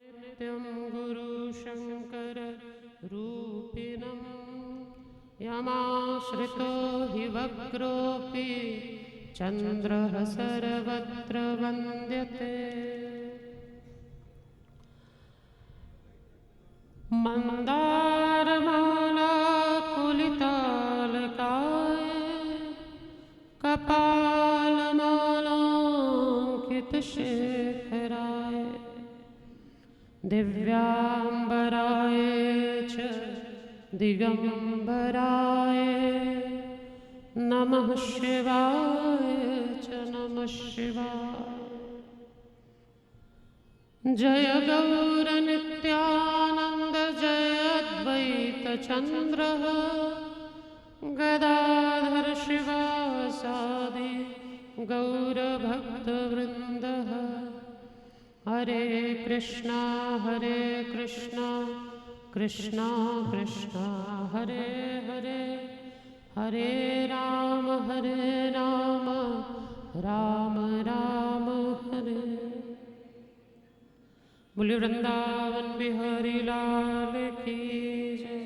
नित्यं गुरुशङ्कर रूपिणं यमाश्रितो हि वक्रोऽपि चन्द्रः सर्वत्र वन्द्यते। मन्दारमाला कुलितालकाय कपालमालाङ्कितशेखराय दिव्याम्बराय च दिगम्बराय नमः शिवाय च नमः शिवाय। जय गौरनित्यानन्द जय अद्वैतचन्द्रः गदाधर शिवासादि गौरभक्तवृन्दः। हरे कृष्णा कृष्णा कृष्णा हरे हरे, हरे राम राम राम हरे। बोलिए वृंदावन बिहारी लाल की जय,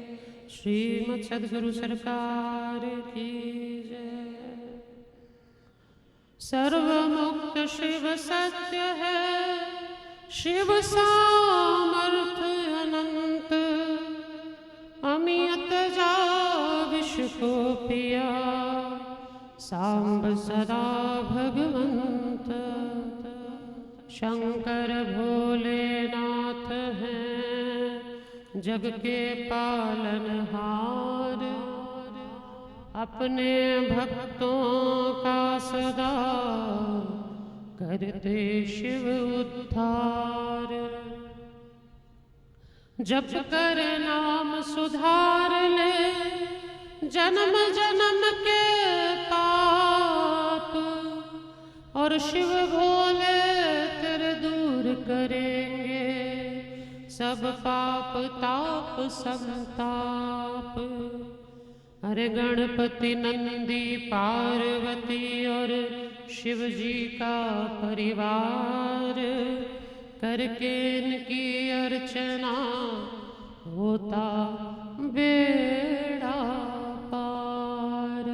श्रीमद् सद्गुरु सरकार की जय। सर्वमुक्त शिव सत्य है, शिव सामर्थ्य अनंत, अमियत जा विश्व को पिया, सांब सदा भगवंत। शंकर भोलेनाथ हैं जग के पालनहार, अपने भक्तों का सदा करते शिव उद्धार। जप कर नाम सुधार ले जन्म जन्म के पाप, और शिव भोले तेरे दूर करेंगे सब पाप ताप संताप। अरे गणपति नंदी पार्वती और शिव जी का परिवार, करके इनकी अर्चना होता बेड़ा पार।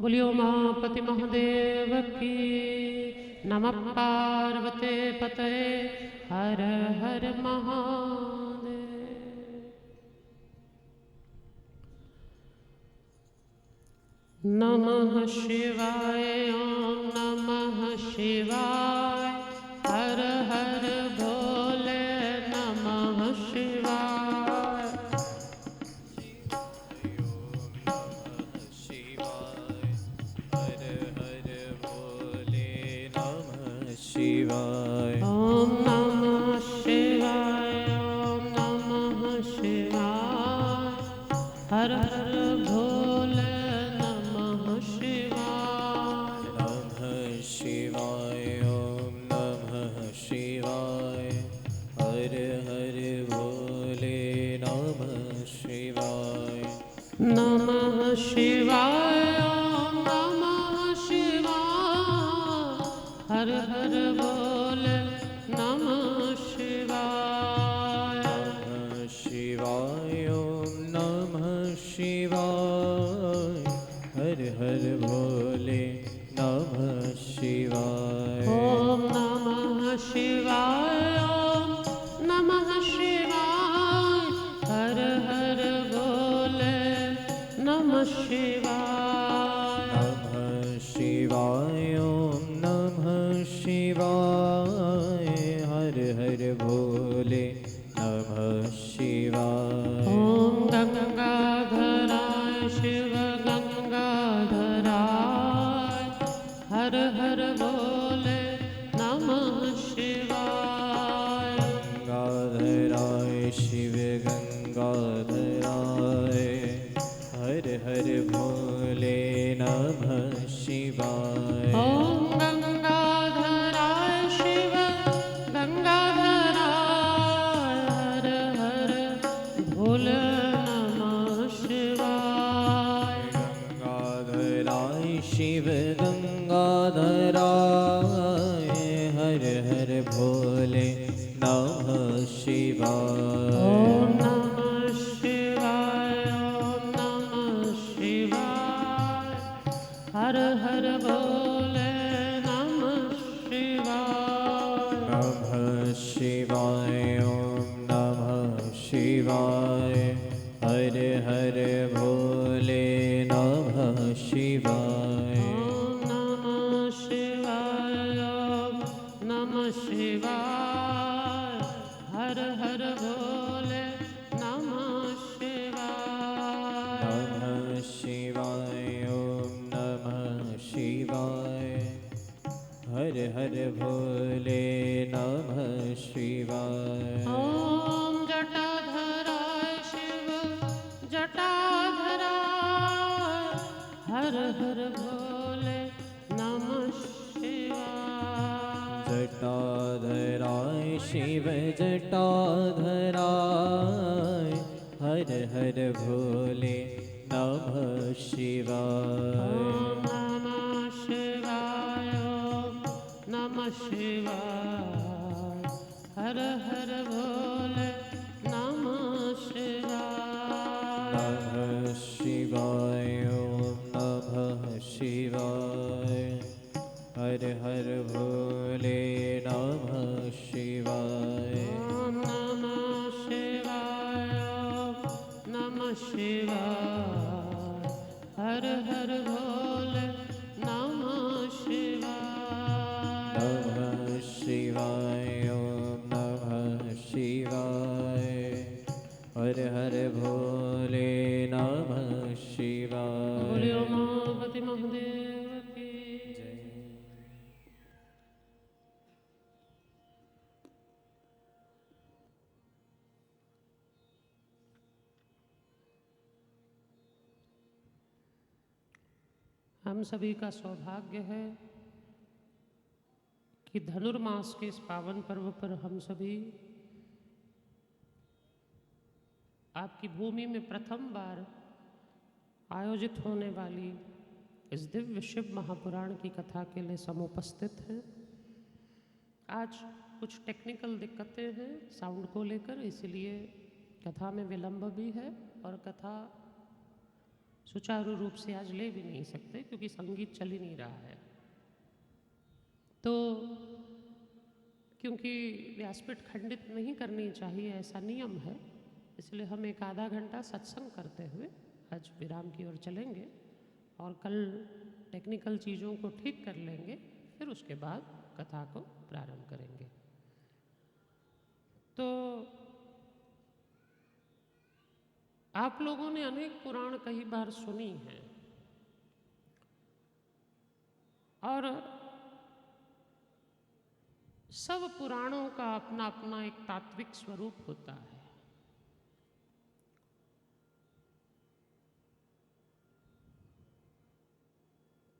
बोलियो उमापति महादेव की, नमः पार्वते पतये हर हर महादेव। नमः शिवाय ओम नमः शिवाय, हर हर भोले नमः शिवाय। शिवाय ओम नमः शिवाय ओम नमः शिवाय, हर हर भोले नमः शिवाय। नमः शिवाय ओम नमः शिवाय, हर हर भोले नमः शिवाय। नमः शिवाय ओम नमः शिवाय, हर हर भोले नमः शिवाय। नमः शिवाय ओम नमः शिवाय, हर हर भोले नमः शिवाय। ओम नमः शिवाय ओम नमः शिवाय, हर हर भोले नमः शिवाय। नमः शिवाय ओम नमः शिवाय, हर हर भोले नमः शिवाय। ओम गंगाधराय शिव गंगाधराय, हर हर भोले नमः शिवाय। गंगाधराय शिव गंगाधराय, हर हर भोले नमः शिवाय। ओम गंगाधराय शिव गंगाधराय, हर हर भोले नमः शिवाय। गंगाधराय शिव गंगाधराय, हर हर भोले नमः हर भोले नमः शिवाय। ॐ नमः शिवाय ॐ नमः शिवाय हर हर भोले नमः शिवाय। नमः शिवाय ॐ नमः शिवाय हर हर भोले नमः शिवाय। ॐ जटाधराय शिव जटाधराय हर हर भोले नमः शिवाय। जटाधराय शिव जटाधराय हर हर भोले नमः शिवाय। ॐ नमः शिवाय ॐ नमः शिवाय हर हर भोले नमः शिवाय। नमः शिवाय ॐ नमः शिवाय हर हर भोले नमः शिवाय। ॐ नमः शिवाय ॐ नमः शिवाय हर हर भोले नमः शिवाय। नमः शिवाय ॐ नमः शिवाय हर हर भोले नमः शिवाय। बोलियो उमापति महादेव की। हम सभी का सौभाग्य है कि धनुर्मास के इस पावन पर्व पर हम सभी आपकी भूमि में प्रथम बार आयोजित होने वाली इस दिव्य शिव महापुराण की कथा के लिए समुपस्थित हैं। आज कुछ टेक्निकल दिक्कतें हैं साउंड को लेकर, इसलिए कथा में विलंब भी है और कथा सुचारू रूप से आज ले भी नहीं सकते क्योंकि संगीत चल ही नहीं रहा है। तो क्योंकि व्यासपीठ खंडित नहीं करनी चाहिए ऐसा नियम है, इसलिए हम एक आधा घंटा सत्संग करते हुए आज विराम की ओर चलेंगे और कल टेक्निकल चीज़ों को ठीक कर लेंगे, फिर उसके बाद कथा को प्रारंभ करेंगे। तो आप लोगों ने अनेक पुराण कई बार सुनी हैं और सब पुराणों का अपना अपना एक तात्विक स्वरूप होता है।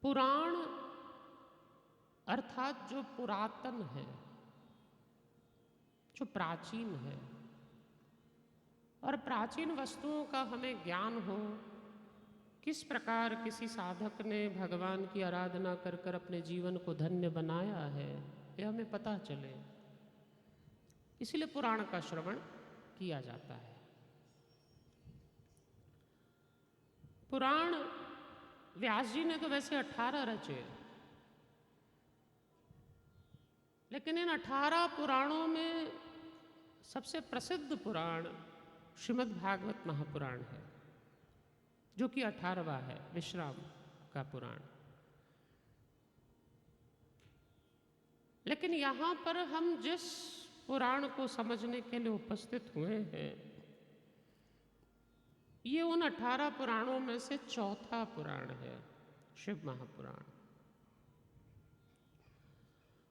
पुराण अर्थात जो पुरातन है, जो प्राचीन है, और प्राचीन वस्तुओं का हमें ज्ञान हो, किस प्रकार किसी साधक ने भगवान की आराधना कर कर अपने जीवन को धन्य बनाया है, ये हमें पता चले, इसलिए पुराण का श्रवण किया जाता है। पुराण व्यास जी ने तो वैसे 18 रचे, लेकिन इन 18 पुराणों में सबसे प्रसिद्ध पुराण श्रीमद् भागवत महापुराण है, जो कि 18वां है, विश्राम का पुराण। लेकिन यहाँ पर हम जिस पुराण को समझने के लिए उपस्थित हुए हैं, ये उन 18 पुराणों में से चौथा पुराण है, शिव महापुराण।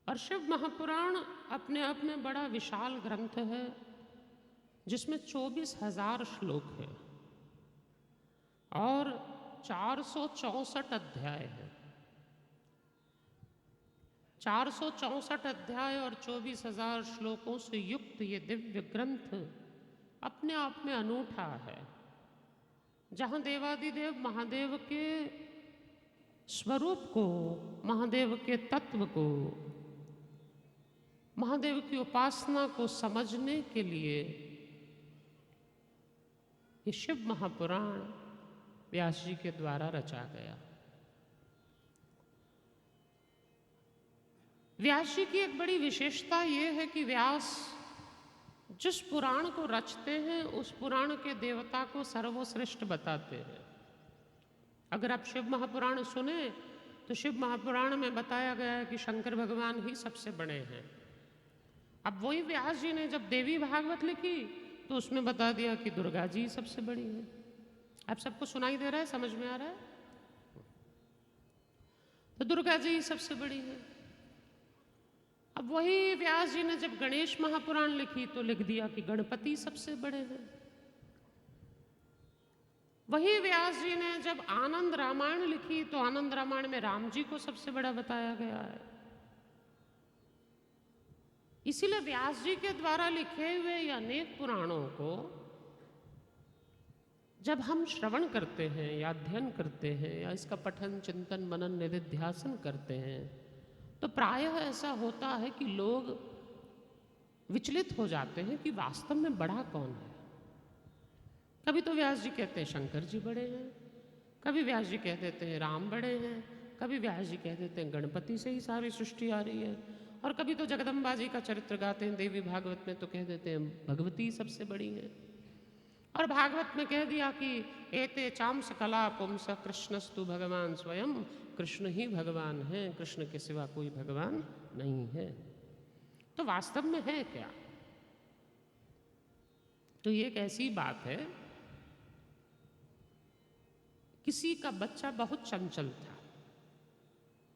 और शिव महापुराण अपने आप में बड़ा विशाल ग्रंथ है, जिसमें 24,000 श्लोक हैं और 464 अध्याय हैं। 464 अध्याय और 24,000 श्लोकों से युक्त ये दिव्य ग्रंथ अपने आप में अनूठा है, जहाँ देवादिदेव महादेव के स्वरूप को, महादेव के तत्व को, महादेव की उपासना को समझने के लिए ये शिव महापुराण व्यास जी के द्वारा रचा गया। व्यास जी की एक बड़ी विशेषता ये है कि व्यास जिस पुराण को रचते हैं उस पुराण के देवता को सर्वश्रेष्ठ बताते हैं। अगर आप शिव महापुराण सुने तो शिव महापुराण में बताया गया है कि शंकर भगवान ही सबसे बड़े हैं। अब वही व्यास जी ने जब देवी भागवत लिखी तो उसमें बता दिया कि दुर्गा जी सबसे बड़ी है। आप सबको सुनाई दे रहा है, समझ में आ रहा है? तो दुर्गा जी सबसे बड़ी है। अब वही व्यास जी ने जब गणेश महापुराण लिखी तो लिख दिया कि गणपति सबसे बड़े हैं। वही व्यास जी ने जब आनंद रामायण लिखी तो आनंद रामायण में राम जी को सबसे बड़ा बताया गया है। इसीलिए व्यास जी के द्वारा लिखे हुए ये अनेक पुराणों को जब हम श्रवण करते हैं या अध्ययन करते हैं या इसका पठन चिंतन मनन निधिध्यासन करते हैं तो प्रायः ऐसा होता है कि लोग विचलित हो जाते हैं कि वास्तव में बड़ा कौन है। कभी तो व्यास जी कहते हैं शंकर जी बड़े हैं, कभी व्यास जी कह देते हैं राम बड़े हैं, कभी व्यास जी कह देते हैं गणपति से ही सारी सृष्टि आ रही है, और कभी तो जगदम्बा जी का चरित्र गाते हैं देवी भागवत में तो कह देते हैं भगवती सबसे बड़ी है। और भागवत में कह दिया कि एते चांस कला पुंस कृष्णस्तु भगवान स्वयं, कृष्ण ही भगवान है, कृष्ण के सिवा कोई भगवान नहीं है। तो वास्तव में है क्या? तो ये एक ऐसी बात है, किसी का बच्चा बहुत चंचल था,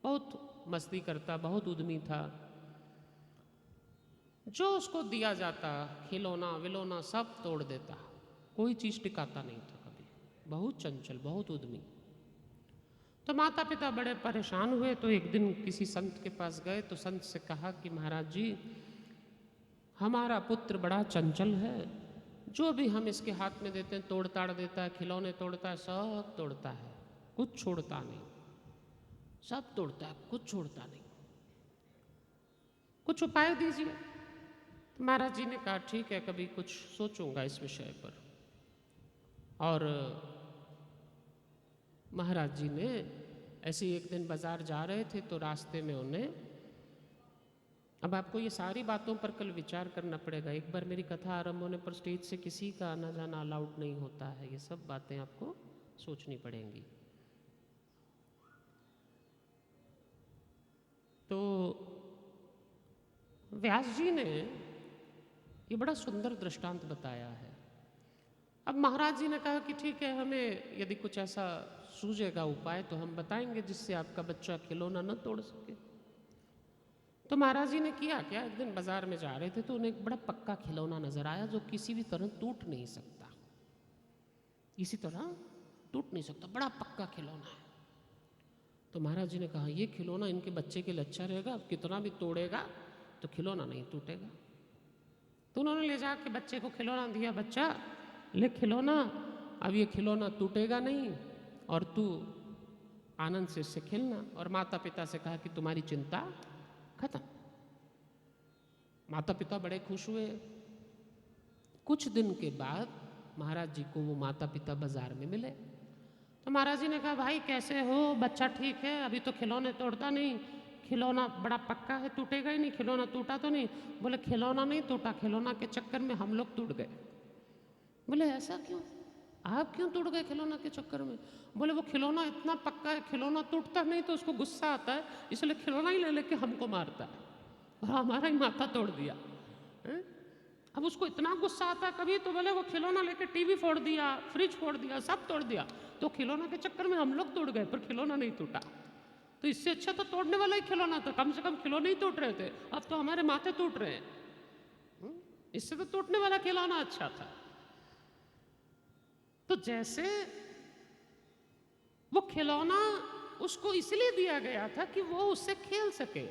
बहुत मस्ती करता, बहुत उद्यमी था, जो उसको दिया जाता खिलौना विलौना सब तोड़ देता, कोई चीज टिकाता नहीं था कभी, बहुत चंचल बहुत उद्यमी। तो माता पिता बड़े परेशान हुए तो एक दिन किसी संत के पास गए तो संत से कहा कि महाराज जी हमारा पुत्र बड़ा चंचल है, जो भी हम इसके हाथ में देते हैं तोड़ ताड़ देता है, खिलौने तोड़ता है, सब तोड़ता है, कुछ छोड़ता नहीं, सब तोड़ता है, कुछ छोड़ता नहीं, कुछ उपाय दीजिए। तो महाराज जी ने कहा ठीक है, कभी कुछ सोचूंगा इस विषय पर। और महाराज जी ने ऐसे एक दिन बाजार जा रहे थे तो रास्ते में उन्हें, अब आपको ये सारी बातों पर कल विचार करना पड़ेगा, एक बार मेरी कथा आरंभ होने पर स्टेज से किसी का आना जाना अलाउड नहीं होता है, ये सब बातें आपको सोचनी पड़ेंगी। तो व्यास जी ने ये बड़ा सुंदर दृष्टांत बताया है। अब महाराज जी ने कहा कि ठीक है, हमें यदि कुछ ऐसा सूझेगा उपाय तो हम बताएंगे जिससे आपका बच्चा खिलौना न तोड़ सके। तो महाराज जी ने किया क्या, एक दिन बाजार में जा रहे थे तो उन्हें एक बड़ा पक्का खिलौना नजर आया जो किसी भी तरह टूट नहीं सकता, इसी तरह टूट नहीं सकता, बड़ा पक्का खिलौना है। तो महाराज जी ने कहा ये खिलौना इनके बच्चे के लिए अच्छा रहेगा, अब कितना भी तोड़ेगा तो खिलौना नहीं टूटेगा। तो उन्होंने ले जाके बच्चे को खिलौना दिया, बच्चा ले खिलौना, अब ये खिलौना टूटेगा नहीं और तू आनंद से इससे खेलना। और माता पिता से कहा कि तुम्हारी चिंता खत्म। माता पिता बड़े खुश हुए। कुछ दिन के बाद महाराज जी को वो माता पिता बाजार में मिले। तो महाराज जी ने कहा भाई कैसे हो, बच्चा ठीक है, अभी तो खिलौने तोड़ता नहीं, खिलौना बड़ा पक्का है, टूटेगा ही नहीं, खिलौना टूटा तो नहीं। बोले खिलौना नहीं टूटा, खिलौना के चक्कर में हम लोग टूट गए। बोले ऐसा क्यों, आप क्यों टूट गए खिलौना के चक्कर में? बोले वो खिलौना इतना पक्का है, खिलौना टूटता नहीं तो उसको गुस्सा आता है, इसलिए खिलौना ही ले लेके हमको मारता है और हमारा ही माथा तोड़ दिया है? अब उसको इतना गुस्सा आता है कभी तो बोले वो खिलौना लेके टीवी फोड़ दिया, फ्रिज फोड़ दिया, सब तोड़ दिया, तो खिलौना के चक्कर में हम लोग टूट गए पर खिलौना नहीं टूटा। तो इससे अच्छा तो तोड़ने वाला ही खिलौना था, कम से कम खिलौने ही टूट रहे थे, अब तो हमारे माथे टूट रहे हैं। इससे तो टूटने वाला खिलौना अच्छा था। तो जैसे वो खिलौना उसको इसलिए दिया गया था कि वो उससे खेल सके,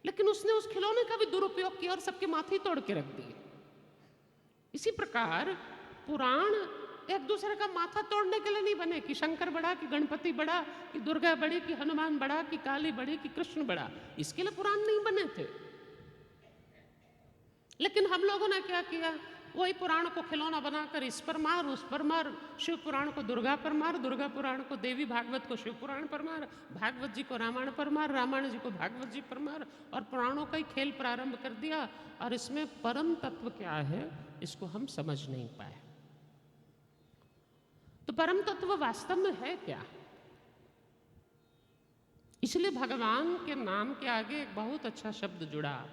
लेकिन उसने उस खिलौने का भी दुरुपयोग किया और सबके माथे तोड़ के रख दिए। इसी प्रकार पुराण एक दूसरे का माथा तोड़ने के लिए नहीं बने कि शंकर बड़ा कि गणपति बड़ा कि दुर्गा बड़ी कि हनुमान बड़ा कि काली बड़ी कि कृष्ण बड़ा, इसके लिए पुराण नहीं बने थे। लेकिन हम लोगों ने क्या किया, वही पुराण को खिलौना बनाकर इस पर मार, उस पर मार, शिव पुराण को दुर्गा पर मार, दुर्गा पुराण को देवी भागवत को शिव पुराण पर मार, भागवत जी को रामायण पर मार, रामायण जी को भागवत जी पर मार, और पुराणों का ही खेल प्रारंभ कर दिया। और इसमें परम तत्व क्या है इसको हम समझ नहीं पाए। तो परम तत्व वास्तव में है क्या? इसलिए भगवान के नाम के आगे एक बहुत अच्छा शब्द जुड़ा।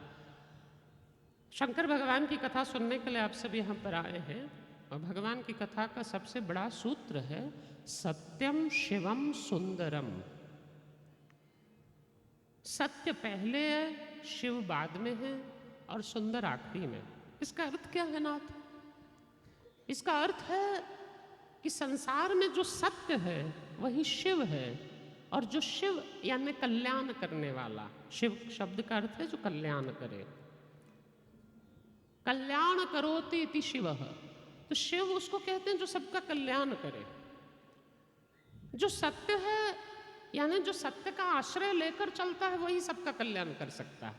शंकर भगवान की कथा सुनने के लिए आप सब यहाँ पर आए हैं, और भगवान की कथा का सबसे बड़ा सूत्र है सत्यम शिवम सुंदरम। सत्य पहले है, शिव बाद में है, और सुंदर आखिरी में। इसका अर्थ क्या है नाथ? इसका अर्थ है कि संसार में जो सत्य है वही शिव है, और जो शिव यानी कल्याण करने वाला, शिव शब्द का अर्थ है जो कल्याण करे। कल्याण करोति इति शिवः, तो शिव उसको कहते हैं जो सबका कल्याण करे। जो सत्य है यानी जो सत्य का आश्रय लेकर चलता है वही सबका कल्याण कर सकता है,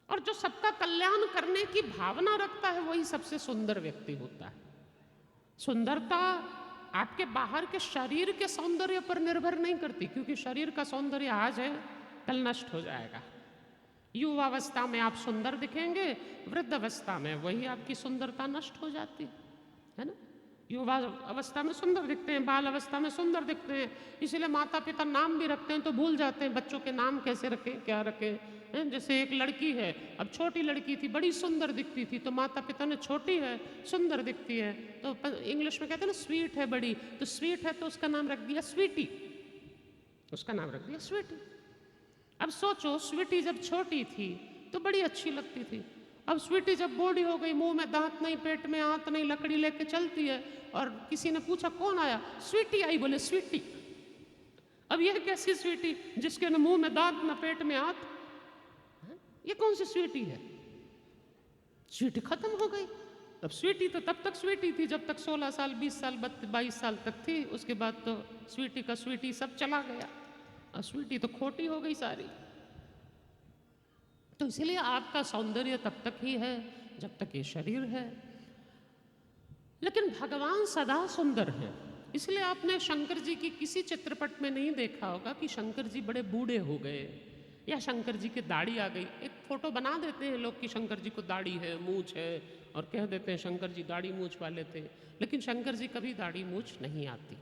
और जो सबका कल्याण करने की भावना रखता है वही सबसे सुंदर व्यक्ति होता है। सुंदरता आपके बाहर के शरीर के सौंदर्य पर निर्भर नहीं करती, क्योंकि शरीर का सौंदर्य आज है कल नष्ट हो जाएगा। युवावस्था में आप सुंदर दिखेंगे, वृद्ध अवस्था में वही आपकी सुंदरता नष्ट हो जाती है ना। युवा अवस्था में सुंदर दिखते हैं, बाल अवस्था में सुंदर दिखते हैं, इसीलिए माता पिता नाम भी रखते हैं तो भूल जाते हैं बच्चों के नाम कैसे रखें, क्या रखें। जैसे एक लड़की है, अब छोटी लड़की थी, बड़ी सुंदर दिखती थी, तो माता पिता ने छोटी है सुंदर दिखती है तो इंग्लिश में कहते हैं ना स्वीट है बड़ी, तो स्वीट है तो उसका नाम रख दिया स्वीटी, उसका नाम रख दिया स्वीटी। अब सोचो स्वीटी जब छोटी थी तो बड़ी अच्छी लगती थी, अब स्वीटी जब बूढ़ी हो गई, मुंह में दांत नहीं, पेट में आंत नहीं, लकड़ी लेके चलती है, और किसी ने पूछा कौन आया, स्वीटी आई, बोले स्वीटी। अब यह कैसी स्वीटी जिसके न मुंह में दांत न पेट में आंत, ये कौन सी स्वीटी है? स्वीटी खत्म हो गई। अब स्वीटी तो तब तक स्वीटी थी जब तक 16 साल 20 साल 22 साल तक थी, उसके बाद तो स्वीटी का स्वीटी सब चला गया, और स्वीटी तो खोटी हो गई सारी। तो इसलिए आपका सौंदर्य तब तक ही है जब तक ये शरीर है, लेकिन भगवान सदा सुंदर है। इसलिए आपने शंकर जी की किसी चित्रपट में नहीं देखा होगा कि शंकर जी बड़े बूढ़े हो गए या शंकर जी की दाढ़ी आ गई। एक फोटो बना देते हैं लोग कि शंकर जी को दाढ़ी है, मूछ है, और कह देते हैं शंकर जी दाढ़ी मूछ वाले थे, लेकिन शंकर जी कभी दाढ़ी मूछ नहीं आती,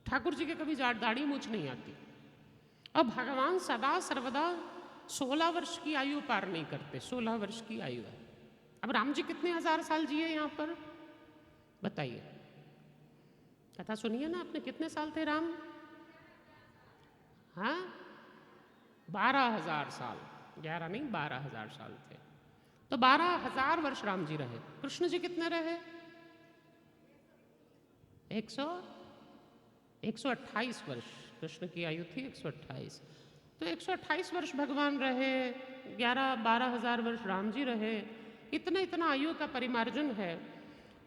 ठाकुर जी के कभी दाढ़ी मूछ नहीं आती। अब भगवान सदा सर्वदा 16 वर्ष की आयु पार नहीं करते, 16 वर्ष की आयु है। अब राम जी कितने हजार साल जिए यहाँ पर बताइए, कथा सुनिए ना आपने, कितने साल थे राम? हाँ 12,000 साल, 11 नहीं 12,000 साल थे, तो 12,000 वर्ष राम जी रहे। कृष्ण जी कितने रहे? 128 वर्ष कृष्ण की आयु थी, 128। तो 128 वर्ष भगवान रहे, 12,000 वर्ष राम जी रहे, इतना आयु का परिमार्जन है।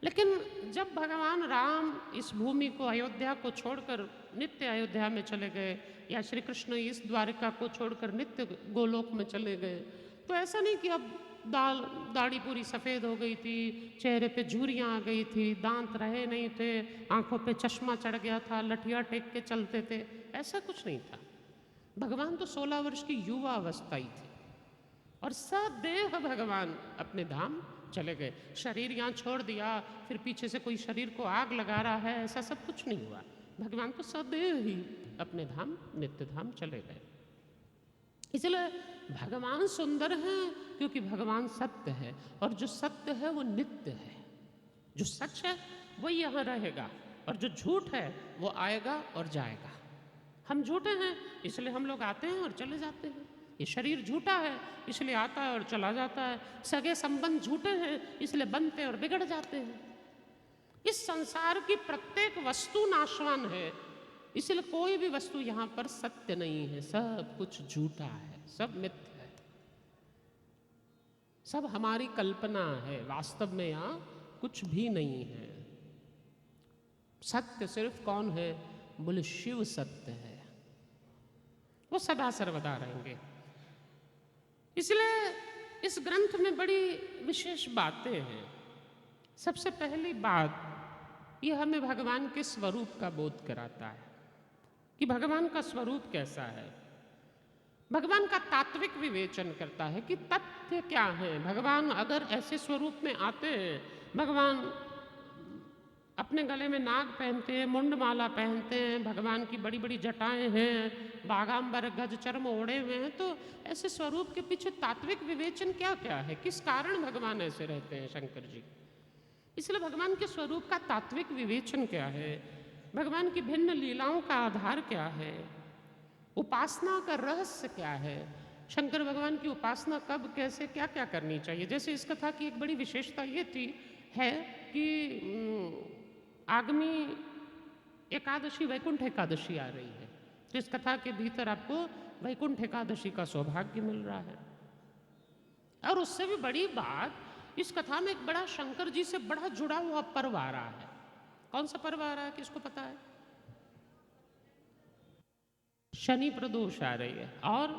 लेकिन जब भगवान राम इस भूमि को, अयोध्या को छोड़कर नित्य अयोध्या में चले गए, या श्री कृष्ण इस द्वारिका को छोड़कर नित्य गोलोक में चले गए, तो ऐसा नहीं कि अब दाढ़ी पूरी सफ़ेद हो गई थी, चेहरे पे झुर्रियाँ आ गई थी, दांत रहे नहीं थे, आंखों पे चश्मा चढ़ गया था, लठिया टेक के चलते थे, ऐसा कुछ नहीं था। भगवान तो 16 वर्ष की युवा अवस्था ही थी, और सदेह भगवान अपने धाम चले गए। शरीर यहाँ छोड़ दिया, फिर पीछे से कोई शरीर को आग लगा रहा है, ऐसा सब कुछ नहीं हुआ। भगवान तो सदैव ही अपने धाम नित्य धाम चले गए। इसलिए भगवान सुंदर हैं क्योंकि भगवान सत्य है, और जो सत्य है वो नित्य है। जो सच है वो यहाँ रहेगा, और जो झूठ है वो आएगा और जाएगा। हम झूठे हैं इसलिए हम लोग आते हैं और चले जाते हैं, ये शरीर झूठा है इसलिए आता है और चला जाता है, सगे संबंध झूठे हैं इसलिए बनते और बिगड़ जाते हैं। इस संसार की प्रत्येक वस्तु नाशवान है, इसलिए कोई भी वस्तु यहाँ पर सत्य नहीं है, सब कुछ झूठा है, सब मिथ्या है, सब हमारी कल्पना है, वास्तव में यहाँ कुछ भी नहीं है। सत्य सिर्फ कौन है? बोले शिव सत्य है, वो सदा सर्वदा रहेंगे। इसलिए इस ग्रंथ में बड़ी विशेष बातें हैं। सबसे पहली बात ये हमें भगवान के स्वरूप का बोध कराता है कि भगवान का स्वरूप कैसा है। भगवान का तात्विक विवेचन करता है कि तथ्य क्या है। भगवान अगर ऐसे स्वरूप में आते हैं, भगवान अपने गले में नाग पहनते हैं, मुंडमाला पहनते हैं, भगवान की बड़ी बड़ी जटाएं हैं, बागांबर गज चर्म ओढ़े हुए हैं, तो ऐसे स्वरूप के पीछे तात्विक विवेचन क्या क्या है, किस कारण भगवान ऐसे रहते हैं शंकर जी। इसलिए भगवान के स्वरूप का तात्विक विवेचन क्या है, भगवान की भिन्न लीलाओं का आधार क्या है, उपासना का रहस्य क्या है, शंकर भगवान की उपासना कब कैसे क्या क्या करनी चाहिए। जैसे इस कथा की एक बड़ी विशेषता ये थी है कि आगामी एकादशी वैकुंठ एकादशी आ रही है, तो इस कथा के भीतर आपको वैकुंठ एकादशी का सौभाग्य मिल रहा है। और उससे भी बड़ी बात, इस कथा में एक बड़ा शंकर जी से बड़ा जुड़ा हुआ पर्व आ रहा है। कौन सा पर्व आ रहा है, किसको पता है? शनि प्रदोष आ रही है और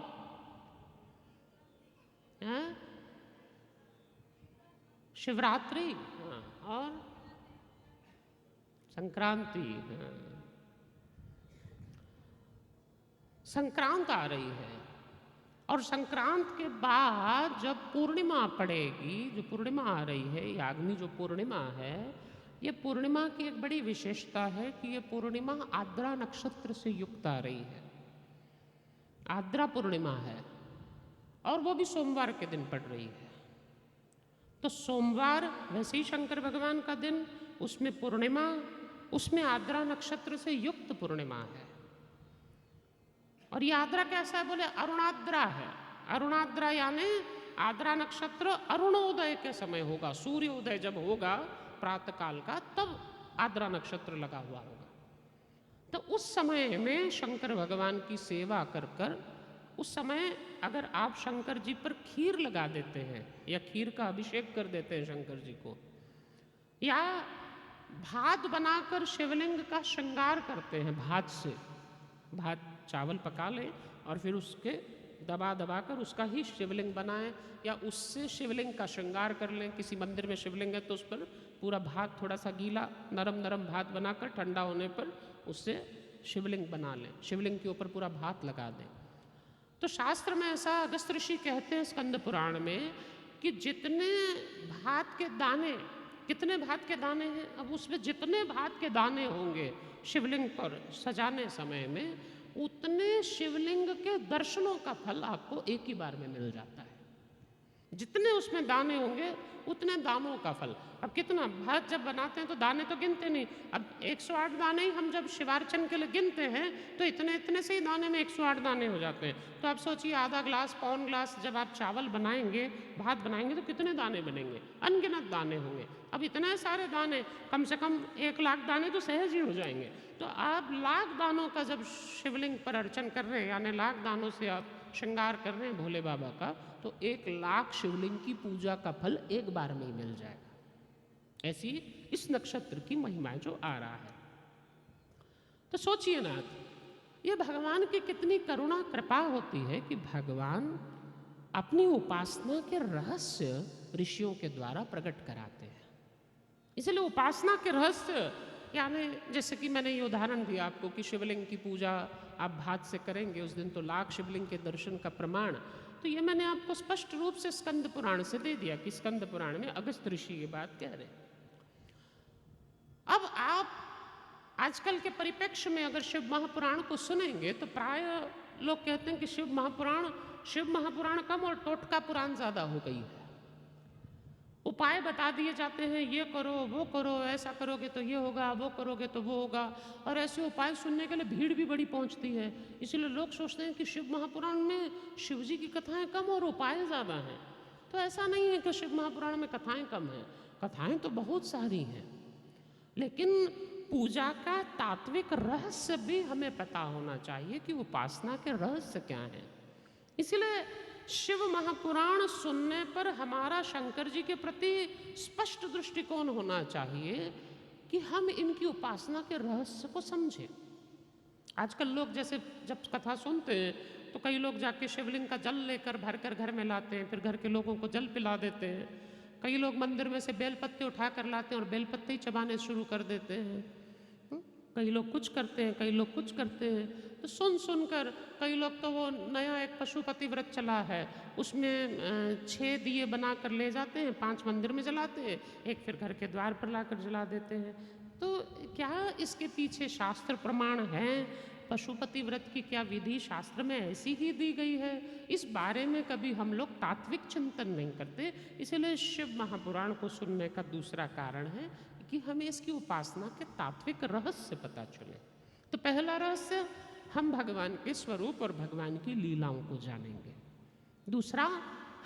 शिवरात्रि, हाँ, और संक्रांति, हाँ, संक्रांत आ रही है। और संक्रांत के बाद जब पूर्णिमा पड़ेगी, जो पूर्णिमा आ रही है, ये आगामी जो पूर्णिमा है, ये पूर्णिमा की एक बड़ी विशेषता है कि ये पूर्णिमा आद्रा नक्षत्र से युक्त आ रही है। आद्रा पूर्णिमा है और वो भी सोमवार के दिन पड़ रही है। तो सोमवार वैसे ही शंकर भगवान का दिन, उसमें पूर्णिमा, उसमें आद्रा नक्षत्र से युक्त पूर्णिमा है। और ये आद्रा कैसा है बोले, अरुणाद्रा है। अरुणाद्रा यानी आद्रा नक्षत्र अरुणोदय के समय होगा, सूर्योदय जब होगा प्रातः काल का, तब आद्रा नक्षत्र लगा हुआ होगा। तो उस समय में शंकर भगवान की सेवा कर कर, उस समय अगर आप शंकर जी पर खीर लगा देते हैं या खीर का अभिषेक कर देते हैं शंकर जी को, या भात बनाकर शिवलिंग का श्रृंगार करते हैं, भात से, भात चावल पका लें और फिर उसके दबा दबा कर उसका ही शिवलिंग बनाएं, या उससे शिवलिंग का श्रृंगार कर लें। किसी मंदिर में शिवलिंग है तो उस पर पूरा भात, थोड़ा सा गीला नरम नरम भात बनाकर ठंडा होने पर उससे शिवलिंग बना लें, शिवलिंग के ऊपर पूरा भात लगा दें। तो शास्त्र में ऐसा अगस्त्य ऋषि कहते हैं स्कंद पुराण में कि जितने भात के दाने, कितने भात के दाने हैं, अब उसमें जितने भात के दाने होंगे शिवलिंग पर सजाने समय में, उतने शिवलिंग के दर्शनों का फल आपको एक ही बार में मिल जाता है। जितने उसमें दाने होंगे उतने दानों का फल। अब कितना भात जब बनाते हैं तो दाने तो गिनते नहीं, अब 108 दाने ही हम जब शिवार्चन के लिए गिनते हैं तो इतने इतने से ही दाने में 108 दाने हो जाते हैं। तो आप सोचिए आधा ग्लास, पौन ग्लास जब आप चावल बनाएंगे, भात बनाएंगे तो कितने दाने बनेंगे, अनगिनत दाने होंगे। अब इतने सारे दाने, कम से कम 1 लाख दाने तो सहज ही हो जाएंगे। तो आप लाख दानों का जब शिवलिंग पर अर्चन कर रहे हैं, यानी लाख दानों से आप श्रृंगार कर रहे हैं भोले बाबा का, तो 1 लाख शिवलिंग की पूजा का फल एक बार में ही मिल जाएगा। ऐसी इस नक्षत्र की महिमा जो आ रहा है। तो सोचिए ना, ये भगवान की कितनी करुणा कृपा होती है कि भगवान अपनी उपासना के रहस्य ऋषियों के द्वारा प्रकट कराते हैं। इसलिए उपासना के रहस्य, यानी जैसे कि मैंने ये उदाहरण दिया आपको कि शिवलिंग की पूजा आप भात से करेंगे उस दिन तो लाख शिवलिंग के दर्शन का प्रमाण, तो ये मैंने आपको स्पष्ट रूप से स्कंद पुराण से दे दिया कि स्कंद पुराण में अगस्त्य ऋषि ये बात कह रहे हैं। अब आप आजकल के परिप्रेक्ष्य में अगर शिव महापुराण को सुनेंगे तो प्राय लोग कहते हैं कि शिव महापुराण कम और टोटका पुराण ज़्यादा हो गई है। उपाय बता दिए जाते हैं, ये करो वो करो, ऐसा करोगे तो ये होगा, वो करोगे तो वो होगा, और ऐसे उपाय सुनने के लिए भीड़ भी बड़ी पहुंचती है। इसलिए लोग सोचते हैं कि शिव महापुराण में शिव जी की कथाएं कम और उपाय ज़्यादा हैं। तो ऐसा नहीं है कि शिव महापुराण में कथाएं कम हैं, कथाएं तो बहुत सारी हैं, लेकिन पूजा का तात्विक रहस्य भी हमें पता होना चाहिए कि उपासना के रहस्य क्या हैं। इसलिए शिव महापुराण सुनने पर हमारा शंकर जी के प्रति स्पष्ट दृष्टिकोण होना चाहिए कि हम इनकी उपासना के रहस्य को समझें। आजकल लोग जैसे जब कथा सुनते हैं तो कई लोग जाके शिवलिंग का जल लेकर भर कर घर में लाते हैं, फिर घर के लोगों को जल पिला देते हैं, कई लोग मंदिर में से बेलपत्ते उठा कर लाते हैं और बेलपत्ते ही चबाने शुरू कर देते हैं। कई लोग कुछ करते हैं, कई लोग कुछ करते हैं। तो सुन सुनकर कई लोग तो वो नया एक पशुपति व्रत चला है, उसमें 6 दिए बना कर ले जाते हैं, 5 मंदिर में जलाते हैं, एक फिर घर के द्वार पर लाकर जला देते हैं। तो क्या इसके पीछे शास्त्र प्रमाण है? पशुपति व्रत की क्या विधि शास्त्र में ऐसी ही दी गई है? इस बारे में कभी हम लोग तात्विक चिंतन नहीं करते। इसलिए शिव महापुराण को सुनने का दूसरा कारण है कि हमें इसकी उपासना के तात्विक रहस्य पता चले। तो पहला रहस्य, हम भगवान के स्वरूप और भगवान की लीलाओं को जानेंगे। दूसरा,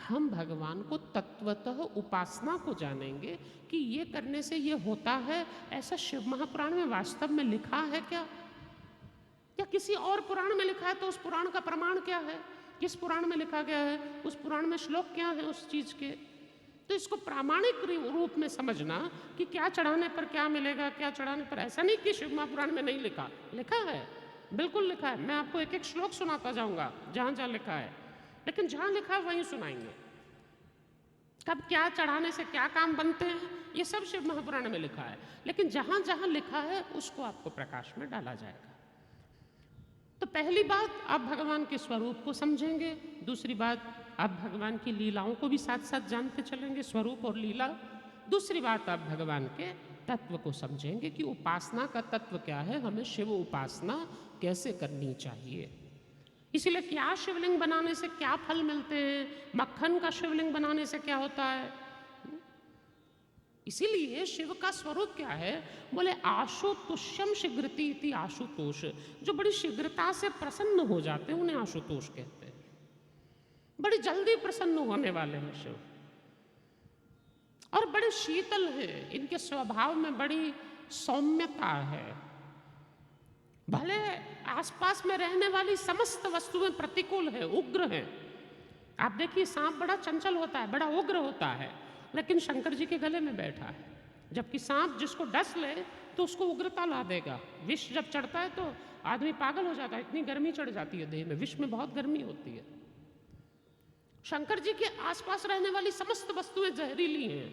हम भगवान को तत्वतः उपासना को जानेंगे कि ये करने से ये होता है। ऐसा शिव महापुराण में वास्तव में लिखा है क्या? या किसी और पुराण में लिखा है तो उस पुराण का प्रमाण क्या है? किस पुराण में लिखा गया है? उस पुराण में श्लोक क्या है उस चीज के? तो इसको प्रामाणिक रूप में समझना कि क्या चढ़ाने पर क्या मिलेगा, क्या चढ़ाने पर। ऐसा नहीं कि शिव महापुराण में नहीं लिखा, लिखा है, बिल्कुल लिखा है। मैं आपको एक एक श्लोक सुनाता जाऊंगा जहां जहां लिखा है, लेकिन जहां लिखा है वहीं सुनाएंगे। कब क्या चढ़ाने से क्या काम बनते हैं, ये सब शिव महापुराण में लिखा है, लेकिन जहां जहां लिखा है उसको आपको प्रकाश में डाला जाएगा। तो पहली बात, आप भगवान के स्वरूप को समझेंगे। दूसरी बात, आप भगवान की लीलाओं को भी साथ साथ जानते चलेंगे, स्वरूप और लीला। दूसरी बात, आप भगवान के तत्व को समझेंगे कि उपासना का तत्व क्या है, हमें शिव उपासना कैसे करनी चाहिए। इसीलिए क्या शिवलिंग बनाने से क्या फल मिलते हैं, मक्खन का शिवलिंग बनाने से क्या होता है। इसीलिए शिव का स्वरूप क्या है, बोले आशुतोषम शीघ्रति इति आशुतोष। जो बड़ी शीघ्रता से प्रसन्न हो जाते हैं उन्हें आशुतोष कहते हैं। बड़ी जल्दी प्रसन्न होने वाले हैं शिव, और बड़े शीतल हैं। इनके स्वभाव में बड़ी सौम्यता है। भले आसपास में रहने वाली समस्त वस्तुएं प्रतिकूल है, उग्र है। आप देखिए, सांप बड़ा चंचल होता है, बड़ा उग्र होता है, लेकिन शंकर जी के गले में बैठा है। जबकि सांप जिसको डस ले तो उसको उग्रता ला देगा। विष जब चढ़ता है तो आदमी पागल हो जाता है, इतनी गर्मी चढ़ जाती है देह में, विष में बहुत गर्मी होती है। शंकर जी के आसपास रहने वाली समस्त वस्तुएं जहरीली हैं।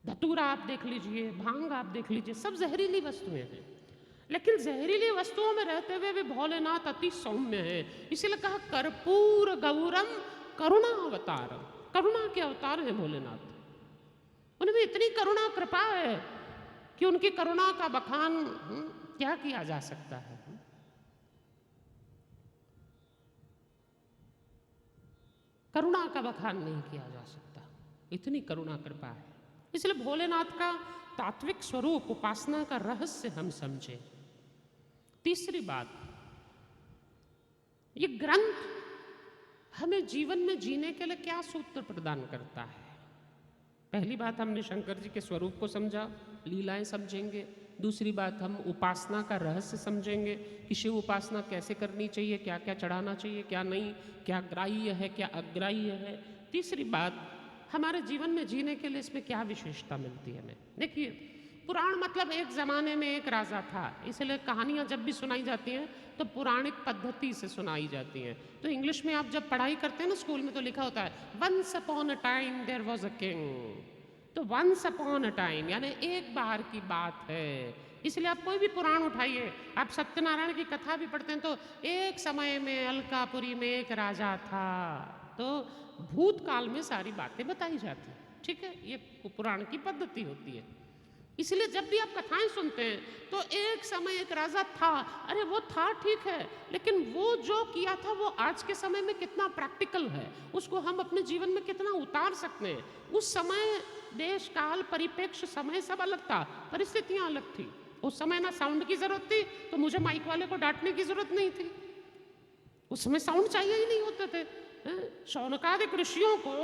धतूरा आप देख लीजिए, भांग आप देख लीजिए, सब जहरीली वस्तुएं हैं। लेकिन जहरीली वस्तुओं में रहते हुए भी भोलेनाथ अति सौम्य है। इसीलिए कहा कर्पूर गौरम करुणा अवतारम। करुणा के अवतार है भोलेनाथ। उनमें इतनी करुणा कृपा है कि उनकी करुणा का बखान क्या किया जा सकता है। करुणा का बखान नहीं किया जा सकता, इतनी करुणा कृपा है। इसलिए भोलेनाथ का तात्विक स्वरूप, उपासना का रहस्य हम समझे। तीसरी बात, ये ग्रंथ हमें जीवन में जीने के लिए क्या सूत्र प्रदान करता है। पहली बात, हमने शंकर जी के स्वरूप को समझा, लीलाएं समझेंगे। दूसरी बात, हम उपासना का रहस्य समझेंगे कि शिव उपासना कैसे करनी चाहिए, क्या क्या चढ़ाना चाहिए, क्या नहीं, क्या ग्राह्य है, क्या अग्राह्य है। तीसरी बात, हमारे जीवन में जीने के लिए इसमें क्या विशेषता मिलती है हमें। देखिए, पुराण मतलब एक ज़माने में एक राजा था, इसलिए कहानियाँ जब भी सुनाई जाती हैं तो पौराणिक पद्धति से सुनाई जाती हैं। तो इंग्लिश में आप जब पढ़ाई करते हैं ना स्कूल में, तो लिखा होता है once upon a time there was a king. तो वंस अपॉन अ टाइम यानी एक बार की बात है। इसलिए आप कोई भी पुराण उठाइए, आप सत्यनारायण की कथा भी पढ़ते हैं तो एक समय में अलकापुरी में एक राजा था, तो भूतकाल में सारी बातें बताई जाती हैं। ठीक है, ये पुराण की पद्धति होती है। इसलिए जब भी आप कथाएं सुनते हैं तो एक समय एक राजा था, अरे वो था ठीक है, लेकिन वो जो किया था वो आज के समय में कितना प्रैक्टिकल है, उसको हम अपने जीवन में कितना उतार सकते हैं। उस समय देश काल परिप्रेक्ष्य समय सब अलग था, परिस्थितियां अलग थी। उस समय ना साउंड की जरूरत थी, तो मुझे माइक वाले को डांटने की जरूरत नहीं थी। उस समय साउंड चाहिए ही नहीं होते थे। शौनकादिक ऋषियों को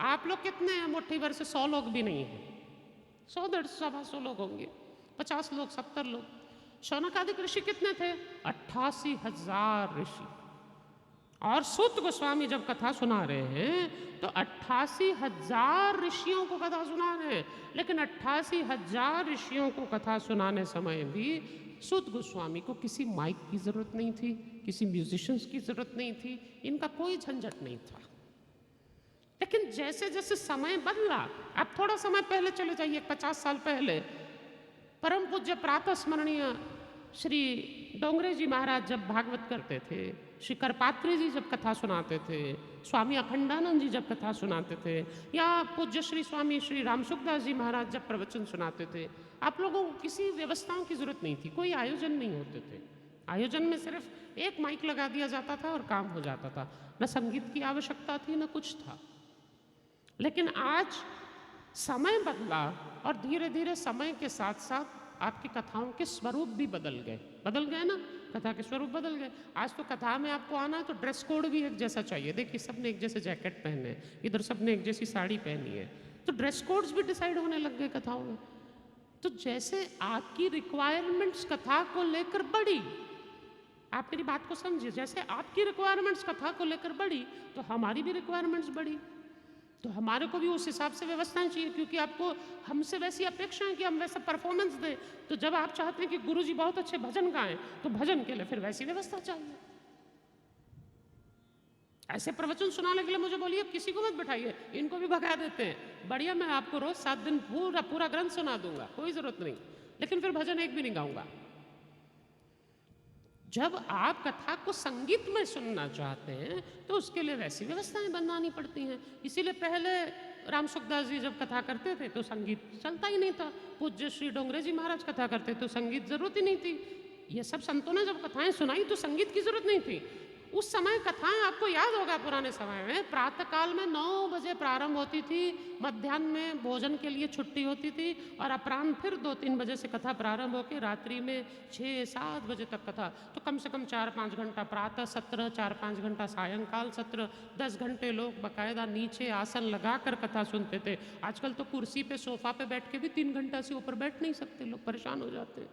आप लोग कितने हैं, मुट्ठी भर से 100 लोग भी नहीं है, 100 150 लोग होंगे, 50 लोग 70 लोग। शौनकादिक ऋषि कितने थे? 88,000 ऋषि। और सूत गोस्वामी जब कथा सुना रहे हैं तो 88,000 ऋषियों को कथा सुना रहे हैं, लेकिन 88,000 ऋषियों को कथा सुनाने समय भी सूत गोस्वामी को किसी माइक की जरूरत नहीं थी, किसी म्यूजिशियंस की जरूरत नहीं थी, इनका कोई झंझट नहीं था। लेकिन जैसे जैसे समय बदला, आप थोड़ा समय पहले चले जाइए, 50 साल पहले, परम पूज्य प्रातः स्मरणीय श्री डोंगरे जी महाराज जब भागवत करते थे, श्री करपात्री जी जब कथा सुनाते थे, स्वामी अखंडानंद जी जब कथा सुनाते थे, या पूज्य श्री स्वामी श्री रामसुखदास जी महाराज जब प्रवचन सुनाते थे, आप लोगों को किसी व्यवस्थाओं की जरूरत नहीं थी, कोई आयोजन नहीं होते थे। आयोजन में सिर्फ एक माइक लगा दिया जाता था और काम हो जाता था, न संगीत की आवश्यकता थी न कुछ था। लेकिन आज समय बदला और धीरे धीरे समय के साथ साथ आपकी कथाओं के स्वरूप भी बदल गए ना, कथा के स्वरूप बदल गए। आज तो कथा में आपको आना है तो ड्रेस कोड भी एक जैसा चाहिए। देखिए सबने एक जैसे जैकेट पहने, इधर सबने एक जैसी साड़ी पहनी है, तो ड्रेस कोड्स भी डिसाइड होने लग गए कथाओं में। तो जैसे आपकी रिक्वायरमेंट्स कथा को लेकर बढ़ी, आप मेरी बात को समझिए, जैसे आपकी रिक्वायरमेंट्स कथा को लेकर बढ़ी तो हमारी भी रिक्वायरमेंट्स बढ़ी, तो हमारे को भी उस हिसाब से व्यवस्थाएं चाहिए, क्योंकि आपको हमसे वैसी अपेक्षा है कि हम वैसा परफॉर्मेंस दें। तो जब आप चाहते हैं कि गुरुजी बहुत अच्छे भजन गाएं, तो भजन के लिए फिर वैसी व्यवस्था चाहिए। ऐसे प्रवचन सुनाने के लिए मुझे बोलिए, किसी को मत बिठाइए, इनको भी भगा देते हैं। बढ़िया, मैं आपको रोज 7 दिन पूरा ग्रंथ सुना दूंगा, कोई जरूरत नहीं, लेकिन फिर भजन एक भी नहीं गाऊंगा। जब आप कथा को संगीत में सुनना चाहते हैं तो उसके लिए वैसी व्यवस्थाएं बनानी पड़ती हैं। इसीलिए पहले राम सुखदास जी जब कथा करते थे तो संगीत चलता ही नहीं था, पूज्य श्री डोंगरे जी महाराज कथा करते तो संगीत जरूरत ही नहीं थी। ये सब संतों ने जब कथाएं सुनाई तो संगीत की जरूरत नहीं थी। उस समय कथाएं, आपको याद होगा पुराने समय में प्रातःकाल में 9 बजे प्रारंभ होती थी, मध्याह्न में भोजन के लिए छुट्टी होती थी, और अपराह्न फिर 2-3 बजे से कथा प्रारंभ होकर रात्रि में 6-7 बजे तक कथा। तो कम से कम 4-5 घंटा प्रातः सत्र, 4-5 घंटा सायंकाल सत्र, 10 घंटे लोग बाकायदा नीचे आसन लगाकर कथा सुनते थे। आजकल तो कुर्सी पे सोफा पे बैठ के भी 3 घंटा से ऊपर बैठ नहीं सकते, लोग परेशान हो जाते हैं।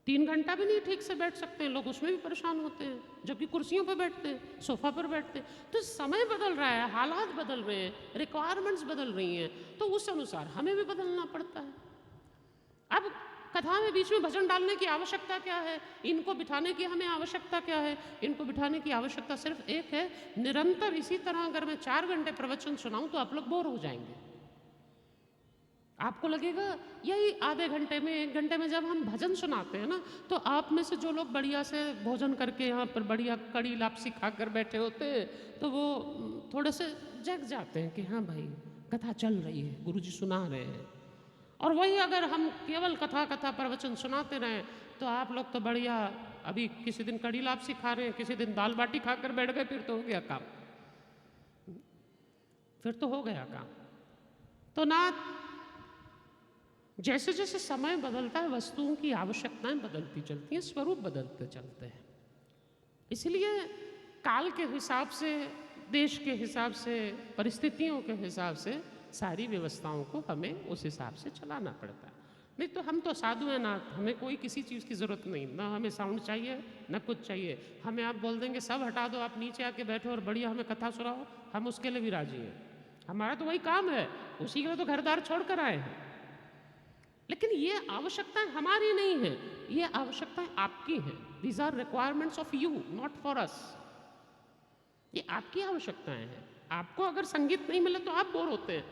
3 घंटा भी नहीं ठीक से बैठ सकते हैं लोग, उसमें भी परेशान होते हैं, जबकि कुर्सियों पर बैठते हैं, सोफा पर बैठते हैं। तो समय बदल रहा है, हालात बदल रहे हैं, रिक्वायरमेंट्स बदल रही हैं, तो उस अनुसार हमें भी बदलना पड़ता है। अब कथा में बीच में भजन डालने की आवश्यकता क्या है, इनको बिठाने की हमें आवश्यकता क्या है? इनको बिठाने की आवश्यकता सिर्फ एक है, निरंतर इसी तरह अगर मैं 4 घंटे प्रवचन सुनाऊं तो आप लोग बोर हो जाएंगे। आपको लगेगा यही आधे घंटे में, 1 घंटे में जब हम भजन सुनाते हैं ना, तो आप में से जो लोग बढ़िया से भोजन करके यहाँ पर बढ़िया कड़ी लापसी खाकर बैठे होते हैं, तो वो थोड़े से जग जाते हैं कि हाँ भाई कथा चल रही है, गुरुजी सुना रहे हैं। और वही अगर हम केवल कथा प्रवचन सुनाते रहें तो आप लोग तो बढ़िया, अभी किसी दिन कड़ी लापसी खा रहे हैं, किसी दिन दाल बाटी खाकर बैठ गए, फिर तो हो गया काम, फिर तो हो गया काम। तो ना, जैसे जैसे समय बदलता है वस्तुओं की आवश्यकताएं बदलती चलती हैं, स्वरूप बदलते चलते हैं। इसलिए काल के हिसाब से, देश के हिसाब से, परिस्थितियों के हिसाब से सारी व्यवस्थाओं को हमें उस हिसाब से चलाना पड़ता है। नहीं तो हम तो साधु हैं ना, हमें कोई किसी चीज़ की ज़रूरत नहीं, ना हमें साउंड चाहिए ना कुछ चाहिए। हमें आप बोल देंगे सब हटा दो, आप नीचे आके बैठो और बढ़िया हमें कथा सुनाओ, हम उसके लिए भी राजी हैं। हमारा तो वही काम है, उसी के लिए तो घर द्वार छोड़ कर आए हैं। लेकिन ये आवश्यकताएं हमारी नहीं है, ये आवश्यकताएं आपकी हैं। These are requirements of you, not for us. ये आपकी आवश्यकताएं हैं। आपको अगर संगीत नहीं मिले तो आप बोर होते हैं,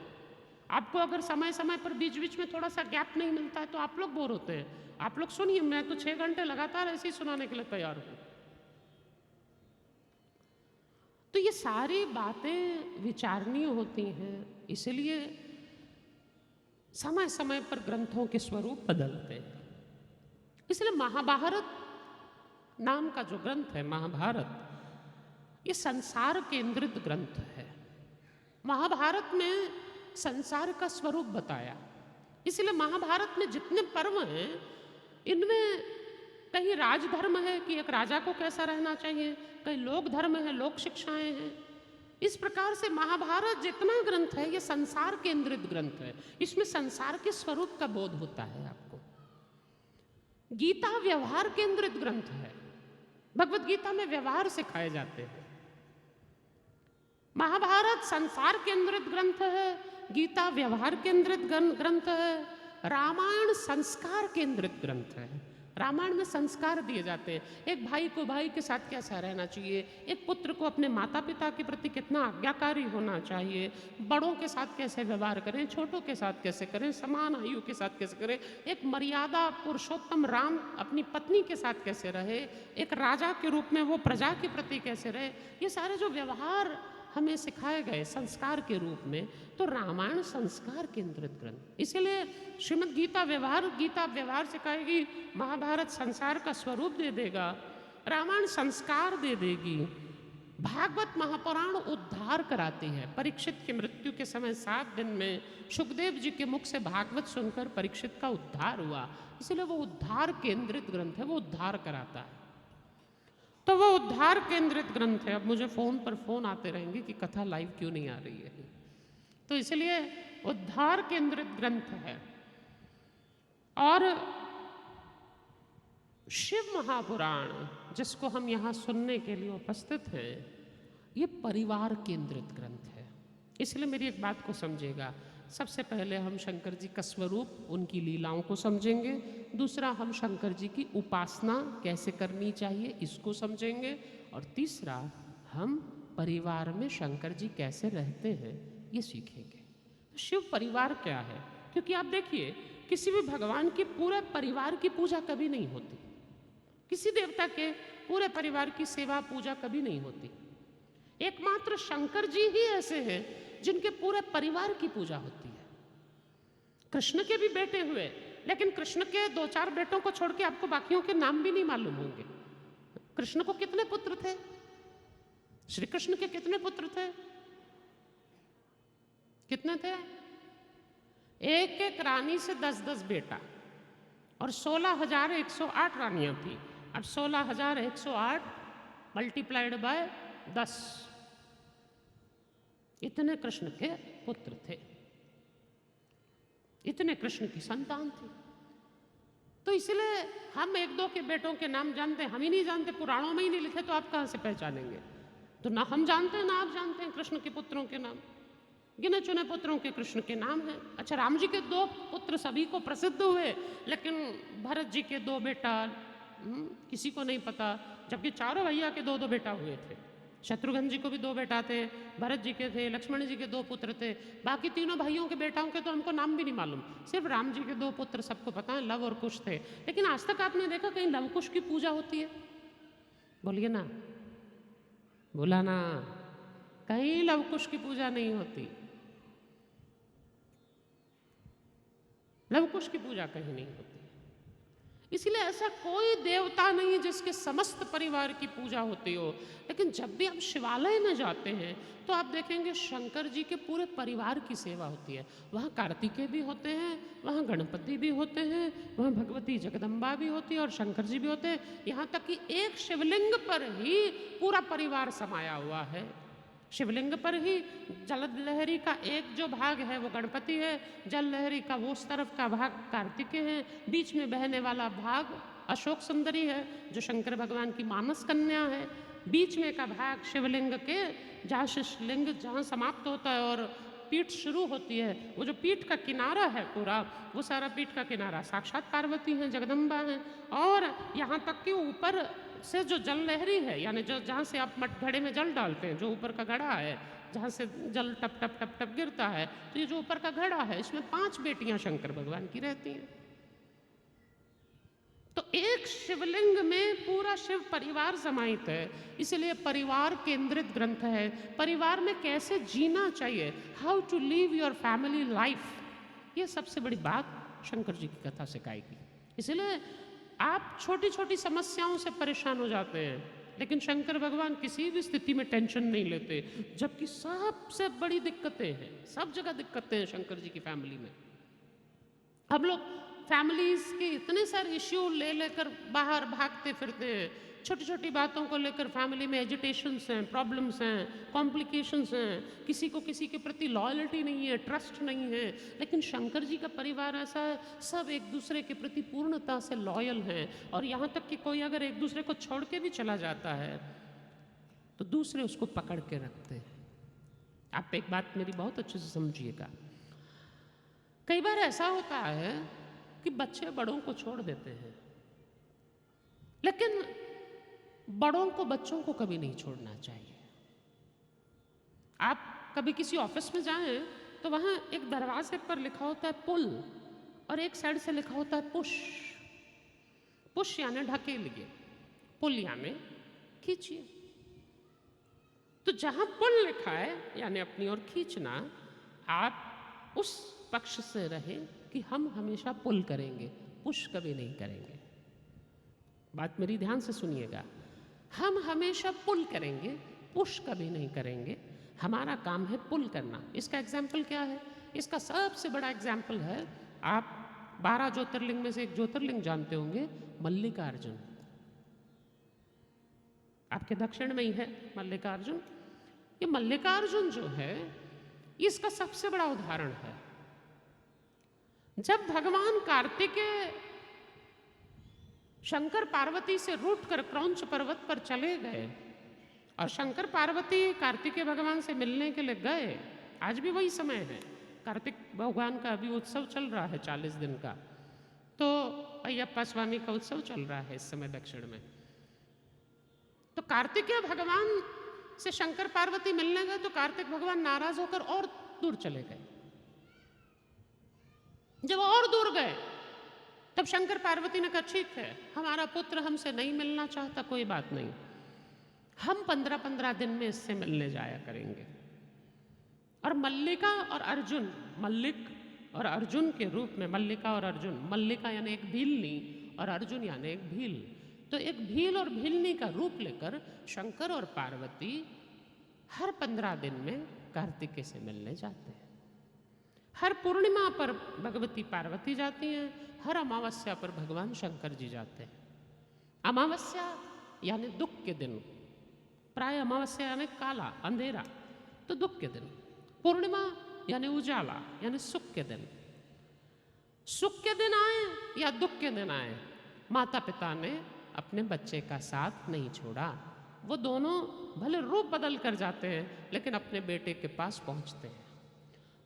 आपको अगर समय समय पर बीच बीच में थोड़ा सा गैप नहीं मिलता है तो आप लोग बोर होते हैं। आप लोग सुनिए, मैं तो 6 घंटे लगातार ऐसे ही सुनाने के लिए तैयार हूं। तो ये सारी बातें विचारणीय होती हैं, इसलिए समय समय पर ग्रंथों के स्वरूप बदलते हैं। इसलिए महाभारत नाम का जो ग्रंथ है, महाभारत, ये संसार केंद्रित ग्रंथ है। महाभारत में संसार का स्वरूप बताया, इसलिए महाभारत में जितने पर्व हैं, इनमें कहीं राजधर्म है कि एक राजा को कैसा रहना चाहिए, कहीं लोक धर्म है, लोक शिक्षाएं हैं। इस प्रकार से महाभारत जितना ग्रंथ है, ये संसार केंद्रित ग्रंथ है। इसमें संसार के स्वरूप का बोध होता है आपको। गीता व्यवहार केंद्रित ग्रंथ है, भगवत गीता में व्यवहार सिखाए जाते हैं। महाभारत संसार केंद्रित ग्रंथ है, गीता व्यवहार केंद्रित ग्रंथ है, रामायण संस्कार केंद्रित ग्रंथ है। रामायण में संस्कार दिए जाते हैं। एक भाई को भाई के साथ कैसा रहना चाहिए, एक पुत्र को अपने माता पिता के प्रति कितना आज्ञाकारी होना चाहिए, बड़ों के साथ कैसे व्यवहार करें, छोटों के साथ कैसे करें, समान आयु के साथ कैसे करें, एक मर्यादा पुरुषोत्तम राम अपनी पत्नी के साथ कैसे रहे, एक राजा के रूप में वो प्रजा के प्रति कैसे रहे, ये सारे जो व्यवहार हमें सिखाए गए संस्कार के रूप में, तो रामायण संस्कार केंद्रित ग्रंथ। इसीलिए श्रीमद् गीता व्यवहार सिखाएगी, महाभारत संसार का स्वरूप दे देगा, रामायण संस्कार दे देगी, भागवत महापुराण उद्धार कराती है। परीक्षित की मृत्यु के समय 7 दिन में सुखदेव जी के मुख से भागवत सुनकर परीक्षित का उद्धार हुआ, इसलिए वो उद्धार केंद्रित ग्रंथ है, वो उद्धार कराता है। तो वो उद्धार केंद्रित ग्रंथ है। अब मुझे फ़ोन पर फ़ोन आते रहेंगे कि कथा लाइव क्यों नहीं आ रही है, तो इसलिए उद्धार केंद्रित ग्रंथ है। और शिव महापुराण जिसको हम यहाँ सुनने के लिए उपस्थित हैं, ये परिवार केंद्रित ग्रंथ है। इसलिए मेरी एक बात को समझिएगा, सबसे पहले हम शंकर जी का स्वरूप, उनकी लीलाओं को समझेंगे, दूसरा हम शंकर जी की उपासना कैसे करनी चाहिए इसको समझेंगे, और तीसरा हम परिवार में शंकर जी कैसे रहते हैं ये सीखेंगे। तो शिव परिवार क्या है, क्योंकि आप देखिए किसी भी भगवान की पूरे परिवार की पूजा कभी नहीं होती, किसी देवता के पूरे परिवार की सेवा पूजा कभी नहीं होती। एकमात्र शंकर जी ही ऐसे हैं जिनके पूरे परिवार की पूजा होती है। कृष्ण के भी बेटे हुए, लेकिन कृष्ण के 2-4 बेटों को छोड़ के आपको बाकियों के नाम भी नहीं मालूम होंगे। कृष्ण को कितने पुत्र थे? श्री कृष्ण के कितने पुत्र थे? कितने थे? एक एक रानी से 10-10 बेटा, और 16,108 रानियां थी। अब 16,108 मल्टीप्लाइड बाय 10, इतने कृष्ण के पुत्र थे, इतने कृष्ण की संतान थी। तो इसलिए हम 1-2 के बेटों के नाम जानते हैं, हम ही नहीं जानते, पुराणों में ही नहीं लिखे, तो आप कहाँ से पहचानेंगे? तो ना हम जानते हैं ना आप जानते हैं कृष्ण के पुत्रों के नाम, गिने चुने पुत्रों के कृष्ण के नाम हैं। अच्छा, राम जी के 2 पुत्र सभी को प्रसिद्ध हुए, लेकिन भरत जी के 2 बेटा किसी को नहीं पता, जबकि चारों भैया के 2-2 बेटा हुए थे। शत्रुघ्न जी को भी 2 बेटा थे, भरत जी के थे, लक्ष्मण जी के 2 पुत्र थे, बाकी तीनों भाइयों के बेटाओं के तो हमको नाम भी नहीं मालूम। सिर्फ राम जी के 2 पुत्र सबको पता है, लव और कुश थे। लेकिन आज तक आपने देखा कहीं लव कुश की पूजा होती है? बोलिए ना, बोला ना, कहीं लव कुश की पूजा नहीं होती, लव कुश की पूजा कहीं नहीं होती। इसलिए ऐसा कोई देवता नहीं जिसके समस्त परिवार की पूजा होती हो। लेकिन जब भी आप शिवालय में जाते हैं तो आप देखेंगे शंकर जी के पूरे परिवार की सेवा होती है। वहाँ कार्तिकेय भी होते हैं, वहाँ गणपति भी होते हैं, वहाँ भगवती जगदम्बा भी होती है और शंकर जी भी होते हैं। यहाँ तक कि एक शिवलिंग पर ही पूरा परिवार समाया हुआ है। शिवलिंग पर ही जल लहरी का एक जो भाग है वो गणपति है, जल लहरी का वो उस तरफ का भाग कार्तिकेय है, बीच में बहने वाला भाग अशोक सुंदरी है जो शंकर भगवान की मानस कन्या है, बीच में का भाग शिवलिंग के जहाँ शिवलिंग जहाँ समाप्त होता है और पीठ शुरू होती है, वो जो पीठ का किनारा है पूरा, वो सारा पीठ का किनारा साक्षात पार्वती हैं, जगदम्बा हैं। और यहाँ तक कि ऊपर से जो जल लहरी है, यानी जो जहाँ से आप मटघड़े में जल डालते हैं, जो ऊपर का घड़ा है जहाँ से जल टप टप टप टप गिरता है, तो ये जो ऊपर का घड़ा है इसमें 5 बेटियां शंकर भगवान की रहती हैं। तो एक शिवलिंग में पूरा शिव परिवार समाहित है, इसलिए परिवार केंद्रित ग्रंथ है। परिवार में कैसे जीना चाहिए, how to live your family life, ये सबसे बड़ी बात शंकर जी की कथा सिखाएगी। इसलिए आप छोटी छोटी समस्याओं से परेशान हो जाते हैं, लेकिन शंकर भगवान किसी भी स्थिति में टेंशन नहीं लेते, जबकि सबसे बड़ी दिक्कतें हैं, सब जगह दिक्कतें हैं शंकर जी की फैमिली में। हम लोग फैमिलीज के इतने सारे इश्यू ले लेकर बाहर भागते फिरते हैं, छोटी छोटी बातों को लेकर फैमिली में एजिटेशंस हैं, प्रॉब्लम्स हैं, कॉम्प्लिकेशंस हैं, किसी को किसी के प्रति लॉयल्टी नहीं है, ट्रस्ट नहीं है। लेकिन शंकर जी का परिवार ऐसा है, सब एक दूसरे के प्रति पूर्णता से लॉयल हैं, और यहाँ तक कि कोई अगर एक दूसरे को छोड़ के भी चला जाता है तो दूसरे उसको पकड़ के रखते हैं। आप एक बात मेरी बहुत अच्छे से समझिएगा, कई बार ऐसा होता है कि बच्चे बड़ों को छोड़ देते हैं, लेकिन बड़ों को बच्चों को कभी नहीं छोड़ना चाहिए। आप कभी किसी ऑफिस में जाएं तो वहां एक दरवाजे पर लिखा होता है पुल और एक साइड से लिखा होता है पुश। पुश यानी ढकेलिए, पुल यानी खींचिए। तो जहां पुल लिखा है यानी अपनी ओर खींचना, आप उस पक्ष से रहे कि हम हमेशा पुल करेंगे, पुश कभी नहीं करेंगे। बात मेरी ध्यान से सुनिएगा, हम हमेशा पुल करेंगे, पुश कभी नहीं करेंगे। हमारा काम है पुल करना। इसका एग्जाम्पल क्या है? इसका सबसे बड़ा एग्जाम्पल है, आप 12 ज्योतिर्लिंग में से एक ज्योतिर्लिंग जानते होंगे, मल्लिकार्जुन। आपके दक्षिण में ही है मल्लिकार्जुन। ये मल्लिकार्जुन जो है, इसका सबसे बड़ा उदाहरण है। जब भगवान कार्तिकेय शंकर पार्वती से रूठकर क्रौंच पर्वत पर चले गए और शंकर पार्वती कार्तिकेय भगवान से मिलने के लिए गए, आज भी वही समय है, कार्तिक भगवान का अभी उत्सव चल रहा है 40 दिन का। तो अयप्पा स्वामी का उत्सव चल रहा है इस समय दक्षिण में। तो कार्तिकेय भगवान से शंकर पार्वती मिलने गए तो कार्तिक भगवान नाराज होकर और दूर चले गए। जब और दूर गए तब शंकर पार्वती ने कहा, ठीक है, हमारा पुत्र हमसे नहीं मिलना चाहता, कोई बात नहीं, हम 15-15 दिन में इससे मिलने जाया करेंगे। और मल्लिका और अर्जुन, मल्लिक और अर्जुन के रूप में, मल्लिका और अर्जुन, मल्लिका यानी एक भीलनी और अर्जुन यानी एक भील, तो एक भील और भीलनी का रूप लेकर शंकर और पार्वती हर 15 दिन में कार्तिकेय से मिलने जाते हैं। हर पूर्णिमा पर भगवती पार्वती जाती हैं, हर अमावस्या पर भगवान शंकर जी जाते हैं। अमावस्या यानी दुख के दिन, प्राय अमावस्या यानी काला अंधेरा, तो दुख के दिन। पूर्णिमा यानी उजाला यानी सुख के दिन। सुख के दिन आए या दुख के दिन आए, माता पिता ने अपने बच्चे का साथ नहीं छोड़ा। वो दोनों भले रूप बदल कर जाते हैं लेकिन अपने बेटे के पास पहुंचते हैं।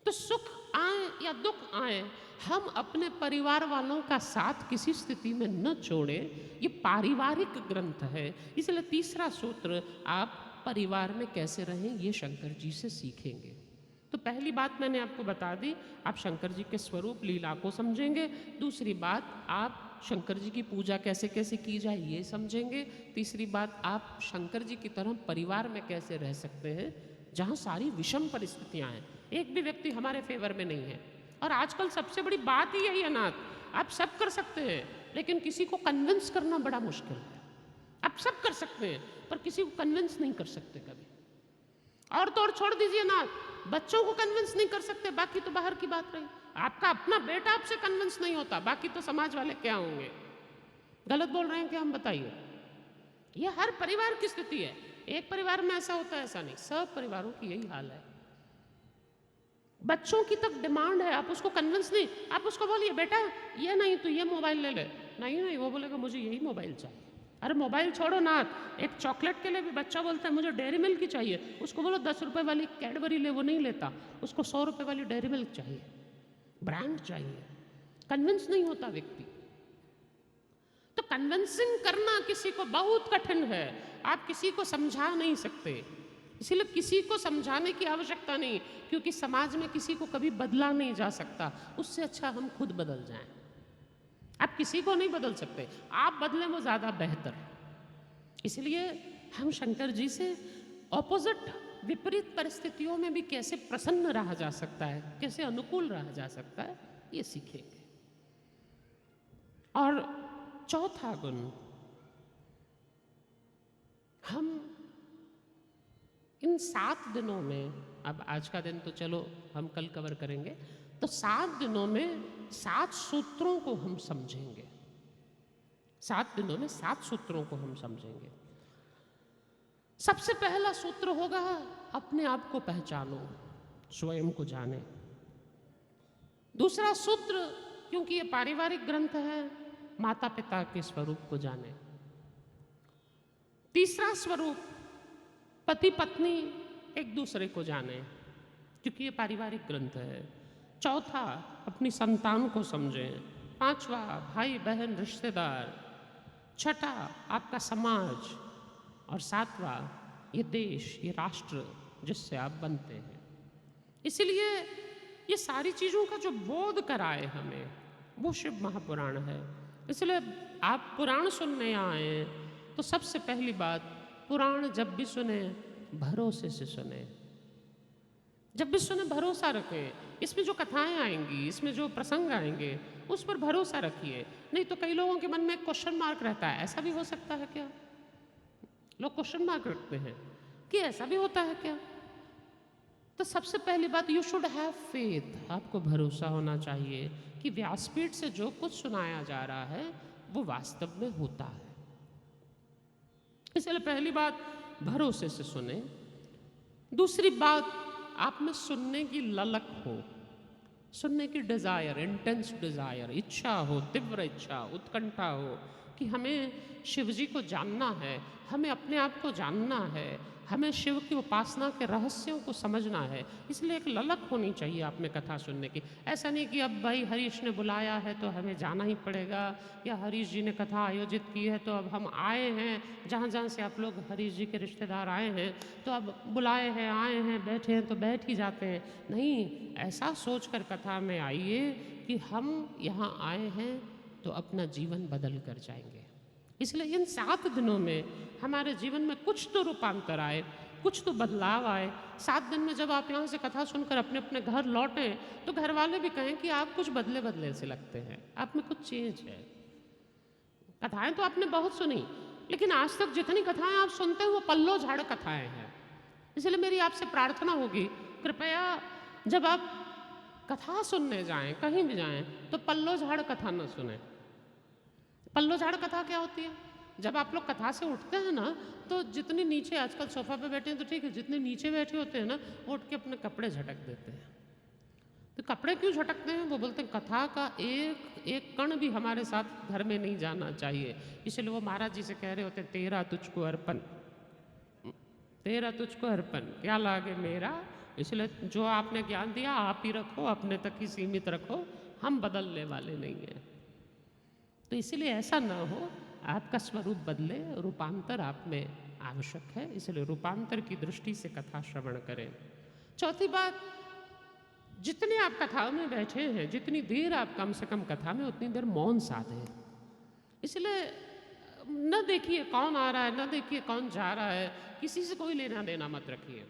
तो सुख आए या दुख आए, हम अपने परिवार वालों का साथ किसी स्थिति में न छोड़ें। ये पारिवारिक ग्रंथ है, इसलिए तीसरा सूत्र, आप परिवार में कैसे रहें ये शंकर जी से सीखेंगे। तो पहली बात मैंने आपको बता दी, आप शंकर जी के स्वरूप लीला को समझेंगे। दूसरी बात, आप शंकर जी की पूजा कैसे कैसे की जाए ये समझेंगे। तीसरी बात, आप शंकर जी की तरह परिवार में कैसे रह सकते हैं जहाँ सारी विषम परिस्थितियाँ हैं, एक भी व्यक्ति हमारे फेवर में नहीं है। और आजकल सबसे बड़ी बात ही यही है नाथ, आप सब कर सकते हैं लेकिन किसी को कन्विंस करना बड़ा मुश्किल है। आप सब कर सकते हैं पर किसी को कन्विंस नहीं कर सकते कभी। और तो और छोड़ दीजिए ना, बच्चों को कन्विंस नहीं कर सकते, बाकी तो बाहर की बात रही। आपका अपना बेटा आपसे कन्विंस नहीं होता, बाकी तो समाज वाले क्या होंगे। गलत बोल रहे हैं क्या हम? बताइए। ये हर परिवार की स्थिति है। एक परिवार में ऐसा होता है ऐसा नहीं, सब परिवारों की यही हाल है। बच्चों की तक डिमांड है, आप उसको कन्विंस नहीं, आप उसको बोलिए बेटा ये नहीं तो ये मोबाइल ले ले, नहीं, वो बोलेगा मुझे यही मोबाइल चाहिए। अरे मोबाइल छोड़ो ना, एक चॉकलेट के लिए भी बच्चा बोलता है मुझे डेयरी मिल्क की चाहिए, उसको बोलो 10 रुपए वाली कैडबरी ले, वो नहीं लेता, उसको 100 रुपए वाली डेयरी मिल्क चाहिए, ब्रांड चाहिए। कन्विंस नहीं होता व्यक्ति। तो कन्विंसिंग करना किसी को बहुत कठिन है, आप किसी को समझा नहीं सकते। इसीलिए किसी को समझाने की आवश्यकता नहीं, क्योंकि समाज में किसी को कभी बदला नहीं जा सकता। उससे अच्छा हम खुद बदल जाएं। आप किसी को नहीं बदल सकते, आप बदलें वो ज़्यादा बेहतर। इसलिए हम शंकर जी से ऑपोजिट, विपरीत परिस्थितियों में भी कैसे प्रसन्न रहा जा सकता है, कैसे अनुकूल रहा जा सकता है, ये सीखेंगे। और चौथा गुण, हम इन 7 दिनों में, अब आज का दिन तो चलो हम कल कवर करेंगे, तो 7 दिनों में 7 सूत्रों को हम समझेंगे। 7 दिनों में 7 सूत्रों को हम समझेंगे। सबसे पहला सूत्र होगा अपने आप को पहचानो, स्वयं को जाने। दूसरा सूत्र, क्योंकि ये पारिवारिक ग्रंथ है, माता पिता के स्वरूप को जाने। तीसरा स्वरूप, पति पत्नी एक दूसरे को जाने, क्योंकि ये पारिवारिक ग्रंथ है। चौथा, अपनी संतान को समझें। पांचवा, भाई बहन रिश्तेदार। छठा आपका समाज, और सातवां ये देश, ये राष्ट्र जिससे आप बनते हैं। इसलिए ये सारी चीज़ों का जो बोध कराए हमें वो शिव महापुराण है। इसलिए आप पुराण सुनने आए तो सबसे पहली बात, पुराण जब भी सुने भरोसे से सुने, जब भी सुने भरोसा रखें। इसमें जो कथाएं आएंगी, इसमें जो प्रसंग आएंगे उस पर भरोसा रखिए। नहीं तो कई लोगों के मन में एक क्वेश्चन मार्क रहता है, ऐसा भी हो सकता है क्या? लोग क्वेश्चन मार्क रखते हैं कि ऐसा भी होता है क्या? तो सबसे पहली बात, यू शुड हैव फेथ, आपको भरोसा होना चाहिए कि व्यासपीठ से जो कुछ सुनाया जा रहा है वो वास्तव में होता है। इसलिए पहली बात, भरोसे से सुने। दूसरी बात, आप में सुनने की ललक हो, सुनने की डिज़ायर, इंटेंस डिज़ायर, इच्छा हो, तीव्र इच्छा, उत्कंठा हो कि हमें शिवजी को जानना है, हमें अपने आप को जानना है, हमें शिव की उपासना के रहस्यों को समझना है। इसलिए एक ललक होनी चाहिए आप में कथा सुनने की। ऐसा नहीं कि अब भाई हरीश ने बुलाया है तो हमें जाना ही पड़ेगा, या हरीश जी ने कथा आयोजित की है तो अब हम आए हैं, जहाँ जहाँ से आप लोग हरीश जी के रिश्तेदार आए हैं तो अब बुलाए हैं, आए हैं, बैठे हैं तो बैठ ही जाते हैं। नहीं, ऐसा सोच कर कथा में आइए कि हम यहाँ आए हैं तो अपना जीवन बदल कर जाएंगे। इसलिए इन 7 दिनों में हमारे जीवन में कुछ तो रूपांतर आए, कुछ तो बदलाव आए। 7 दिन में जब आप यहाँ से कथा सुनकर अपने अपने घर लौटें तो घर वाले भी कहें कि आप कुछ बदले बदले से लगते हैं, आप में कुछ चेंज है। कथाएं तो आपने बहुत सुनी, लेकिन आज तक जितनी कथाएं आप सुनते हैं वो पल्लो झाड़ कथाएं हैं। इसलिए मेरी आपसे प्रार्थना होगी, कृपया जब आप कथा सुनने जाएं, कहीं भी जाएं, तो पल्लो झाड़ कथा न सुने। पल्लो झाड़ कथा क्या होती है? जब आप लोग कथा से उठते हैं ना, तो जितने नीचे, आजकल सोफा पे बैठे हैं तो ठीक है, जितने नीचे बैठे होते हैं ना वो उठ के अपने कपड़े झटक देते हैं। तो कपड़े क्यों झटकते हैं? वो बोलते हैं कथा का एक एक कण भी हमारे साथ घर में नहीं जाना चाहिए। इसलिए वो महाराज जी से कह रहे होते हैं, तेरा तुझको अर्पण, तेरा तुझको अर्पण, क्या लागे मेरा। इसलिए जो आपने ज्ञान दिया आप ही रखो, अपने तक ही सीमित रखो, हम बदलने वाले नहीं हैं। तो इसलिए ऐसा ना हो, आपका स्वरूप बदले, रूपांतर आप में आवश्यक है। इसलिए रूपांतर की दृष्टि से कथा श्रवण करें। चौथी बात, जितने आप कथाओं में बैठे हैं, जितनी देर आप कम से कम कथा में, उतनी देर मौन साधें। इसलिए न देखिए कौन आ रहा है, न देखिए कौन जा रहा है, किसी से कोई लेना देना मत रखिए।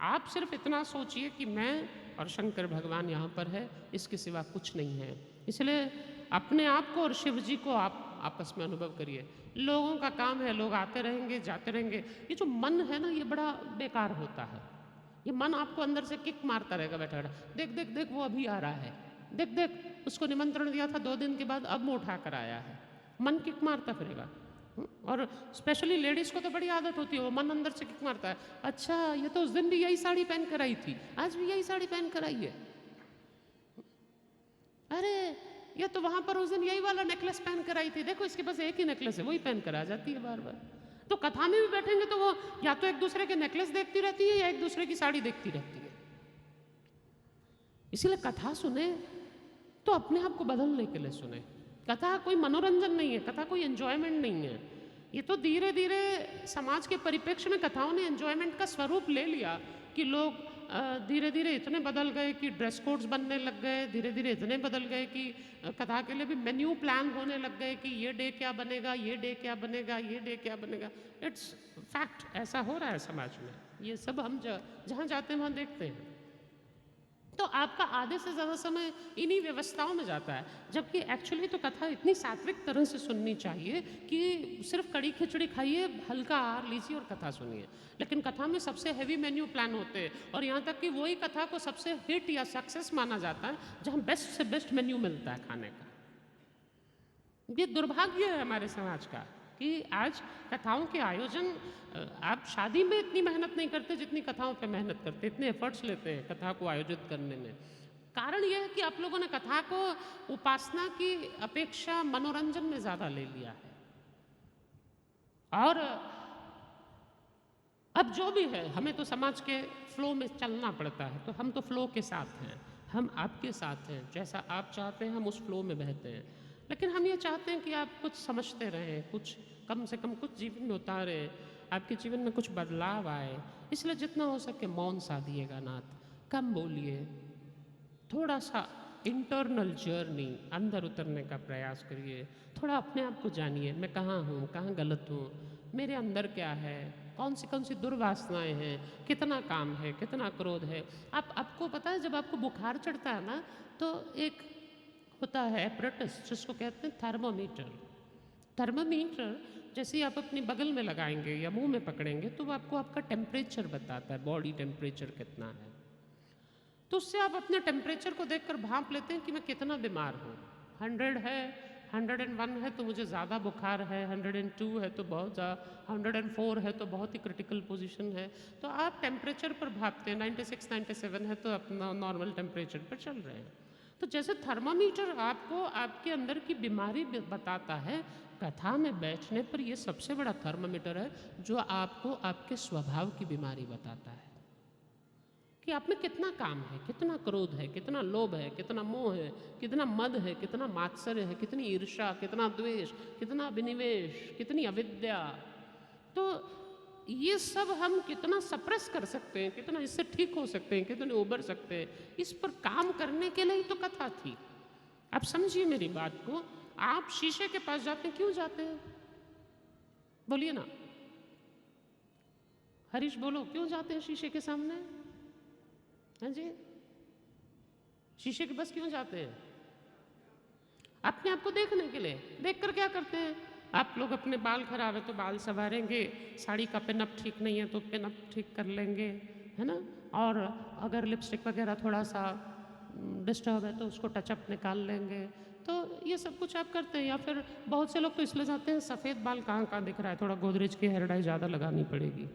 आप सिर्फ इतना सोचिए कि मैं और शंकर भगवान यहाँ पर है, इसके सिवा कुछ नहीं है। इसलिए अपने आप को और शिव जी को आप आपस में अनुभव करिए। लोगों का काम है, लोग आते रहेंगे, जाते रहेंगे। ये जो मन है ना, ये बड़ा बेकार होता है। ये मन आपको अंदर से किक मारता रहेगा बैठा बैठा, देख देख देख वो अभी आ रहा है, देख देख उसको निमंत्रण दिया था 2 दिन के बाद, अब वो उठा कर आया है। मन किक मारता फिरेगा। और स्पेशली लेडीज़ को तो बड़ी आदत होती है, वो मन अंदर से किक मारता है, अच्छा ये तो उस दिन भी यही साड़ी पहन कर आई थी, आज भी यही साड़ी पहन कर आई है, अरे ये तो वहाँ पर उस दिन यही वाला नेकलेस पहन कर आई थी, देखो इसके पास एक ही नेकलेस है, वही पहन कर आ जाती है बार बार। तो कथा में भी बैठेंगे तो वो या तो एक दूसरे के नेकलेस देखती रहती है या एक दूसरे की साड़ी देखती रहती है। इसीलिए कथा सुने तो अपने आप को बदलने के लिए सुने। कथा कोई मनोरंजन नहीं है, कथा कोई एंजॉयमेंट नहीं है। ये तो धीरे धीरे समाज के परिप्रेक्ष्य में कथाओं ने एंजॉयमेंट का स्वरूप ले लिया कि लोग धीरे धीरे इतने बदल गए कि ड्रेस कोड्स बनने लग गए, धीरे धीरे इतने बदल गए कि कथा के लिए भी मेन्यू प्लान होने लग गए कि ये डे क्या बनेगा, ये डे क्या बनेगा, ये डे क्या बनेगा। इट्स फैक्ट, ऐसा हो रहा है समाज में। ये सब हम जहाँ जाते हैं वहाँ देखते हैं। तो आपका आधे से ज़्यादा समय इन्हीं व्यवस्थाओं में जाता है, जबकि एक्चुअली तो कथा इतनी सात्विक तरह से सुननी चाहिए कि सिर्फ कड़ी खिचड़ी खाइए, हल्का आहार लीजिए और कथा सुनिए। लेकिन कथा में सबसे हैवी मेन्यू प्लान होते हैं, और यहाँ तक कि वही कथा को सबसे हिट या सक्सेस माना जाता है जहाँ बेस्ट से बेस्ट मेन्यू मिलता है खाने का। ये दुर्भाग्य है हमारे समाज का कि आज कथाओं के आयोजन, आप शादी में इतनी मेहनत नहीं करते जितनी कथाओं पे मेहनत करते, इतने एफर्ट्स लेते हैं कथा को आयोजित करने में। कारण यह है कि आप लोगों ने कथा को उपासना की अपेक्षा मनोरंजन में ज़्यादा ले लिया है। और अब जो भी है, हमें तो समाज के फ्लो में चलना पड़ता है, तो हम तो फ्लो के साथ हैं, हम आपके साथ हैं, जैसा आप चाहते हैं हम उस फ्लो में बहते हैं। लेकिन हम ये चाहते हैं कि आप कुछ समझते रहें, कुछ कम से कम कुछ जीवन में उतारें, आपके जीवन में कुछ बदलाव आए। इसलिए जितना हो सके मौन साधिएगा नाथ, कम बोलिए, थोड़ा सा इंटरनल जर्नी अंदर उतरने का प्रयास करिए। थोड़ा अपने आप को जानिए, मैं कहाँ हूँ, कहाँ गलत हूँ, मेरे अंदर क्या है, कौन सी दुर्वासनाएं हैं, कितना काम है, कितना क्रोध है। आपको पता है जब आपको बुखार चढ़ता है ना, तो एक होता है एपरेटस जिसको कहते हैं थर्मोमीटर। थर्मोमीटर जैसे ही आप अपनी बगल में लगाएंगे या मुंह में पकड़ेंगे तो वो आपको आपका टेम्परेचर बताता है, बॉडी टेम्परेचर कितना है। तो उससे आप अपने टेम्परेचर को देखकर भांप लेते हैं कि मैं कितना बीमार हूँ। 100 है, 101 है तो मुझे ज़्यादा बुखार है, 102 है तो बहुत ज़्यादा, 104 है तो बहुत ही क्रिटिकल पोजीशन है। तो आप टेम्परेचर पर भापते हैं, 96 97 है तो अपना नॉर्मल टेम्परेचर पर चल रहे हैं। तो जैसे थर्मामीटर आपको आपके अंदर की बीमारी बताता है, कथा में बैठने पर यह सबसे बड़ा थर्मामीटर है जो आपको आपके स्वभाव की बीमारी बताता है कि आप में कितना काम है, कितना क्रोध है, कितना लोभ है, कितना मोह है, कितना मद है, कितना मात्सर्य है, कितनी ईर्ष्या, कितना द्वेष, कितना विनिवेश, कितनी अविद्या। तो ये सब हम कितना सप्रेस कर सकते हैं, कितना इससे ठीक हो सकते हैं, कितने उबर सकते हैं, इस पर काम करने के लिए ही तो कथा थी। आप समझिए मेरी बात को। आप शीशे के पास जाते हैं, क्यों जाते हैं? बोलिए ना हरीश, बोलो, क्यों जाते हैं शीशे के सामने? हाँ जी, शीशे के पास क्यों जाते हैं? अपने आप को देखने के लिए। देखकर क्या करते हैं? आप लोग अपने बाल खराब है तो बाल संवारेंगे, साड़ी का पिनअप ठीक नहीं है तो पिनअप ठीक कर लेंगे, है ना। और अगर लिपस्टिक वगैरह थोड़ा सा डिस्टर्ब है तो उसको टचअप निकाल लेंगे। तो ये सब कुछ आप करते हैं। या फिर बहुत से लोग तो इसलिए जाते हैं सफ़ेद बाल कहाँ कहाँ दिख रहा है, थोड़ा गोदरेज की हेयर डाई ज़्यादा लगानी पड़ेगी।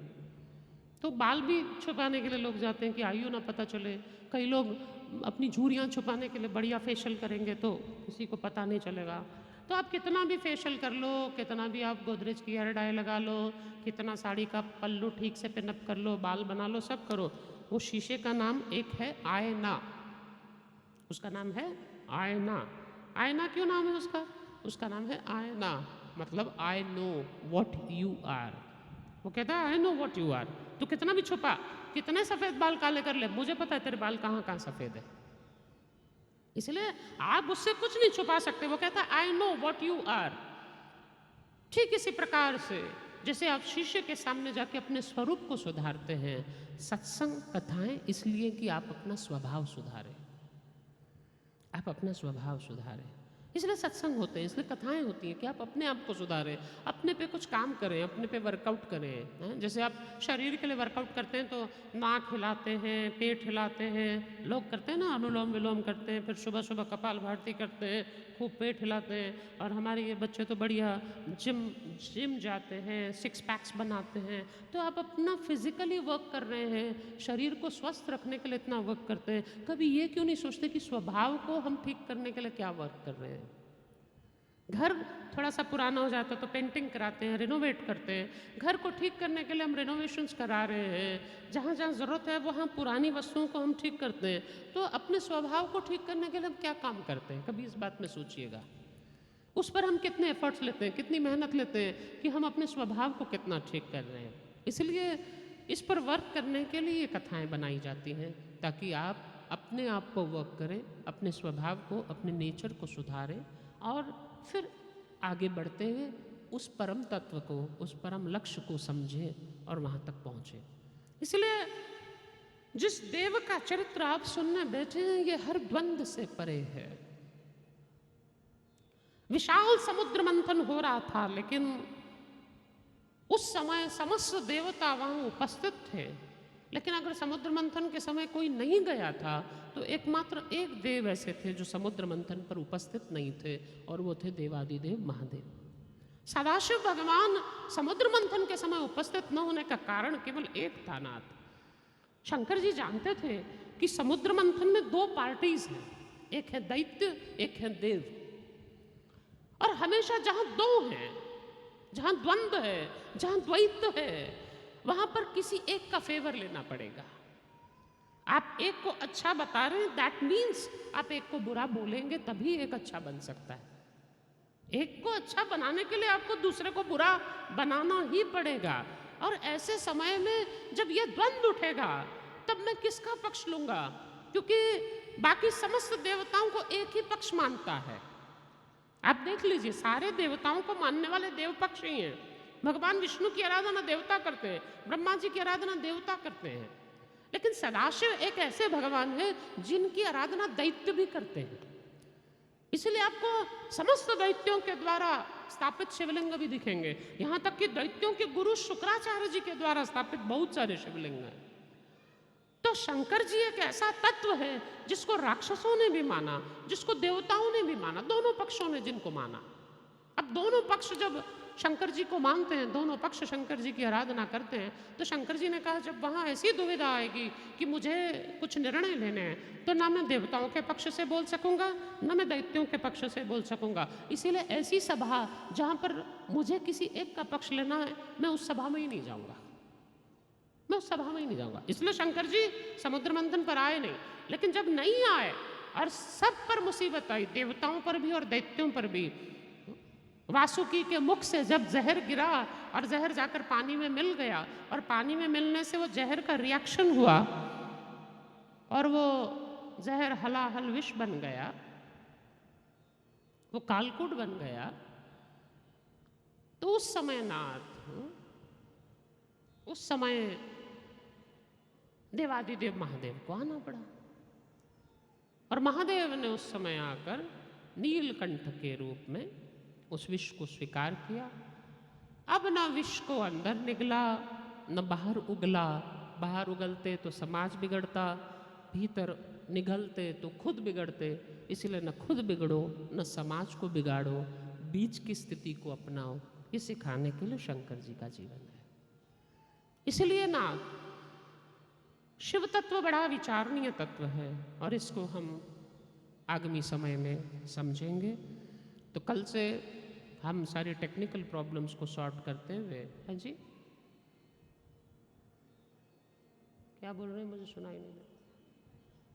तो बाल भी छुपाने के लिए लोग जाते हैं कि आयु ना पता चले। कई लोग अपनी झुर्रियाँ छुपाने के लिए बढ़िया फेशियल करेंगे तो किसी को पता नहीं चलेगा। तो आप कितना भी फेशियल कर लो, कितना भी आप गोदरेज की हेयर डाई लगा लो, कितना साड़ी का पल्लू ठीक से पिनअप कर लो, बाल बना लो, सब करो, वो शीशे का नाम एक है आईना। उसका नाम है आईना। आईना क्यों नाम है उसका? उसका नाम है आईना, मतलब I know what you are. वो कहता है I know what you are. तू कितना भी छुपा, कितने सफ़ेद बाल काले कर ले, मुझे पता है तेरे बाल कहाँ कहाँ सफ़ेद है। इसलिए आप उससे कुछ नहीं छुपा सकते। वो कहता है I know what you are. ठीक इसी प्रकार से जैसे आप शीशे के सामने जाके अपने स्वरूप को सुधारते हैं, सत्संग कथाएं इसलिए कि आप अपना स्वभाव सुधारें, आप अपना स्वभाव सुधारें। इसलिए सत्संग होते हैं, इसलिए कथाएं होती हैं कि आप अपने आप को सुधारें, अपने पे कुछ काम करें, अपने पे वर्कआउट करें। जैसे आप शरीर के लिए वर्कआउट करते हैं तो नाक हिलाते हैं, पेट हिलाते हैं, लोग करते हैं ना, अनुलोम विलोम करते हैं, फिर सुबह सुबह कपाल भारती करते हैं, खूब पेट हिलाते हैं। और हमारे ये बच्चे तो बढ़िया जिम जाते हैं, 6 पैक्स बनाते हैं। तो आप अपना फिजिकली वर्क कर रहे हैं, शरीर को स्वस्थ रखने के लिए इतना वर्क करते हैं। कभी ये क्यों नहीं सोचते कि स्वभाव को हम ठीक करने के लिए क्या वर्क कर रहे हैं? घर थोड़ा सा पुराना हो जाता है तो पेंटिंग कराते हैं, रिनोवेट करते हैं। घर को ठीक करने के लिए हम रिनोवेशंस करा रहे हैं। जहाँ जहाँ ज़रूरत है वहाँ पुरानी वस्तुओं को हम ठीक करते हैं। तो अपने स्वभाव को ठीक करने के लिए हम क्या काम करते हैं? कभी इस बात में सोचिएगा। उस पर हम कितने एफर्ट्स लेते हैं, कितनी मेहनत लेते हैं कि हम अपने स्वभाव को कितना ठीक कर रहे हैं। इसलिए इस पर वर्क करने के लिए ये कथाएँ बनाई जाती हैं ताकि आप अपने आप को वर्क करें, अपने स्वभाव को, अपने नेचर को सुधारें और फिर आगे बढ़ते हुए उस परम तत्व को, उस परम लक्ष्य को समझें और वहाँ तक पहुँचें। इसलिए जिस देव का चरित्र आप सुनने बैठे हैं ये हर द्वंद्व से परे है। विशाल समुद्र मंथन हो रहा था, लेकिन उस समय समस्त देवता वहाँ उपस्थित थे। लेकिन अगर समुद्र मंथन के समय कोई नहीं गया था तो एकमात्र एक देव ऐसे थे जो समुद्र मंथन पर उपस्थित नहीं थे, और वो थे देवादिदेव महादेव। सदाशिव भगवान समुद्र मंथन के समय उपस्थित न होने का कारण केवल एक था नाथ। शंकर जी जानते थे कि समुद्र मंथन में 2 पार्टीज हैं, एक है दैत्य, एक है देव। और हमेशा जहां 2 हैं, जहां द्वंद्व है, जहां द्वैत है, वहां पर किसी एक का फेवर लेना पड़ेगा। आप एक को अच्छा बता रहे हैं, दैट मीन्स आप एक को बुरा बोलेंगे तभी एक अच्छा बन सकता है। एक को अच्छा बनाने के लिए आपको दूसरे को बुरा बनाना ही पड़ेगा। और ऐसे समय में जब ये द्वंद्व उठेगा तब मैं किसका पक्ष लूंगा? क्योंकि बाकी समस्त देवताओं को एक ही पक्ष मानता है। आप देख लीजिए, सारे देवताओं को मानने वाले देव पक्ष ही हैं। भगवान विष्णु की आराधना देवता करते हैं, ब्रह्मा जी की आराधना देवता करते हैं, लेकिन सदाशिव एक ऐसे भगवान हैं जिनकी आराधना दैत्य भी करते हैं। इसलिए आपको समस्त दैत्यों के द्वारा स्थापित शिवलिंग भी दिखेंगे। यहां तक कि दैत्यों के गुरु शुक्राचार्य जी के द्वारा स्थापित बहुत सारे शिवलिंग हैं। तो शंकर जी एक ऐसा तत्व है जिसको राक्षसों ने भी माना, जिसको देवताओं ने भी माना, दोनों पक्षों ने जिनको माना। अब दोनों पक्ष जब शंकर जी को मानते हैं, दोनों पक्ष शंकर जी की आराधना करते हैं, तो शंकर जी ने कहा जब वहाँ ऐसी दुविधा आएगी कि मुझे कुछ निर्णय लेने हैं, तो ना मैं देवताओं के पक्ष से बोल सकूंगा, ना मैं दैत्यों के पक्ष से बोल सकूंगा। इसीलिए ऐसी सभा जहाँ पर मुझे किसी एक का पक्ष लेना है, मैं उस सभा में ही नहीं जाऊंगा, मैं उस सभा में ही नहीं जाऊंगा। इसलिए शंकर जी समुद्र मंथन पर आए नहीं। लेकिन जब नहीं आए और सब पर मुसीबत आई, देवताओं पर भी और दैत्यों पर भी, वासुकी के मुख से जब जहर गिरा और जहर जाकर पानी में मिल गया और पानी में मिलने से वो जहर का रिएक्शन हुआ और वो जहर हलाहल विष बन गया, वो कालकूट बन गया, तो उस समय नाथ, उस समय देवादिदेव महादेव को आना पड़ा। और महादेव ने उस समय आकर नीलकंठ के रूप में उस विष को स्वीकार किया। अब ना विष को अंदर निगला न बाहर उगला। बाहर उगलते तो समाज बिगड़ता, भीतर निगलते तो खुद बिगड़ते। इसलिए न खुद बिगड़ो न समाज को बिगाड़ो, बीच की स्थिति को अपनाओ, ये सिखाने के लिए शंकर जी का जीवन है। इसलिए ना शिव तत्व बड़ा विचारणीय तत्व है और इसको हम आगामी समय में समझेंगे। तो कल से हम सारी टेक्निकल प्रॉब्लम्स को सॉर्ट करते हुए, है जी, क्या बोल रहे हैं मुझे सुनाई नहीं दे।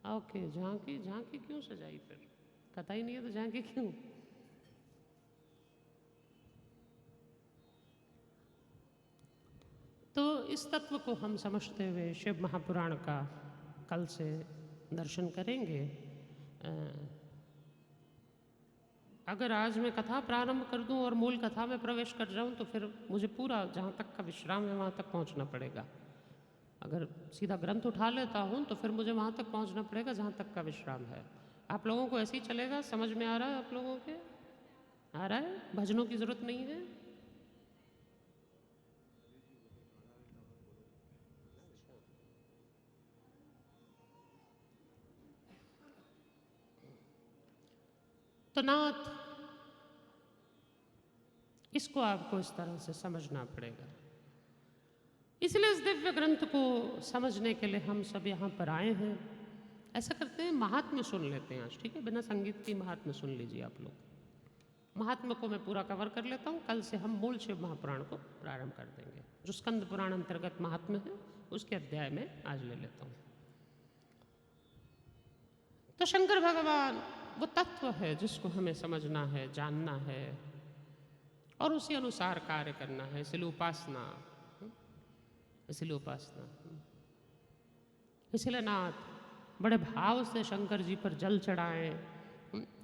ओके, झांकी क्यों सजाई? फिर कथा ही नहीं है तो झांकी क्यों? तो इस तत्व को हम समझते हुए शिव महापुराण का कल से दर्शन करेंगे। अगर आज मैं कथा प्रारंभ कर दूं और मूल कथा में प्रवेश कर जाऊं तो फिर मुझे पूरा जहां तक का विश्राम है वहां तक पहुंचना पड़ेगा। अगर सीधा ग्रंथ उठा लेता हूं तो फिर मुझे वहां तक पहुंचना पड़ेगा जहां तक का विश्राम है। आप लोगों को ऐसे ही चलेगा? समझ में आ रहा है? आप लोगों के आ रहा है? भजनों की जरूरत नहीं है? तो नाथ, इसको आपको इस तरह से समझना पड़ेगा। इसलिए इस दिव्य ग्रंथ को समझने के लिए हम सब यहाँ पर आए हैं। ऐसा करते हैं, महात्म्य सुन लेते हैं आज, ठीक है? बिना संगीत की महात्म्य सुन लीजिए आप लोग। महात्म्य को मैं पूरा कवर कर लेता हूँ, कल से हम मूल शिव महापुराण को प्रारंभ कर देंगे। जो स्कंद पुराण अंतर्गत महात्म्य है उसके अध्याय में आज ले लेता हूँ। तो शंकर भगवान वो तत्व है जिसको हमें समझना है, जानना है और उसी अनुसार कार्य करना है। इसलिए उपासना, इसलिए नाथ बड़े भाव से शंकर जी पर जल चढ़ाएं।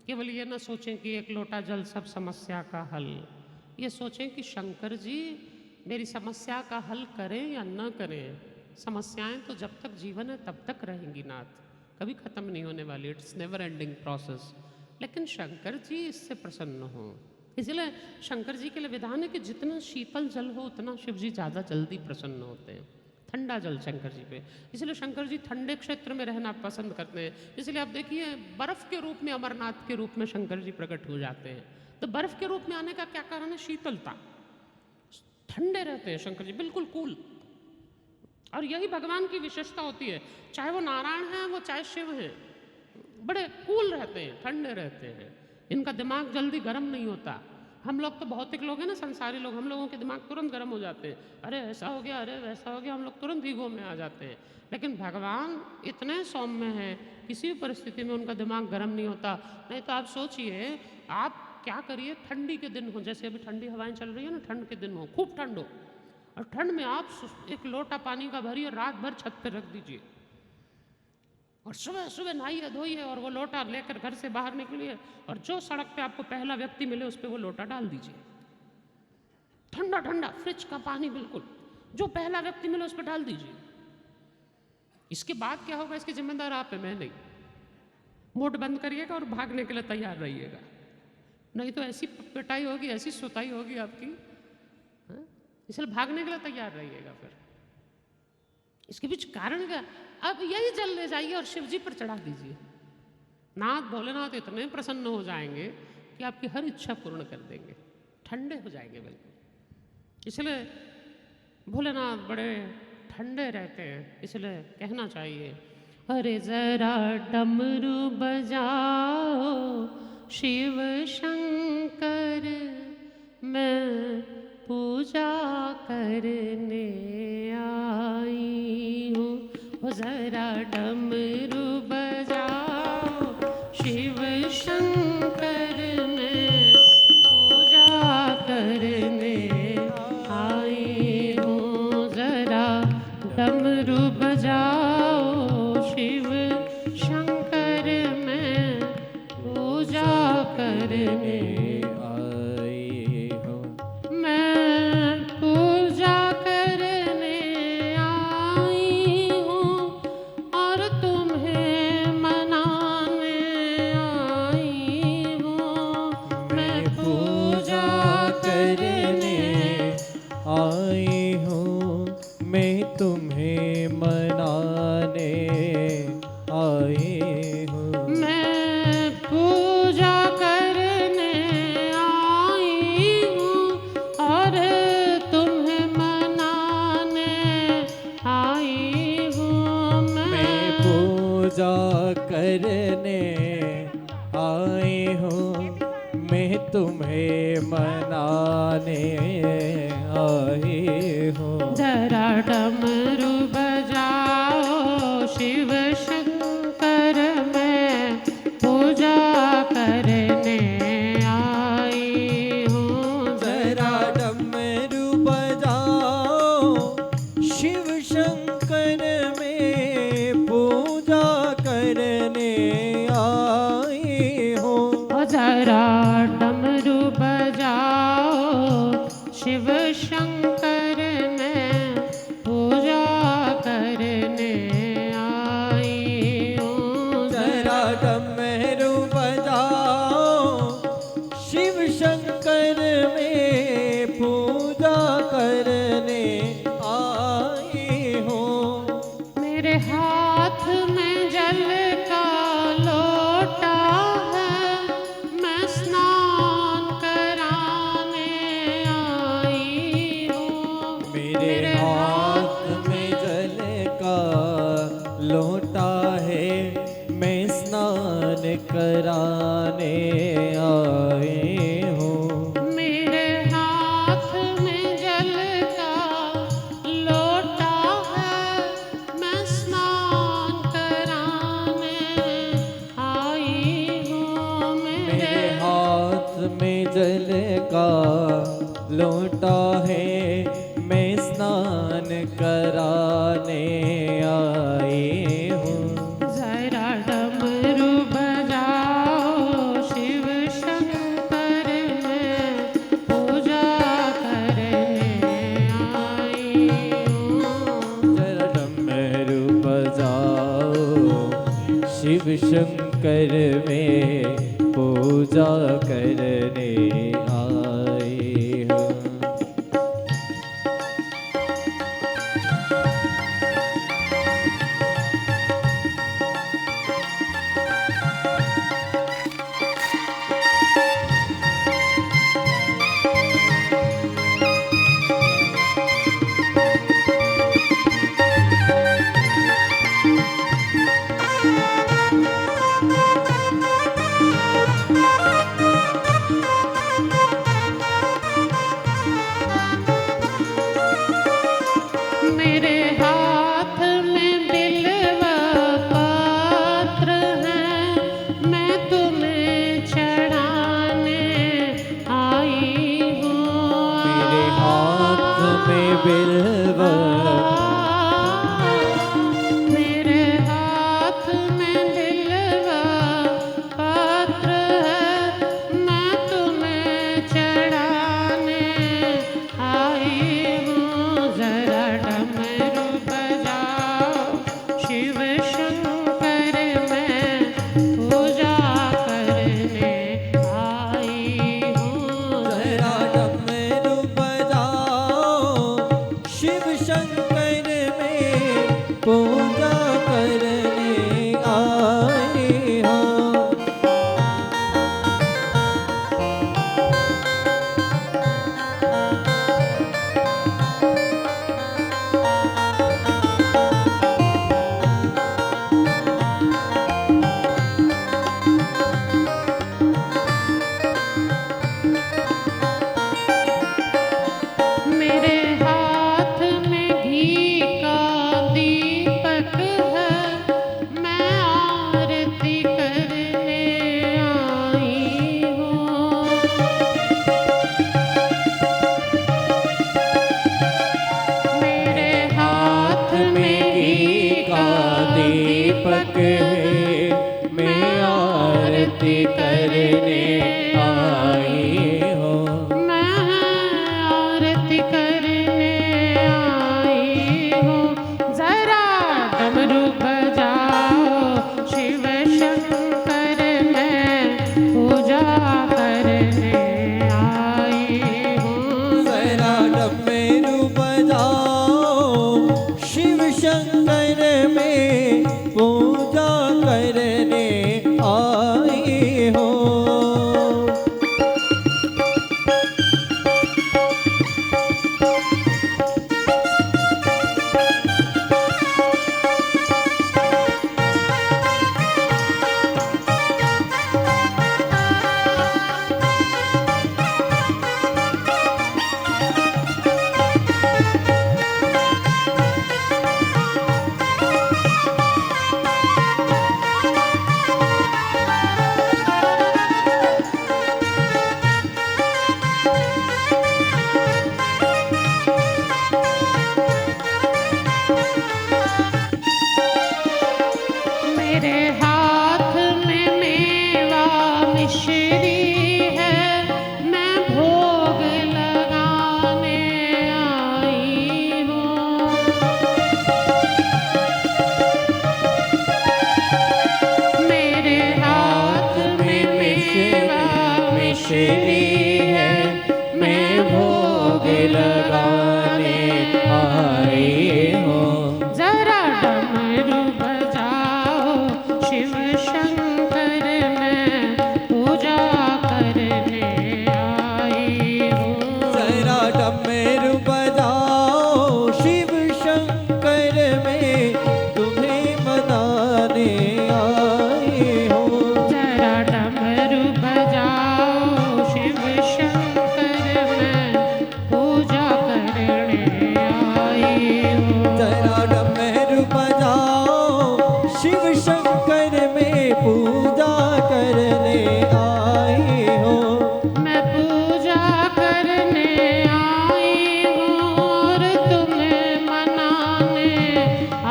केवल ये ना सोचें कि एक लोटा जल सब समस्या का हल, ये सोचें कि शंकर जी मेरी समस्या का हल करें या न करें। समस्याएं तो जब तक जीवन है तब तक रहेंगी नाथ, कभी खत्म नहीं होने वाली। It's never ending process. लेकिन शंकर जी इससे प्रसन्न हो, इसलिए शंकर जी के लिए विधान है कि जितना शीतल जल हो उतना शिव जी ज़्यादा जल्दी प्रसन्न होते हैं। ठंडा जल शंकर जी पे, इसलिए शंकर जी ठंडे क्षेत्र में रहना पसंद करते हैं। इसलिए आप देखिए बर्फ के रूप में, अमरनाथ के रूप में शंकर जी प्रकट हो जाते हैं। तो बर्फ के रूप में आने का क्या कारण है? शीतलता, ठंडे रहते हैं शंकर जी, बिल्कुल कूल। और यही भगवान की विशेषता होती है, चाहे वो नारायण हैं वो चाहे शिव हैं, बड़े कूल रहते हैं, ठंडे रहते हैं। इनका दिमाग जल्दी गर्म नहीं होता। हम लोग तो भौतिक लोग हैं ना, संसारी लोग, हम लोगों के दिमाग तुरंत गर्म हो जाते हैं। अरे ऐसा हो गया, अरे वैसा हो गया, हम लोग तुरंत ईगो में आ जाते हैं। लेकिन भगवान इतने सौम्य हैं, किसी भी परिस्थिति में उनका दिमाग गर्म नहीं होता। नहीं तो आप सोचिए, आप आप क्या करिए, ठंडी के दिन हो, जैसे अभी ठंडी हवाएं चल रही है ना, ठंड के दिन हो, खूब ठंड हो, और ठंड में आप एक लोटा पानी का भरिए, रात भर छत पे रख दीजिए, और सुबह सुबह नहाइए धोइए, और वो लोटा लेकर घर से बाहर निकलिए, और जो सड़क पे आपको पहला व्यक्ति मिले उस पर वो लोटा डाल दीजिए। ठंडा ठंडा फ्रिज का पानी बिल्कुल, जो पहला व्यक्ति मिले उस पर डाल दीजिए। इसके बाद क्या होगा, इसकी जिम्मेदार आप है, मैं नहीं। मोड बंद करिएगा और भागने के लिए तैयार रहिएगा, नहीं तो ऐसी पिटाई होगी, ऐसी सुताई होगी आपकी, हाँ? इसलिए भागने के लिए तैयार रहिएगा। फिर इसके बीच कारण क्या, अब यही जल ले जाइए और शिव जी पर चढ़ा दीजिए। नाथ भोलेनाथ इतने प्रसन्न हो जाएंगे कि आपकी हर इच्छा पूर्ण कर देंगे, ठंडे हो जाएंगे बिल्कुल। इसलिए भोलेनाथ बड़े ठंडे रहते हैं, इसलिए कहना चाहिए, अरे जरा डमरू बजाओ शिव शंकर, मैं पूजा करने आई हूँ। जरा डमरू बजाओ शिव शंकर, मैं पूजा करने आई हूँ। जरा डमरू बजाओ शिव शंकर, मैं पूजा करने आई हूँ। मैं पूजा करने आई हूँ, और तुम्हें मनाने आई हूँ। मैं पूजा करने आई हूँ, मैं तुम्हें मनाने आई हूँ। मैं पूजा करने आई हूँ, और तुम्हें मनाने आई हूँ। मैं पूजा करने आई हूँ, मैं तुम्हें मनाने आई हूँ। जरा डमरू बजाओ शिव शंकर, मैं पूजा करने आई हूँ। जरा डमरू बजाओ शिव शंकर, में पूजा करने आई हूँ। जरा डमरू बजाओ शिव शंकर, मैं पूजा करने आई हूँ। जरा डमरू बजाओ शिव शंकर, में पूजा करने आई हूँ। मेरे हाथ में जल का लोटा है, मैं स्नान कराने आई हूँ। मेरे हाथ में जल का लोटा है, मैं स्नान कराने आई हूँ। मेरे हाथ में जल का लोटा है, मैं स्नान कराने आई हूँ। मेरे हाथ में जल का लोटा है, मैं स्नान कराने आई हूँ। जरा डमरू बजाओ शिव शंकर, मैं पूजा करने आई हूँ। जरा डमरू बजाओ शिव शंकर, में पूजा करने आई हूँ। में बिल्वा, मेरे हाथ में बिल्वा पत्र है, मैं तुम्हें चढ़ाने आई हूँ। जरा डमरू बजाओ शिव शंकर, मैं पूजा करने आई हूँ। जरा डमरू बजाओ शिव शंकर में पूजा करने आए हो। मेरे हाथ में घी का दीपक है, मैं आरती करने आई हूँ। मेरे हाथ में घी का दीपक है, मैं आरती करने आई हो। मैं आरती करने आई हूँ। जरा डमरू बजाओ शिव शंकर, मैं पूजा करने आई हूँ। जरा डमरू बजाओ शिव शंकर में पूजा करने आए हो। मेरे हाथ में मेवा मिश्री है, मैं भोग लगाने आई हूँ। मेरे हाथ में मेवा मिश्री है, मैं भोग लगाने आए हो। जरा डमरू बजाओ शिव शंकर, मैं पूजा करने आई हूँ। जरा डमरू बजाओ शिव शंकर में तुम्हें मनाने आए हो। जरा डमरू बजाओ शिव शंकर, मैं पूजा करने आई हूँ। जरा डमरू बजाओ शिव शंकर में पूजा करने आए हो। मैं पूजा करने आई हूँ और तुम्हें मनाने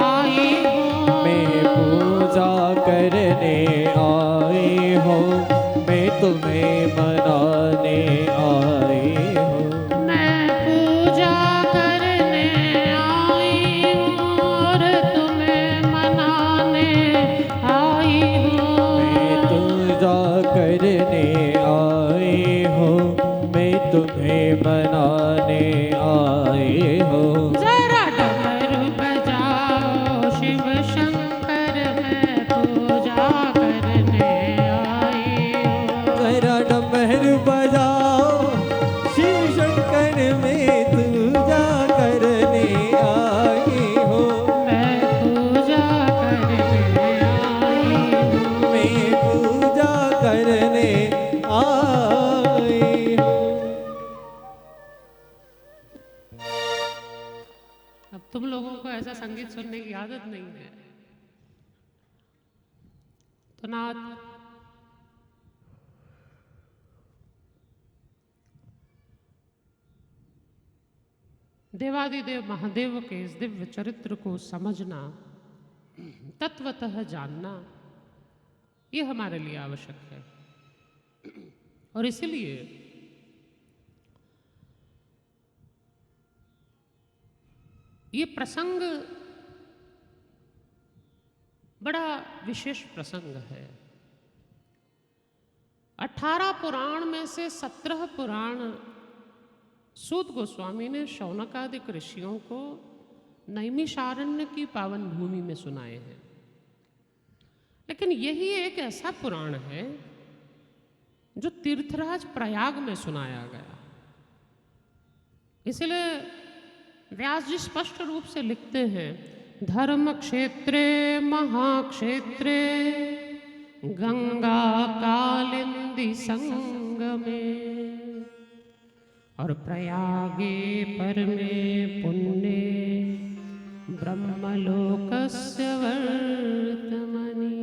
आई हूँ। मैं पूजा करने आई हो, मैं तुम्हें मनाने आई हो। मैं पूजा करने आई हूँ और तुम्हें मनाने आई हूँ। मैं पूजा करने आई हो, मैं तुम्हें मनाने आई हो। जरा डमरू बजाओ शिव शंकर, मैं पूजा करने आई हूँ। जरा डमरू बजाओ शिव शंकर में पूजा करने आई हो। मैं पूजा करने आई हूँ। मैं पूजा करने आई हो। अब तुम लोगों को ऐसा संगीत सुनने की आदत नहीं है, तो नाथ देवादिदेव महादेव के इस दिव्य चरित्र को समझना, तत्वतः जानना, ये हमारे लिए आवश्यक है। और इसलिए ये प्रसंग बड़ा विशेष प्रसंग है। 18 पुराण में से 17 पुराण सूत गोस्वामी ने शौनकादिक ऋषियों को नैमिषारण्य की पावन भूमि में सुनाए हैं। लेकिन यही एक ऐसा पुराण है जो तीर्थराज प्रयाग में सुनाया गया। इसलिए व्यास जी स्पष्ट रूप से लिखते हैं, धर्म क्षेत्रे महाक्षेत्रे गंगा कालिंदी संगमे और प्रयागे परमे पुण्ये ब्रह्मलोकस्य वर्तमनि।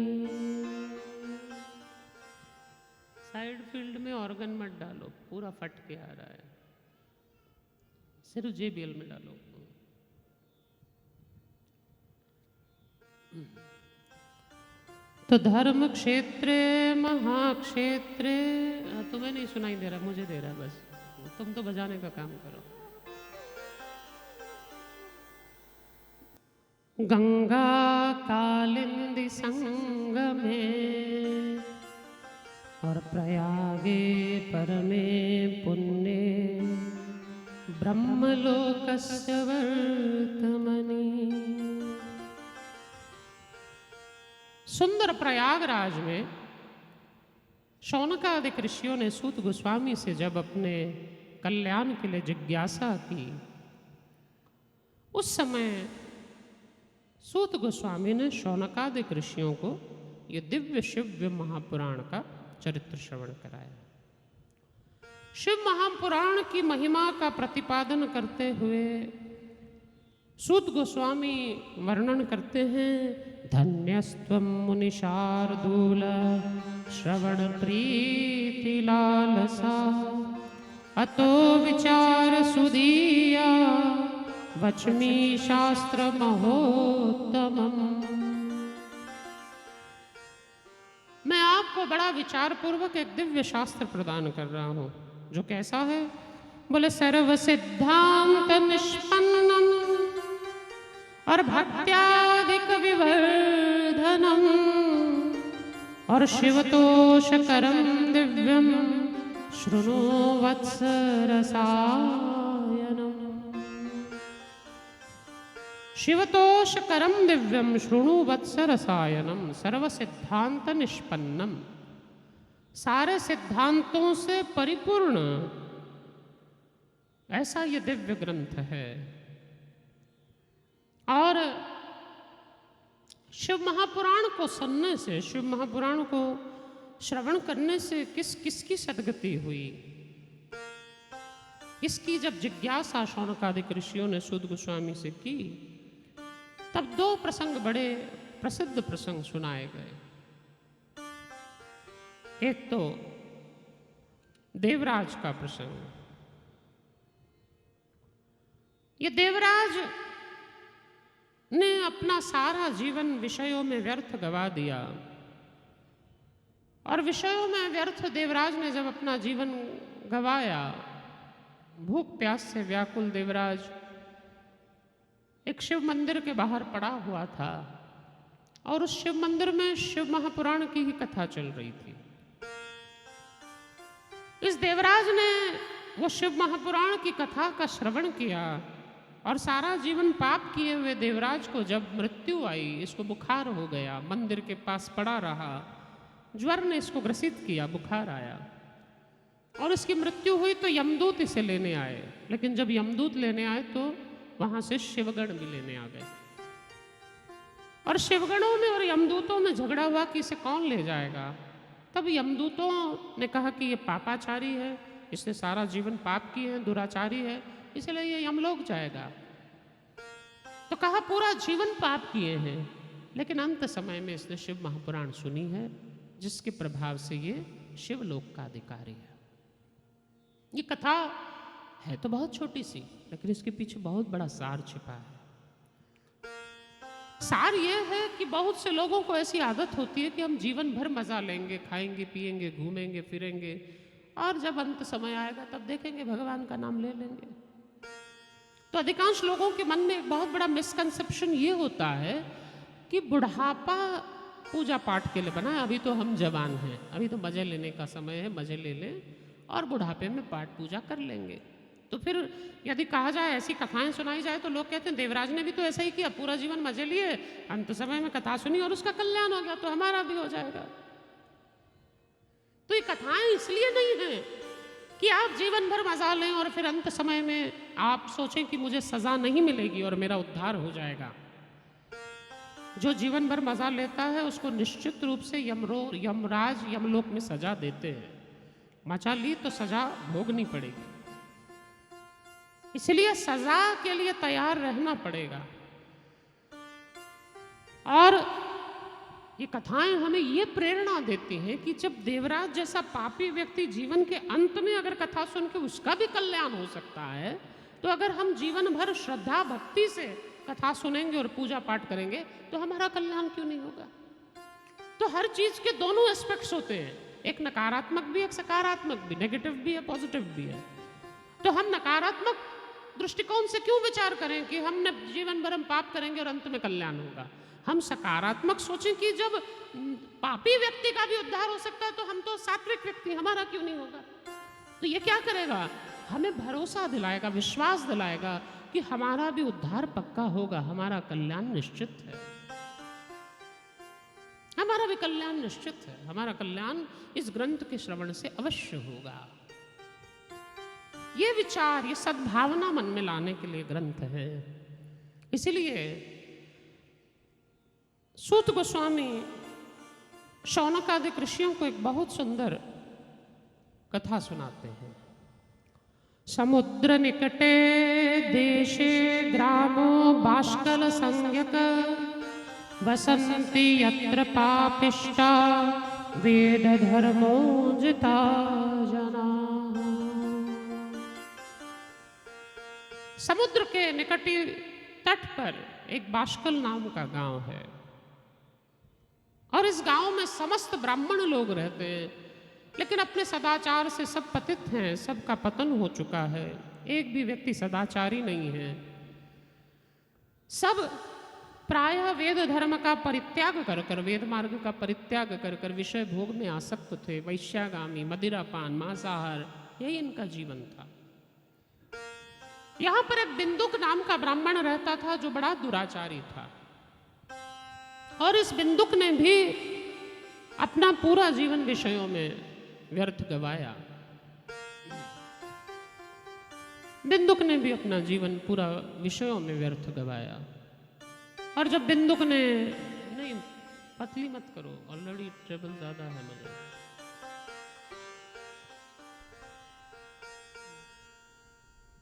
साइड फील्ड में ऑर्गन मत डालो, पूरा फट के आ रहा है, सिर्फ JBL में डालो। तो धर्म क्षेत्रे महाक्षेत्रे, तुम्हें नहीं सुनाई दे रहा, मुझे दे रहा है बस, तुम तो बजाने का काम करो। गंगा कालिंदी संगमे और प्रयागे परमे पुण्ये ब्रह्मलोकस्य वर्तमनि। सुंदर प्रयागराज में शौनकादिक ऋषियों ने सूत गोस्वामी से जब अपने कल्याण के लिए जिज्ञासा की, उस समय सूत गोस्वामी ने शौनकादिक ऋषियों को ये दिव्य शिव महापुराण का चरित्र श्रवण कराया। शिव महापुराण की महिमा का प्रतिपादन करते हुए सूत गोस्वामी वर्णन करते हैं, धन्यस्त्वं मुनिशार्दूल श्रवण प्रीति लालसा अतो विचार सुदीया वच्मि शास्त्र महोत्तमम्। मैं आपको बड़ा विचार पूर्वक एक दिव्य शास्त्र प्रदान कर रहा हूं, जो कैसा है? बोले सर्व सिद्धांत निष्पन्नम और भक्त्यादिक विवर्धनम और शिवतोषकरम दिव्यम शृणु वत्स रसायनम। शिवतोषकरम दिव्यम शृणु वत्स रसायनम सर्व सिद्धांत निष्पन्नम, सारे सिद्धांतों से परिपूर्ण ऐसा ये दिव्य ग्रंथ है। और शिव महापुराण को सुनने से, शिव महापुराण को श्रवण करने से किसकी सदगति हुई, इसकी जब जिज्ञासा शौनकादिक ऋषियों ने सूत गोस्वामी से की, तब 2 प्रसंग बड़े प्रसिद्ध प्रसंग सुनाए गए। एक तो देवराज का प्रसंग। ये देवराज ने अपना सारा जीवन विषयों में व्यर्थ गवा दिया, और विषयों में व्यर्थ देवराज ने जब अपना जीवन गवाया, भूख प्यास से व्याकुल देवराज एक शिव मंदिर के बाहर पड़ा हुआ था, और उस शिव मंदिर में शिव महापुराण की ही कथा चल रही थी। इस देवराज ने वो शिव महापुराण की कथा का श्रवण किया, और सारा जीवन पाप किए हुए देवराज को जब मृत्यु आई, इसको बुखार हो गया, मंदिर के पास पड़ा रहा, ज्वर ने इसको ग्रसित किया, बुखार आया, और इसकी मृत्यु हुई तो यमदूत इसे लेने आए। लेकिन जब यमदूत लेने आए तो वहां से शिवगण भी लेने आ गए, और शिवगणों में और यमदूतों में झगड़ा हुआ कि इसे कौन ले जाएगा। तब यमदूतों ने कहा कि ये पापाचारी है, इसने सारा जीवन पाप किए हैं, दुराचारी है, इसलिए ये यमलोक जाएगा। तो कहा पूरा जीवन पाप किए हैं, लेकिन अंत समय में इसने शिव महापुराण सुनी है, जिसके प्रभाव से ये शिवलोक का अधिकारी है। ये कथा है तो बहुत छोटी सी, लेकिन इसके पीछे बहुत बड़ा सार छिपा है। सार यह है कि बहुत से लोगों को ऐसी आदत होती है कि हम जीवन भर मजा लेंगे, खाएंगे पिएंगे, घूमेंगे फिरेंगे, और जब अंत समय आएगा तब देखेंगे भगवान का नाम ले लेंगे। तो अधिकांश लोगों के मन में एक बहुत बड़ा मिसकंसेप्शन ये होता है कि बुढ़ापा पूजा पाठ के लिए बना है, अभी तो हम जवान हैं, अभी तो मजे लेने का समय है, मजे ले लें और बुढ़ापे में पाठ पूजा कर लेंगे। तो फिर यदि कहा जाए, ऐसी कथाएं सुनाई जाए, तो लोग कहते हैं देवराज ने भी तो ऐसा ही किया, पूरा जीवन मजे लिए, अंत समय में कथा सुनी और उसका कल्याण हो गया, तो हमारा भी हो जाएगा। तो ये कथाएं इसलिए नहीं है कि आप जीवन भर मजा लें और फिर अंत समय में आप सोचें कि मुझे सजा नहीं मिलेगी और मेरा उद्धार हो जाएगा। जो जीवन भर मजा लेता है उसको निश्चित रूप से यमराज यमलोक में सजा देते हैं। मजा ली तो सजा भोगनी पड़ेगी, इसलिए सजा के लिए तैयार रहना पड़ेगा। और ये कथाएं हमें ये प्रेरणा देती हैं कि जब देवराज जैसा पापी व्यक्ति जीवन के अंत में अगर कथा सुन के उसका भी कल्याण हो सकता है, तो अगर हम जीवन भर श्रद्धा भक्ति से कथा सुनेंगे और पूजा पाठ करेंगे तो हमारा कल्याण क्यों नहीं होगा। तो हर चीज के दोनों एस्पेक्ट्स होते हैं, एक नकारात्मक भी, एक सकारात्मक भी, नेगेटिव भी है, पॉजिटिव भी है। तो हम नकारात्मक दृष्टिकोण से क्यों विचार करें कि हमने जीवन भर हम पाप करेंगे और अंत में कल्याण होगा। हम सकारात्मक सोचें कि जब पापी व्यक्ति का भी उद्धार हो सकता है तो हम तो सात्विक व्यक्ति, हमारा क्यों नहीं होगा। तो ये क्या करेगा, हमें भरोसा दिलाएगा, विश्वास दिलाएगा कि हमारा भी उद्धार पक्का होगा, हमारा कल्याण निश्चित है, हमारा भी कल्याण निश्चित है, हमारा कल्याण इस ग्रंथ के श्रवण से अवश्य होगा। ये विचार, ये सद्भावना मन में लाने के लिए ग्रंथ है। इसलिए सूत गोस्वामी शौनक आदि ऋषियों को एक बहुत सुंदर कथा सुनाते हैं। समुद्र निकटे देशे ग्रामो बाष्कल संज्ञक वसन्ति यत्र पापिष्टा वेद धर्मोजिता जना। समुद्र के निकटी तट पर एक बाष्कल नाम का गांव है और इस गांव में समस्त ब्राह्मण लोग रहते हैं, लेकिन अपने सदाचार से सब पतित हैं, सबका पतन हो चुका है, एक भी व्यक्ति सदाचारी नहीं है। सब प्रायः वेद धर्म का परित्याग कर कर, वेद मार्ग का परित्याग कर कर विषय भोग में आसक्त थे, वैश्यागामी, मदिरापान, मांसाहार, यही इनका जीवन था। यहां पर एक बिंदुक नाम का ब्राह्मण रहता था जो बड़ा दुराचारी था, और इस बिंदुक ने भी अपना पूरा जीवन विषयों में व्यर्थ गवाया। बिंदुक ने भी अपना जीवन पूरा विषयों में व्यर्थ गवाया। और जब बिंदुक ने, नहीं पतली मत करो, ऑलरेडी ट्रेबल ज्यादा है मुझे,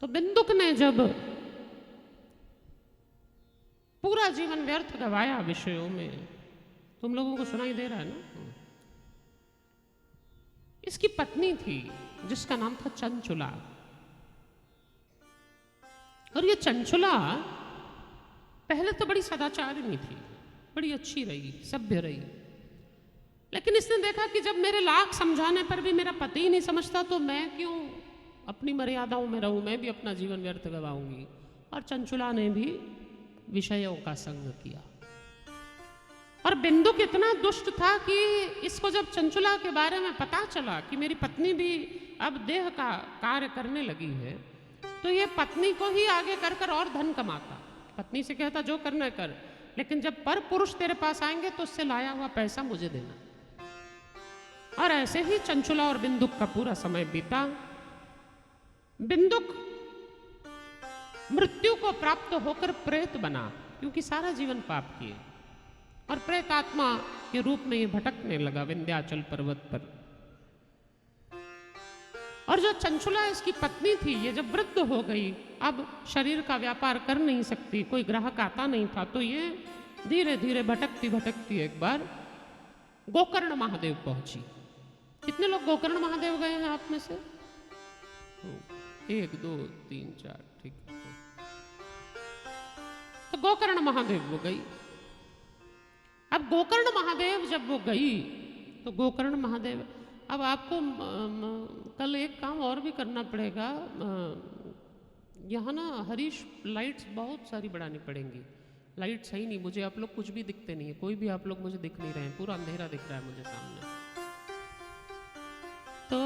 तो बिंदुक ने जब पूरा जीवन व्यर्थ गवाया विषयों में, तुम लोगों को सुनाई दे रहा है ना। इसकी पत्नी थी जिसका नाम था चंचुला, और ये चंचुला पहले तो बड़ी सदाचारिणी थी, बड़ी अच्छी रही, सभ्य रही, लेकिन इसने देखा कि जब मेरे लाख समझाने पर भी मेरा पति ही नहीं समझता तो मैं क्यों अपनी मर्यादाओं में रहूं, मैं भी अपना जीवन व्यर्थ गवाऊंगी। और चंचुला ने भी विषयों का संग किया। और बिंदुक इतना दुष्ट था कि इसको जब चंचुला के बारे में पता चला कि मेरी पत्नी भी अब देह का कार्य करने लगी है, तो ये पत्नी को ही आगे कर कर और धन कमाता, पत्नी से कहता जो करना कर, लेकिन जब पर पुरुष तेरे पास आएंगे तो उससे लाया हुआ पैसा मुझे देना। और ऐसे ही चंचुला और बिंदुक का पूरा समय बीता। बिंदुक मृत्यु को प्राप्त होकर प्रेत बना, क्योंकि सारा जीवन पाप किए, और प्रेत आत्मा के रूप में ये भटकने लगा विंध्याचल पर्वत पर। और जो चंचुला इसकी पत्नी थी, ये जब वृद्ध हो गई, अब शरीर का व्यापार कर नहीं सकती, कोई ग्राहक आता नहीं था, तो ये धीरे धीरे भटकती भटकती एक बार गोकर्ण महादेव पहुंची। कितने लोग गोकर्ण महादेव गए हैं आप में से? 1 2 3 4 ठीक है। तो गोकर्ण महादेव वो गई। अब गोकर्ण महादेव जब वो गई तो गोकर्ण महादेव, अब आपको कल एक काम और भी करना पड़ेगा। यहाँ ना हरीश लाइट्स बहुत सारी बढ़ानी पड़ेंगी। लाइट सही नहीं, मुझे आप लोग कुछ भी दिखते नहीं है, कोई भी आप लोग मुझे दिख नहीं रहे हैं, पूरा अंधेरा दिख रहा है मुझे सामने। तो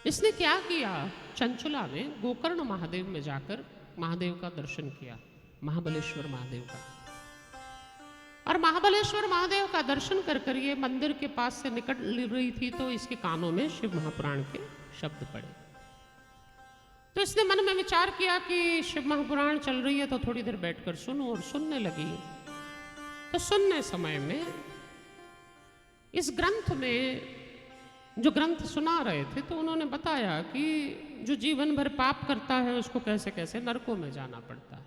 इसने क्या किया, चंचुला में गोकर्ण महादेव में जाकर महादेव का दर्शन किया, महाबलेश्वर महादेव का। और महाबलेश्वर महादेव का दर्शन कर कर ये मंदिर के पास से निकट रही थी तो इसके कानों में शिव महापुराण के शब्द पड़े। तो इसने मन में विचार किया कि शिव महापुराण चल रही है तो थोड़ी देर बैठकर सुनूं, और सुनने लगी। तो सुनने समय में इस ग्रंथ में जो ग्रंथ सुना रहे थे तो उन्होंने बताया कि जो जीवन भर पाप करता है उसको कैसे कैसे नरकों में जाना पड़ता है।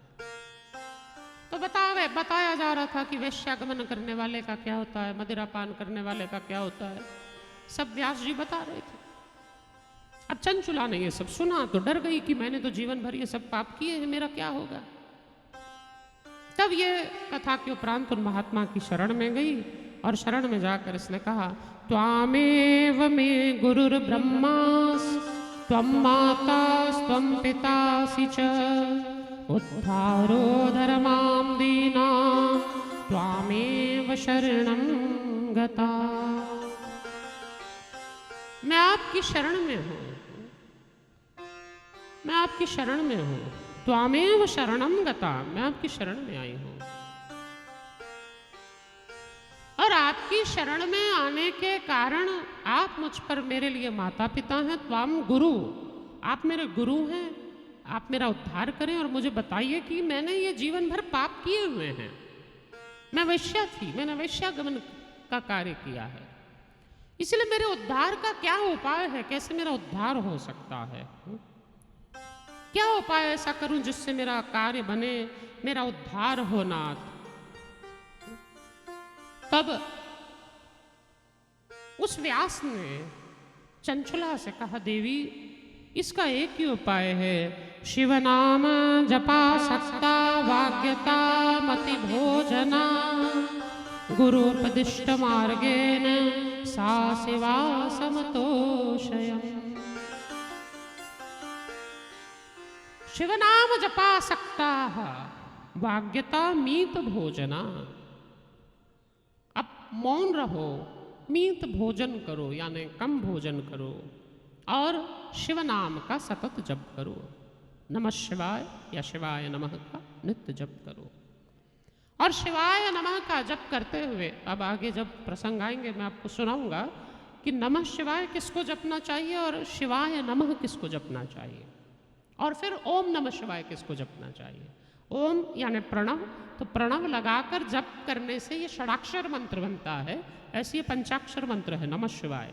तो बताया जा रहा था कि वैश्यागमन करने वाले का क्या होता है, मदिरापान करने वाले का क्या होता है, सब व्यास जी बता रहे थे। अब चंचुला ने ये सब सुना तो डर गई कि मैंने तो जीवन भर ये सब पाप किए हैं, मेरा क्या होगा। तब ये कथा के उपरांत उन महात्मा की शरण में गई और शरण में जाकर इसने कहा, त्वामेव मे गुरुर्ब्रह्मा त्वं माता त्वं पितासि च उद्धारो धर्मां दीना त्वामेव शरणं गता। मैं आपकी शरण में हूँ, मैं आपकी शरण में हूँ। त्वामेव शरणं गता, मैं आपकी शरण में आई हूँ। और आपकी शरण में आने के कारण आप मुझ पर मेरे लिए माता पिता हैं, त्वाम गुरु, आप मेरे गुरु हैं, आप मेरा उद्धार करें और मुझे बताइए कि मैंने ये जीवन भर पाप किए हुए हैं। मैं वैश्या थी, मैंने वैश्यागमन का कार्य किया है, इसलिए मेरे उद्धार का क्या उपाय है, कैसे मेरा उद्धार हो सकता है, क्या उपाय ऐसा करूं जिससे मेरा कार्य बने, मेरा उद्धार हो नाथ। तब उस व्यास ने चंचुला से कहा, देवी इसका एक ही उपाय है, शिव नाम जपा सक्ता वाग्यता मति भोजना गुरुपदिष्ट मार्गेण सा सेवा समतोषयम्। शिव नाम जपा सक्ता वाग्यता मीत भोजना। अब मौन रहो, मीत भोजन करो यानी कम भोजन करो और शिव नाम का सतत जप करो। नमः शिवाय या शिवाय नमः का नित्य जप करो। और शिवाय नमः का जप करते हुए अब आगे जब प्रसंग आएंगे मैं आपको सुनाऊंगा कि नमः शिवाय किसको जपना चाहिए और शिवाय नमः किसको जपना चाहिए, और फिर ओम नमः शिवाय किसको जपना चाहिए। ओम यानी प्रणव, तो प्रणव लगाकर जप करने से ये षडाक्षर मंत्र बनता है, ऐसे ये पंचाक्षर मंत्र है नमः शिवाय।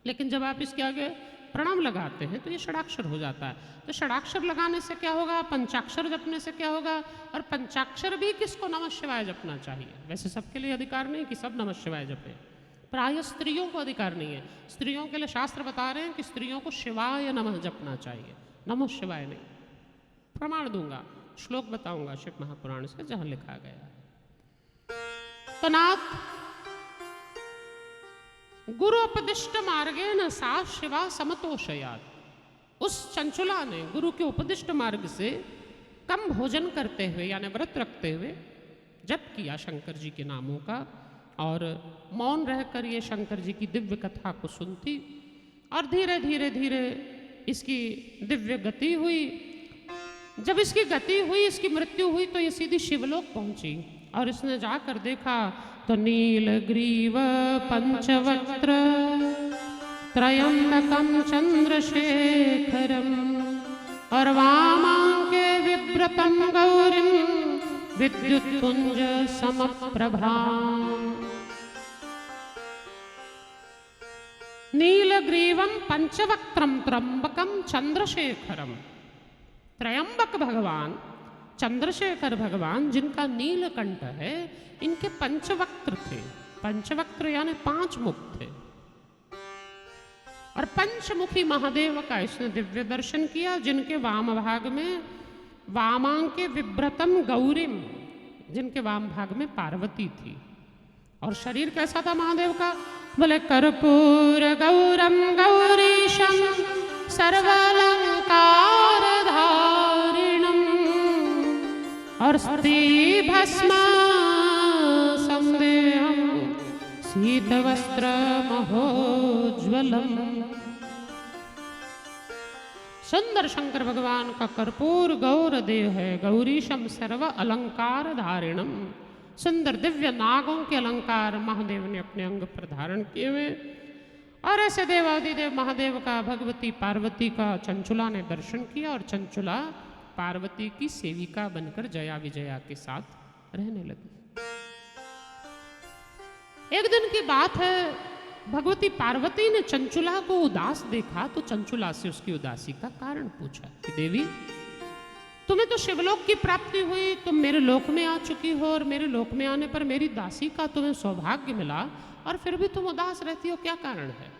लेकिन जब आप इसके आगे प्रणव लगाते हैं तो ये षडाक्षर हो जाता है। तो षडाक्षर लगाने से क्या होगा, पंचाक्षर जपने से क्या होगा, और पंचाक्षर भी किसको नमः शिवाय जपना चाहिए। वैसे सबके लिए अधिकार नहीं कि सब नमः शिवाय जपें, प्राय स्त्रियों को अधिकार नहीं है। स्त्रियों के लिए शास्त्र बता रहे हैं कि स्त्रियों को शिवाय नमः जपना चाहिए, नमः शिवाय नहीं। प्रमाण दूंगा, श्लोक बताऊंगा शिव महापुराण से जहां लिखा गया। तो नाथ गुरु उपदिष्ट मार्गे न सा शिवा समतोषयात। उस चंचुला ने गुरु के उपदिष्ट मार्ग से कम भोजन करते हुए यानी व्रत रखते हुए जप किया शंकर जी के नामों का, और मौन रहकर ये शंकर जी की दिव्य कथा को सुनती। और धीरे धीरे धीरे इसकी दिव्य गति हुई। जब इसकी गति हुई, इसकी मृत्यु हुई, तो ये सीधी शिवलोक पहुंची। और इसने जाकर देखा तो नीलग्रीव पंचवक्त्र त्रयंबकं चंद्रशेखरम और वामांके विव्रतं गौरीं विद्युत्पुंज समप्रभाम्। नीलग्रीवं पंचवक्त्रं त्र्यंबकं चंद्रशेखरम। त्रयंबक भगवान चंद्रशेखर भगवान जिनका नीलकंठ है, इनके पंचवक्त्र थे। पंचवक्त्र यानी 5 मुख थे। और पंचमुखी महादेव का इसने दिव्य दर्शन किया, जिनके वाम भाग में वामांके विभ्रतम गौरीम, जिनके वाम भाग में पार्वती थी। और शरीर कैसा था महादेव का? बोले कर्पूर गौरम गौरीशम सर्वालंकार धारिणम और स्त्री भस्म संदेहम शीत वस्त्र महोज्वलम। सुंदर शंकर भगवान का कर्पूर गौर देह है, गौरीशम सर्व अलंकार धारिणम। सुंदर दिव्य नागों के अलंकार महादेव ने अपने अंग पर धारण किए हुए। और ऐसे देवादिदेव महादेव का भगवती पार्वती का चंचुला ने दर्शन किया, और चंचुला पार्वती की सेविका बनकर जया विजया के साथ रहने लगी। एक दिन की बात है, भगवती पार्वती ने चंचुला को उदास देखा, तो चंचुला से उसकी उदासी का कारण पूछा कि देवी, तुम्हें तो शिवलोक की प्राप्ति हुई, तुम मेरे लोक में आ चुकी हो, और मेरे लोक में आने पर मेरी दासी का तुम्हें सौभाग्य मिला, और फिर भी तुम उदास रहती हो, क्या कारण है?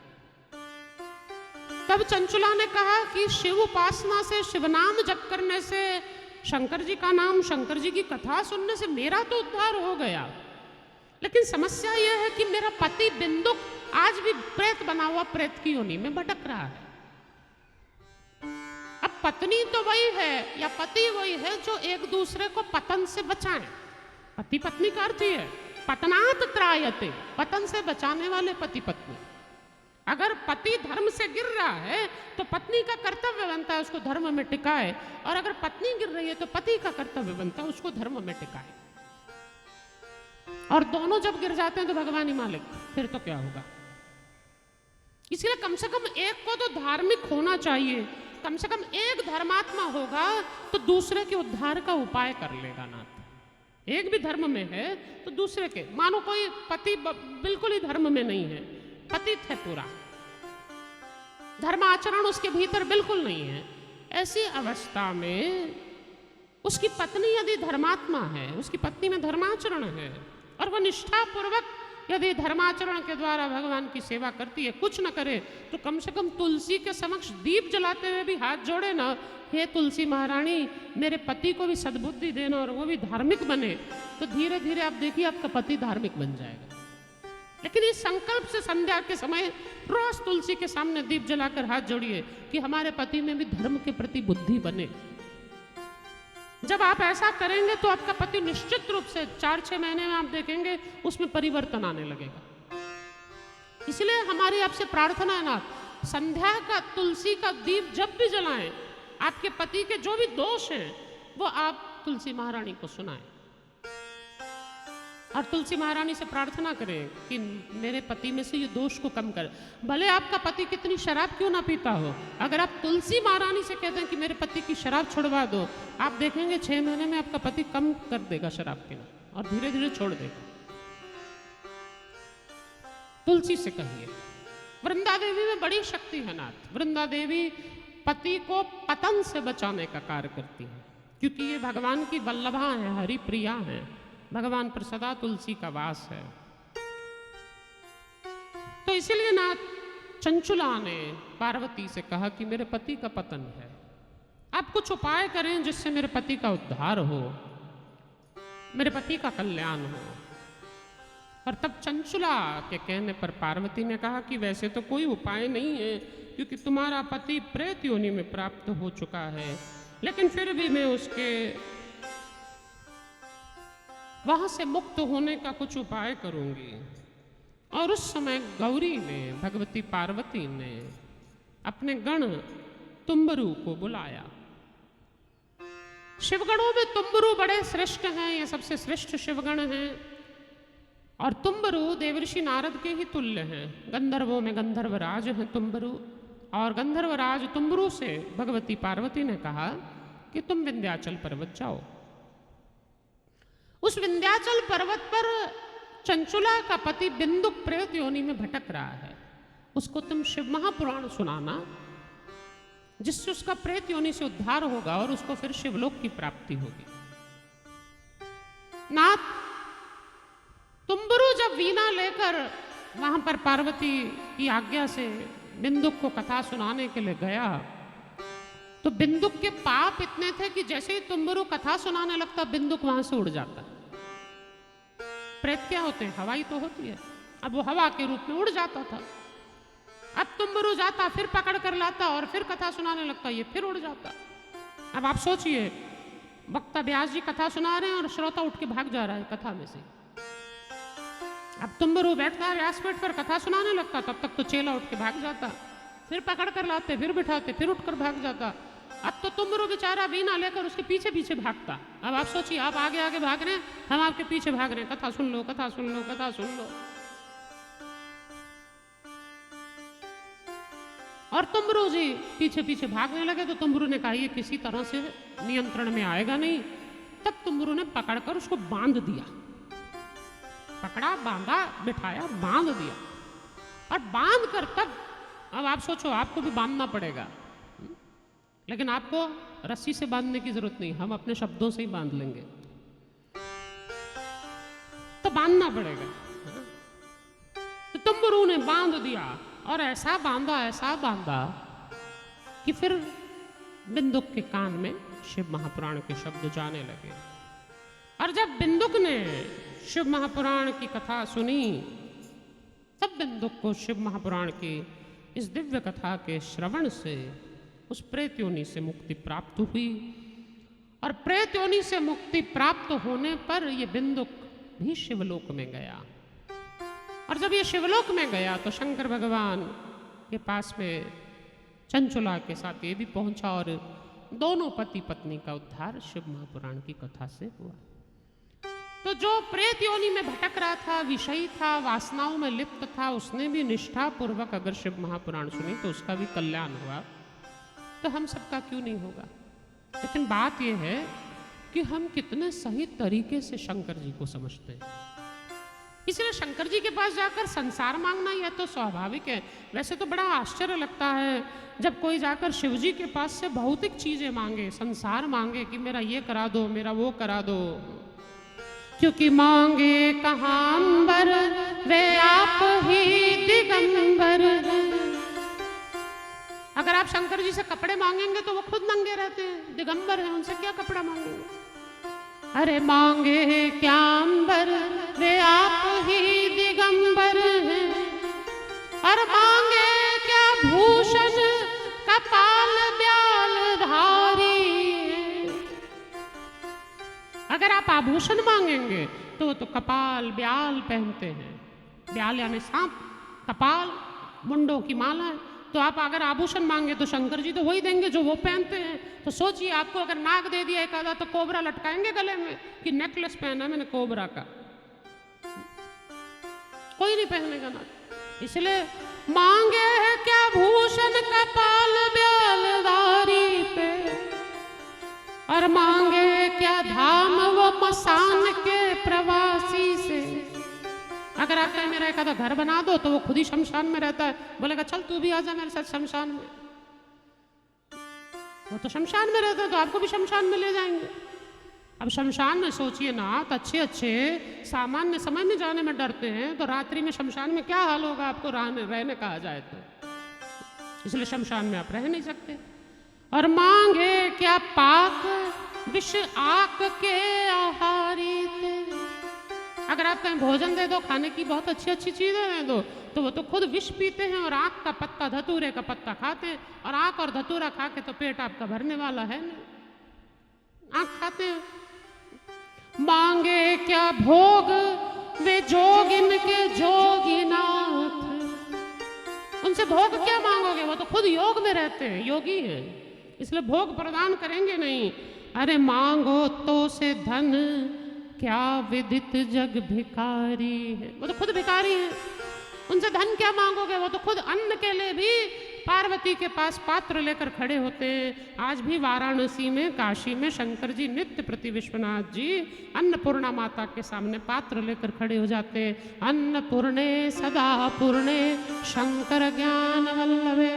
तब चंचुला ने कहा कि शिव उपासना से, शिव नाम जप करने से, शंकर जी का नाम, शंकर जी की कथा सुनने से मेरा तो उद्धार हो गया, लेकिन समस्या यह है कि मेरा पति बिंदुक आज भी प्रेत बना हुआ प्रेत की योनि में भटक रहा है। अब पत्नी तो वही है या पति वही है जो एक दूसरे को पतन से बचाएं। पति पत्नी का अर्थ ही है पतनात त्रायते, पतन से बचाने वाले पति पत्नी। अगर पति धर्म से गिर रहा है तो पत्नी का कर्तव्य बनता है उसको धर्म में टिकाए, और अगर पत्नी गिर रही है तो पति का कर्तव्य बनता है उसको धर्म में टिकाए। और दोनों जब गिर जाते हैं तो भगवान ही मालिक, फिर तो क्या होगा? इसलिए कम से कम एक को तो धार्मिक होना चाहिए, कम से कम एक धर्मात्मा होगा तो दूसरे के उद्धार का उपाय कर लेगा नाथ। एक भी धर्म में है तो दूसरे के, मानो कोई पति बिल्कुल ही धर्म में नहीं है, पतित है पूरा, धर्माचरण उसके भीतर बिल्कुल नहीं है, ऐसी अवस्था में उसकी पत्नी यदि धर्मात्मा है, उसकी पत्नी में धर्माचरण है, और वह निष्ठा पूर्वक यदि धर्माचरण के द्वारा भगवान की सेवा करती है, कुछ न करे तो कम से कम तुलसी के समक्ष दीप जलाते हुए भी हाथ जोड़े ना, हे तुलसी महारानी मेरे पति को भी सद्बुद्धि देना और वो भी धार्मिक बने, तो धीरे धीरे आप देखिए आपका पति धार्मिक बन जाएगा। लेकिन इस संकल्प से संध्या के समय रोज तुलसी के सामने दीप जलाकर हाथ जोड़िए कि हमारे पति में भी धर्म के प्रति बुद्धि बने। जब आप ऐसा करेंगे तो आपका पति निश्चित रूप से 4-6 महीने में आप देखेंगे उसमें परिवर्तन आने लगेगा। इसलिए हमारी आपसे प्रार्थना है ना, संध्या का तुलसी का दीप जब भी जलाएं, आपके पति के जो भी दोष हैं वो आप तुलसी महारानी को सुनाएं, और तुलसी महारानी से प्रार्थना करें कि मेरे पति में से ये दोष को कम कर। भले आपका पति कितनी शराब क्यों ना पीता हो, अगर आप तुलसी महारानी से कहते हैं कि मेरे पति की शराब छुड़वा दो, आप देखेंगे 6 महीने में आपका पति कम कर देगा शराब पीना और धीरे धीरे छोड़ देगा। तुलसी से कहिए। वृंदा देवी में बड़ी शक्ति है नाथ। वृंदा देवी पति को पतन से बचाने का कार्य करती है, क्योंकि ये भगवान की वल्लभा है, हरि प्रिया है, भगवान पर सदा तुलसी का वास है। तो इसीलिए नाथ चंचुला ने पार्वती से कहा कि मेरे पति का पतन है, आप कुछ उपाय करें जिससे मेरे पति का उद्धार हो, मेरे पति का कल्याण हो। और तब चंचुला के कहने पर पार्वती ने कहा कि वैसे तो कोई उपाय नहीं है, क्योंकि तुम्हारा पति प्रेत योनि में प्राप्त हो चुका है, लेकिन फिर भी मैं उसके वहां से मुक्त होने का कुछ उपाय करूंगी। और उस समय गौरी ने, भगवती पार्वती ने अपने गण तुम्बरु को बुलाया। शिवगणों में तुम्बरु बड़े श्रेष्ठ हैं, ये सबसे श्रेष्ठ शिवगण हैं, और तुम्बरु देवर्षि नारद के ही तुल्य हैं। गंधर्वों में गंधर्वराज हैं तुम्बरु, और गंधर्वराज तुम्बरु से भगवती पार्वती ने कहा कि तुम विंध्याचल पर्वत जाओ। उस विंध्याचल पर्वत पर चंचुला का पति बिंदुक प्रेत योनि में भटक रहा है, उसको तुम शिव महापुराण सुनाना, जिससे उसका प्रेत योनि से उद्धार होगा और उसको फिर शिवलोक की प्राप्ति होगी। नाथ, तुम्बरु जब वीणा लेकर वहां पर पार्वती की आज्ञा से बिंदुक को कथा सुनाने के लिए गया, तो बिंदुक के पाप इतने थे कि जैसे ही तुम्बरु कथा सुनाने लगता, बिंदुक वहां से उड़ जाता। प्रेत क्या होते हैं? हवाई तो होती है। अब वो हवा के रूप में उड़ जाता था। अब तुम्बरु जाता, फिर पकड़ कर लाता और फिर कथा सुनाने लगता, ये फिर उड़ जाता। अब आप सोचिए, वक्ता व्यास जी कथा सुना रहे हैं और श्रोता उठ के भाग जा रहा है कथा में से। अब तुम्बरु बैठता है व्यासपीठ पर, कथा सुनाने लगता, तब तक तो चेला उठ के भाग जाता, फिर पकड़ कर लाते, फिर बिठाते, फिर उठकर भाग जाता। अब तो तुम्बरु बेचारा वीणा लेकर उसके पीछे पीछे भागता। अब आप सोचिए, आप आगे आगे भाग रहे हैं, हम आपके पीछे भाग रहे हैं, कथा सुन लो, कथा सुन लो, कथा सुन लो। और तुम्बरु जी पीछे पीछे भागने लगे, तो तुम्बरु ने कहा ये किसी तरह से नियंत्रण में आएगा नहीं। तब तुम्बरु ने पकड़कर उसको बांध दिया, पकड़ा, बांधा, बिठाया, बांध दिया। और बांध कर तब, अब आप सोचो, आपको भी बांधना पड़ेगा, लेकिन आपको रस्सी से बांधने की जरूरत नहीं, हम अपने शब्दों से ही बांध लेंगे। तो बांधना पड़ेगा। तो तुम्बरु ने बांध दिया और ऐसा बांधा कि फिर बिंदुक के कान में शिव महापुराण के शब्द जाने लगे। और जब बिंदुक ने शिव महापुराण की कथा सुनी, तब बिंदुक को शिव महापुराण की इस दिव्य कथा के श्रवण से उस प्रेत योनि से मुक्ति प्राप्त हुई। और प्रेत योनि से मुक्ति प्राप्त होने पर यह बिंदुक भी शिवलोक में गया। और जब ये शिवलोक में गया तो शंकर भगवान के पास में चंचुला के साथ ये भी पहुंचा और दोनों पति पत्नी का उद्धार शिव महापुराण की कथा से हुआ। तो जो प्रेत योनि में भटक रहा था, विषयी था, वासनाओं में लिप्त था, उसने भी निष्ठा पूर्वक अगर शिव महापुराण सुनी तो उसका भी कल्याण हुआ। तो हम सबका क्यों नहीं होगा? लेकिन बात यह है कि हम कितने सही तरीके से शंकर जी को समझते हैं। इसलिए शंकर जी के पास जाकर संसार मांगना यह तो स्वाभाविक है। वैसे तो बड़ा आश्चर्य लगता है जब कोई जाकर शिव जी के पास से भौतिक चीजें मांगे, संसार मांगे कि मेरा ये करा दो, मेरा वो करा दो। क्योंकि मांगे कहाँ अंबर, वे आप ही दिगंबर। अगर आप शंकर जी से कपड़े मांगेंगे तो वो खुद नंगे रहते हैं, दिगंबर हैं, उनसे क्या कपड़ा मांगेंगे? अरे मांगे क्या अंबर, वे आप ही दिगंबर हैं। और मांगे क्या भूषण, कपाल ब्याल धारी। अगर आप आभूषण मांगेंगे तो कपाल ब्याल पहनते हैं। ब्याल यानी सांप, कपाल, मुंडों की माला। तो आप अगर आभूषण मांगे तो शंकर जी तो वही देंगे जो वो पहनते हैं। तो सोचिए, आपको अगर नाग दे दिया एक आधा तो कोबरा लटकाएंगे गले में कि नेकलेस पहना मैंने कोबरा का? कोई नहीं पहनेगा ना। इसलिए मांगे क्या भूषण, कपाल ब्याल धारी पे। और मांगे क्या धाम, वो मसान के प्रवासी से। अगर आप कहें मेरा एक आधा घर बना दो तो वो खुद ही शमशान में रहता है, बोलेगा चल तू भी आजा मेरे साथ शमशान में। वो तो शमशान में रहता है तो आपको भी शमशान में ले जाएंगे। अब शमशान में सोचिए ना, तो अच्छे अच्छे सामान्य समय में जाने में डरते हैं, तो रात्रि में शमशान में क्या हाल होगा आपको रहने कहा जाए तो। इसलिए शमशान में आप रह नहीं सकते। और मांगे क्या पाक, विष आक के आहारी थे। अगर आप कहीं भोजन दे दो, खाने की बहुत अच्छी अच्छी चीजें दे दो, तो वो तो खुद विष पीते हैं और आँख का पत्ता, धतूरे का पत्ता खाते हैं। और आँख और धतूरा खा के तो पेट आपका भरने वाला है नहीं, आँख खाते हैं। मांगे क्या भोग, वे जोगिन के जोगीनाथ। उनसे भोग क्या मांगोगे? वो तो खुद योग में रहते हैं, योगी हैं, इसलिए भोग प्रदान करेंगे नहीं। अरे मांगो तो से धन, क्या विदित जग भिखारी है। वो तो खुद भिखारी है, उनसे धन क्या मांगोगे? वो तो खुद अन्न के लिए भी पार्वती के पास पात्र लेकर खड़े होते हैं। आज भी वाराणसी में, काशी में शंकर जी नित्य प्रति विश्वनाथ जी अन्नपूर्णा माता के सामने पात्र लेकर खड़े हो जाते हैं। अन्नपूर्णे सदा पूर्णे शंकर ज्ञान वल्लभे।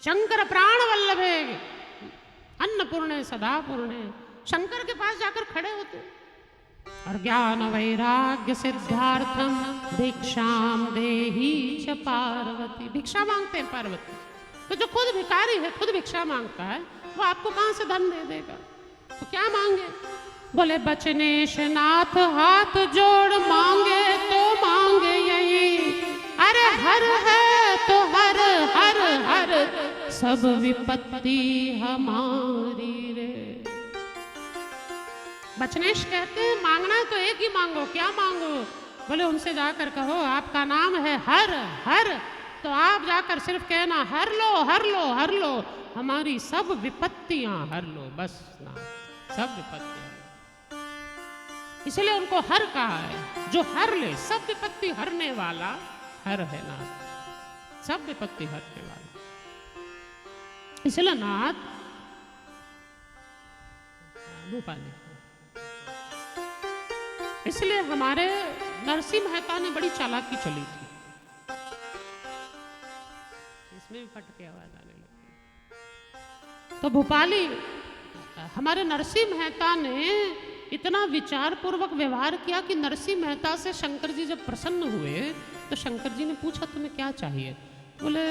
शंकर प्राण वल्लभे, अन्नपूर्णे सदा पूर्णे शंकर के पास जाकर खड़े होते हैं। और ज्ञान वैराग्य सिद्धार्थम भिक्षाम देहि च पार्वती, भिक्षा मांगते हैं पार्वती। तो जो खुद भिखारी है, खुद भिक्षा मांगता है, वो आपको कहां से धन दे देगा? तो क्या मांगे? बोले बचनेश नाथ हाथ जोड़ मांगे तो मांगे यही, अरे हर है तो हर हर हर सब विपत्ति हमारी रे। बचनेश कहते हैं मांगना है तो एक ही मांगो। क्या मांगो? बोले उनसे जाकर कहो आपका नाम है हर हर, तो आप जाकर सिर्फ कहना हर लो हर लो हर लो, हमारी सब विपत्तियां हर लो, बस ना, सब विपत्तियां। इसलिए उनको हर कहा है, जो हर ले, सब विपत्ति हरने वाला हर है नाथ, सब विपत्ति हरने वाला। इसलिए नाथ भूपाली, इसलिए हमारे नरसिंह मेहता ने बड़ी चालाकी चली थी। इसमें भी फट के आवाज आने लगी। तो भोपाली हमारे नरसिंह मेहता ने इतना विचार पूर्वक व्यवहार किया कि नरसिंह मेहता से शंकर जी जब प्रसन्न हुए तो शंकर जी ने पूछा तुम्हें क्या चाहिए? बोले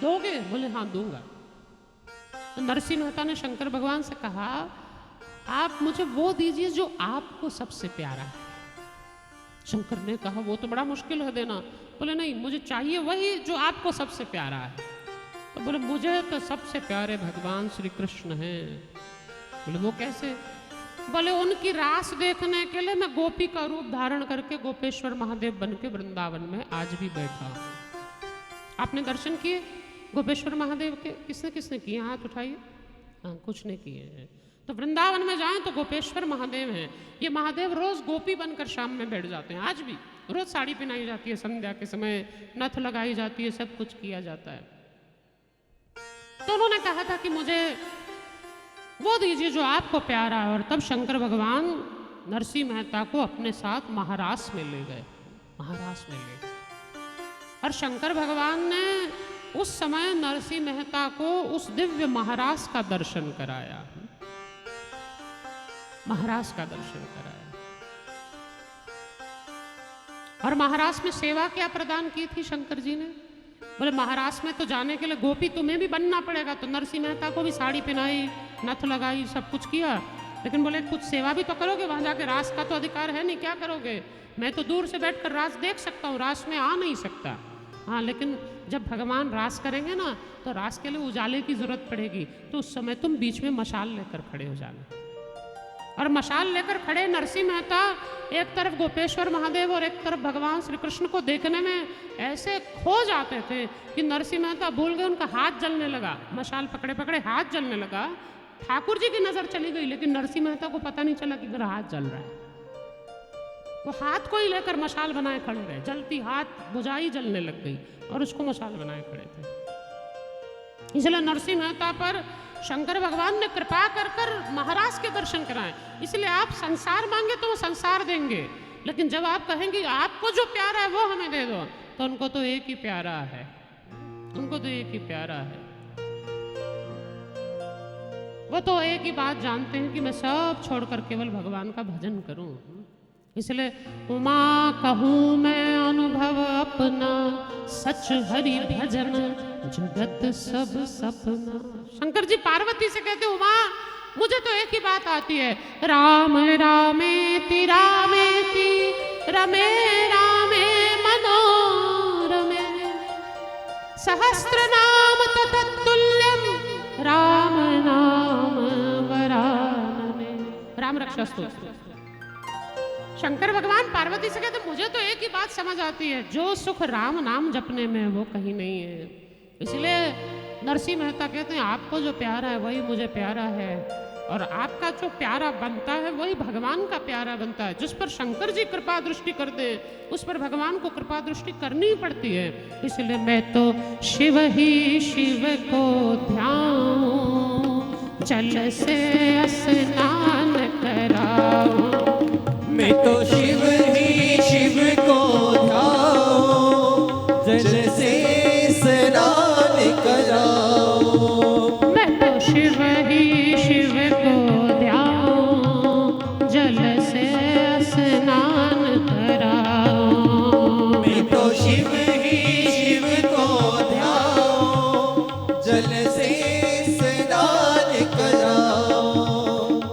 दोगे? बोले हाँ दूंगा। तो नरसिंह मेहता ने शंकर भगवान से कहा आप मुझे वो दीजिए जो आपको सबसे प्यारा है। शंकर ने कहा वो तो बड़ा मुश्किल है देना। बोले नहीं, मुझे चाहिए वही जो आपको सबसे प्यारा है। तो बोले मुझे तो सबसे प्यारे भगवान श्री कृष्ण हैं। बोले वो कैसे? बोले उनकी रास देखने के लिए मैं गोपी का रूप धारण करके गोपेश्वर महादेव बन के वृंदावन में आज भी बैठा हूं। आपने दर्शन किए गोपेश्वर महादेव के? किसने किसने किए? हाथ उठाइए। हाँ, कुछ ने किए हैं। तो वृंदावन में जाएं तो गोपेश्वर महादेव हैं। ये महादेव रोज गोपी बनकर शाम में बैठ जाते हैं। आज भी रोज साड़ी पहनाई जाती है, संध्या के समय नथ लगाई जाती है, सब कुछ किया जाता है। तो उन्होंने कहा था कि मुझे वो दीजिए जो आपको प्यारा है। और तब शंकर भगवान नरसिंह मेहता को अपने साथ महारास में ले गए। महारास में ले गए और शंकर भगवान ने उस समय नरसिंह मेहता को उस दिव्य महारास का दर्शन कराया। महाराज का दर्शन कराया। और महाराज में सेवा क्या प्रदान की थी शंकर जी ने? बोले महाराज में तो जाने के लिए गोपी तुम्हें भी बनना पड़ेगा। तो नरसिंह मेहता को भी साड़ी पहनाई, नथ लगाई, सब कुछ किया। लेकिन बोले कुछ सेवा भी तो करोगे, वहां जाके रास का तो अधिकार है नहीं, क्या करोगे? मैं तो दूर से बैठकर रास देख सकता हूँ, रास में आ नहीं सकता। हाँ, लेकिन जब भगवान रास करेंगे ना तो रास के लिए उजाले की जरूरत पड़ेगी। तो उस समय तुम बीच में मशाल लेकर खड़े हो जाना। और मशाल लेकर खड़े नरसिंह मेहता एक तरफ गोपेश्वर महादेव और एक तरफ भगवान श्री कृष्ण को देखने में ऐसे खो जाते थे कि नरसिंह मेहता भूल गए, उनका हाथ जलने लगा। मशाल पकड़े पकड़े हाथ जलने लगा। ठाकुर जी की नजर चली गई, लेकिन नरसिंह मेहता को पता नहीं चला कि मेरा हाथ जल रहा है। वो हाथ को ही लेकर मशाल बनाए खड़े रहे। जलती हाथ बुझाई जलने लग गई और उसको मशाल बनाए खड़े थे। इसलिए नरसिंह मेहता पर शंकर भगवान ने कृपा कर कर महाराज के दर्शन कराए। इसलिए आप संसार मांगे तो वो संसार देंगे, लेकिन जब आप कहेंगे आपको जो प्यारा है वो हमें दे दो, तो उनको तो एक ही प्यारा है, उनको तो एक ही प्यारा है। वो तो एक ही बात जानते हैं कि मैं सब छोड़कर केवल भगवान का भजन करूं। इसलिए उमा कहूँ मैं अनुभव अपना, सच हरि भजन जगत सब सपना। शंकर जी पार्वती से कहते उमा मुझे तो एक ही बात आती है, राम रामेति रामेति रमे रामे मनोरमे, सहस्र नाम तत्तुल्यम राम नाम वरानने। राम रक्षा स्तोत्र। शंकर भगवान पार्वती से कहते मुझे तो एक ही बात समझ आती है, जो सुख राम नाम जपने में वो कहीं नहीं है। इसलिए नरसिंह मेहता कहते हैं आपको जो प्यारा है वही मुझे प्यारा है, और आपका जो प्यारा बनता है वही भगवान का प्यारा बनता है। जिस पर शंकर जी कृपा दृष्टि कर दे उस पर भगवान को कृपा दृष्टि करनी पड़ती है। इसलिए मैं तो शिव ही शिव को ध्याऊं, जल से स्नान कराऊं। मैं तो शिव ही शिव को ध्याऊं, जल से स्नान कराऊं। मैं तो शिव ही शिव को ध्याऊं, स्नान कराओ। मैं तो शिव ही शिव को ध्याऊं, जल से स्नान कराओ।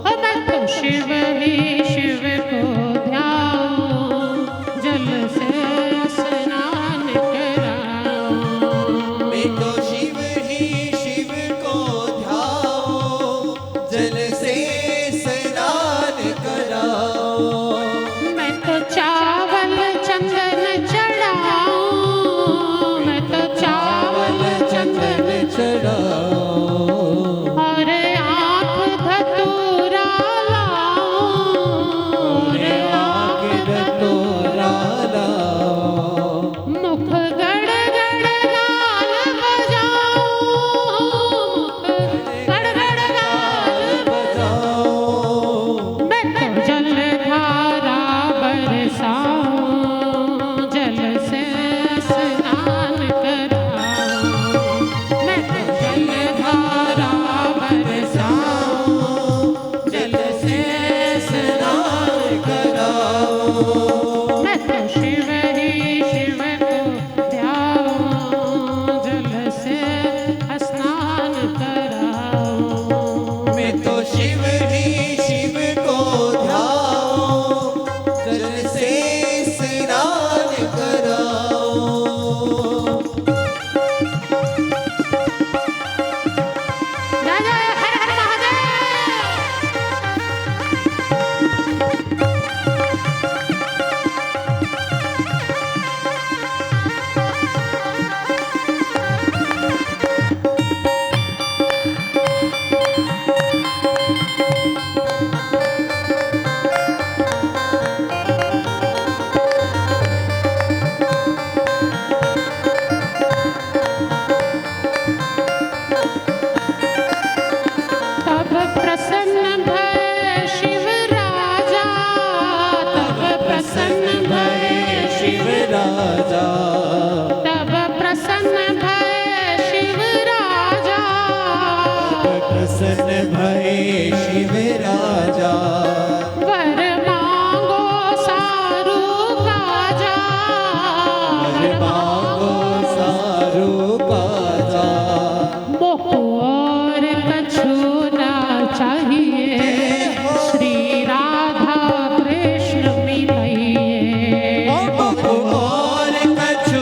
मैं तो शिव ही शिव को ध्याऊं, जल से स्नान कराओ। मैं तो शिव ही शिव को ध्याऊं, जल से स्नान कराओ। मैं तो चावल चंदन चढ़ाऊं, मैं तो चावल चंदन चढ़ाओ और आँख धतूरा लाऊं, और आँख धतूरा मुख गड़ गड़ गाल बजाऊं, मुख गड़ गड़ गाल बजाओ। मैं तो जल धारा बरसाऊं, जल से स्नान कराऊं। मैं तो जल धारा बरसाऊं, जल से स्नान कराओ। मैं तो शिव ही शिव को ध्याऊं, जल से स्नान कराऊं। मैं तो शिव ही शिव को ध्याऊं, जल से स्नान कराओ। जय जय हर हर महादेव। तब प्रसन्न भय शिव राजा, तब प्रसन्न भय शिव राजा, तब प्रसन्न भय शिव राजा। प्रसन्न भये शिव राजा। वर मांगो सारू काजा, वर मांगो सारू काजा। मोको और कछु ना चाहिए, श्री राधा कृष्ण मिलाइए। मोको और कछु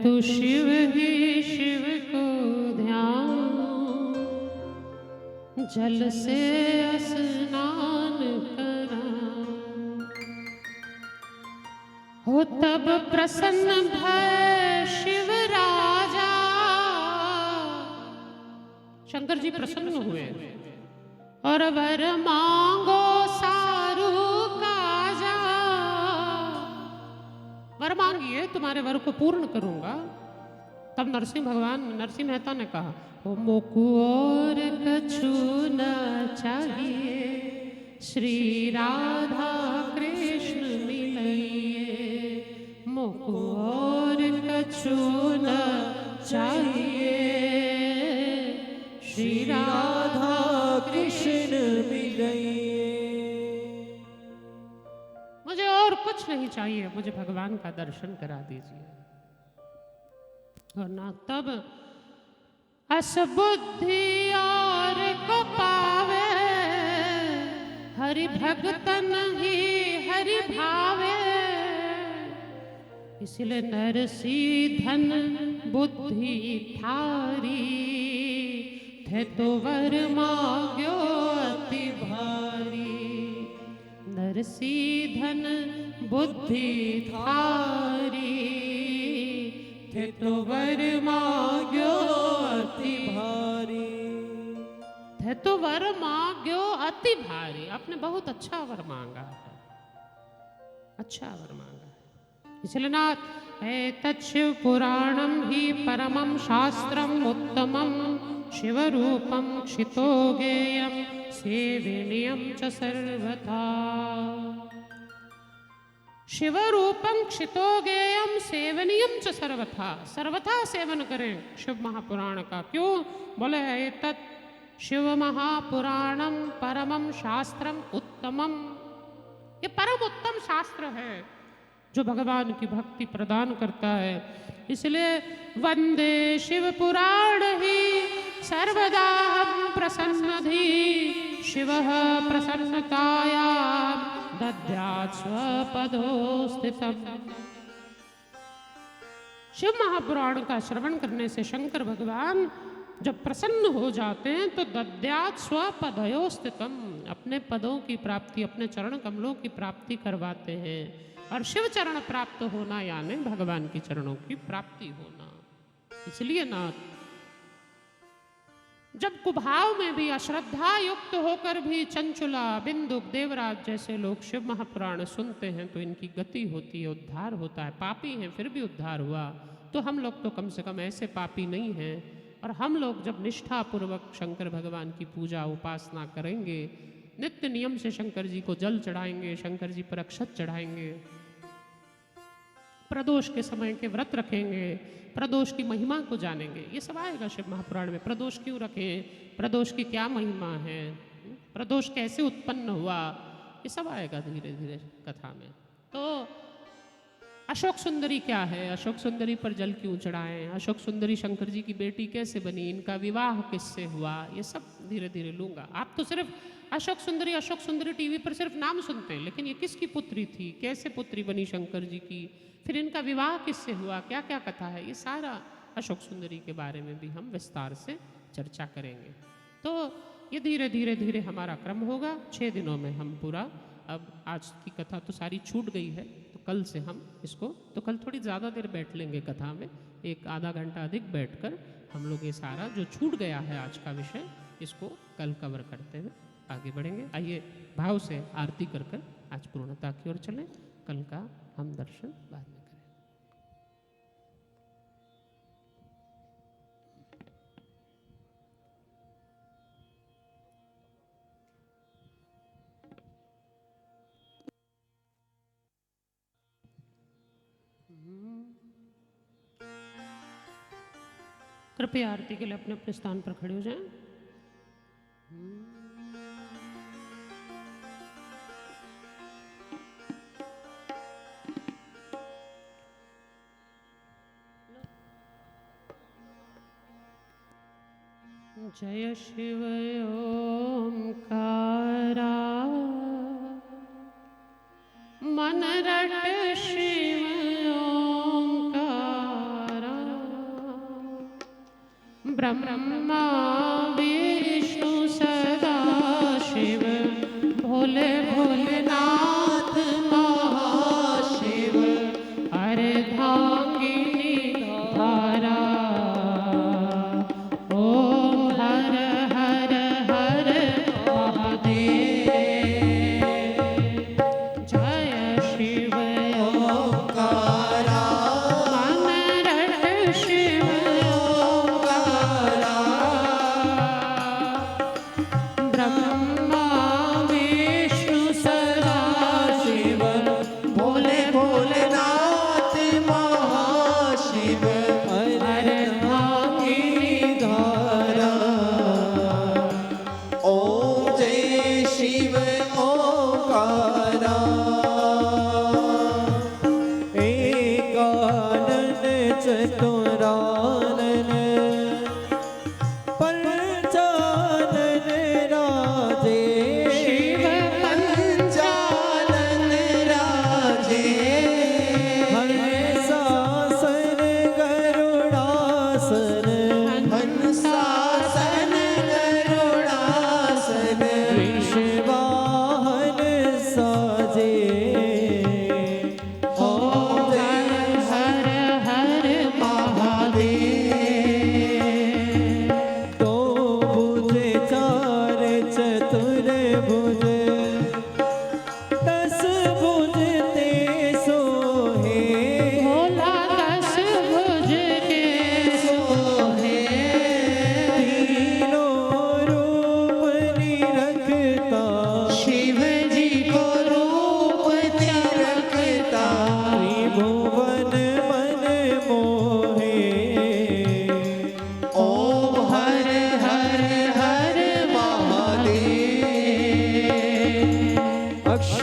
तो शिव ही शिव को ध्यान, जल से स्नान करा, हो तब प्रसन्न भय शिव राजा। शंकर जी प्रसन्न हुए और वर मांगो सारू काजा। वर मांगिए, तुम्हारे वर को पूर्ण करूंगा। तब नरसिंह मेहता ने कहा, ओ मोकु और कछु न चाहिए, श्री राधा कृष्ण मिलइए। मोकु और कछु न चाहिए, श्री राधा कृष्ण मिलइए। मुझे और कुछ नहीं चाहिए, मुझे भगवान का दर्शन करा दीजिए। और ना तब असबुद्धि और को पावे, हरि भगतन ही हरि भावे। इसलिए नरसी धन बुद्धि थारी, थे तो वर मांग्यो अति भारी। नरसी धन बुद्धि थारी, थे तो वर मांग्यो अति भारी। थे तो वर मांग्यो अति भारी। आपने बहुत अच्छा वर मांगा है, अच्छा वर मांगा है। इसलिए नाथ एतत् शिव पुराणम ही परमं शास्त्रम उत्तमं, शिव रूपम क्षितो गेयम सेवनीयम च सर्वथा। शिव रूपम क्षितो गेयम सेवनीयम च सर्वथा। सर्वथा सेवन करें शिव महापुराण का। क्यों? बोले एतत् शिव महापुराणम परमं शास्त्रम उत्तमम। ये परम उत्तम शास्त्र है जो भगवान की भक्ति प्रदान करता है। इसलिए वंदे शिव पुराण ही सर्वदा प्रसन्नधि, शिव प्रसन्नताया दद्यात् स्वपदो स्थितम्। शिव महापुराण का श्रवण करने से शंकर भगवान जब प्रसन्न हो जाते हैं तो दद्यात् स्वपदयो स्थितम्, अपने पदों की प्राप्ति, अपने चरण कमलों की प्राप्ति करवाते हैं। और शिव चरण प्राप्त होना यानी भगवान की चरणों की प्राप्ति होना। इसलिए ना जब कुभाव में भी अश्रद्धा युक्त होकर भी चंचुला, बिंदुक, देवराज जैसे लोग शिव महापुराण सुनते हैं तो इनकी गति होती है, उद्धार होता है। पापी हैं फिर भी उद्धार हुआ, तो हम लोग तो कम से कम ऐसे पापी नहीं हैं। और हम लोग जब निष्ठापूर्वक शंकर भगवान की पूजा उपासना करेंगे, नित्य नियम से शंकर जी को जल चढ़ाएंगे, शंकर जी पर अक्षत चढ़ाएंगे, प्रदोष के समय के व्रत रखेंगे, प्रदोष की महिमा को जानेंगे। ये सब आएगा शिव महापुराण में। प्रदोष क्यों रखें, प्रदोष की क्या महिमा है, प्रदोष कैसे उत्पन्न हुआ, ये सब आएगा धीरे धीरे कथा में। तो अशोक सुंदरी क्या है, अशोक सुंदरी पर जल क्यों चढ़ाएं, अशोक सुंदरी शंकर जी की बेटी कैसे बनी, इनका विवाह किससे हुआ, ये सब धीरे धीरे लूंगा। आप तो सिर्फ अशोक सुंदरी टीवी पर सिर्फ नाम सुनते हैं, लेकिन ये किसकी पुत्री थी, कैसे पुत्री बनी शंकर जी की, फिर इनका विवाह किससे हुआ, क्या क्या कथा है, ये सारा अशोक सुंदरी के बारे में भी हम विस्तार से चर्चा करेंगे। तो ये धीरे धीरे धीरे हमारा क्रम होगा। 6 दिनों में हम पूरा, अब आज की कथा तो सारी छूट गई है, तो कल से हम इसको, तो कल थोड़ी ज़्यादा देर बैठ लेंगे कथा में, 1-आधा घंटा अधिक बैठकर हम लोग ये सारा जो छूट गया है आज का विषय, इसको कल कवर करते हुए आगे बढ़ेंगे। आइए भाव से आरती कर कर आज पूर्णता की ओर चलें। कल का हम दर्शन बाद में करें। कृपया आरती के लिए अपने अपने स्थान पर खड़े हो जाएं। जय शिव ओंकारा, मन रट शिव ओंकारा,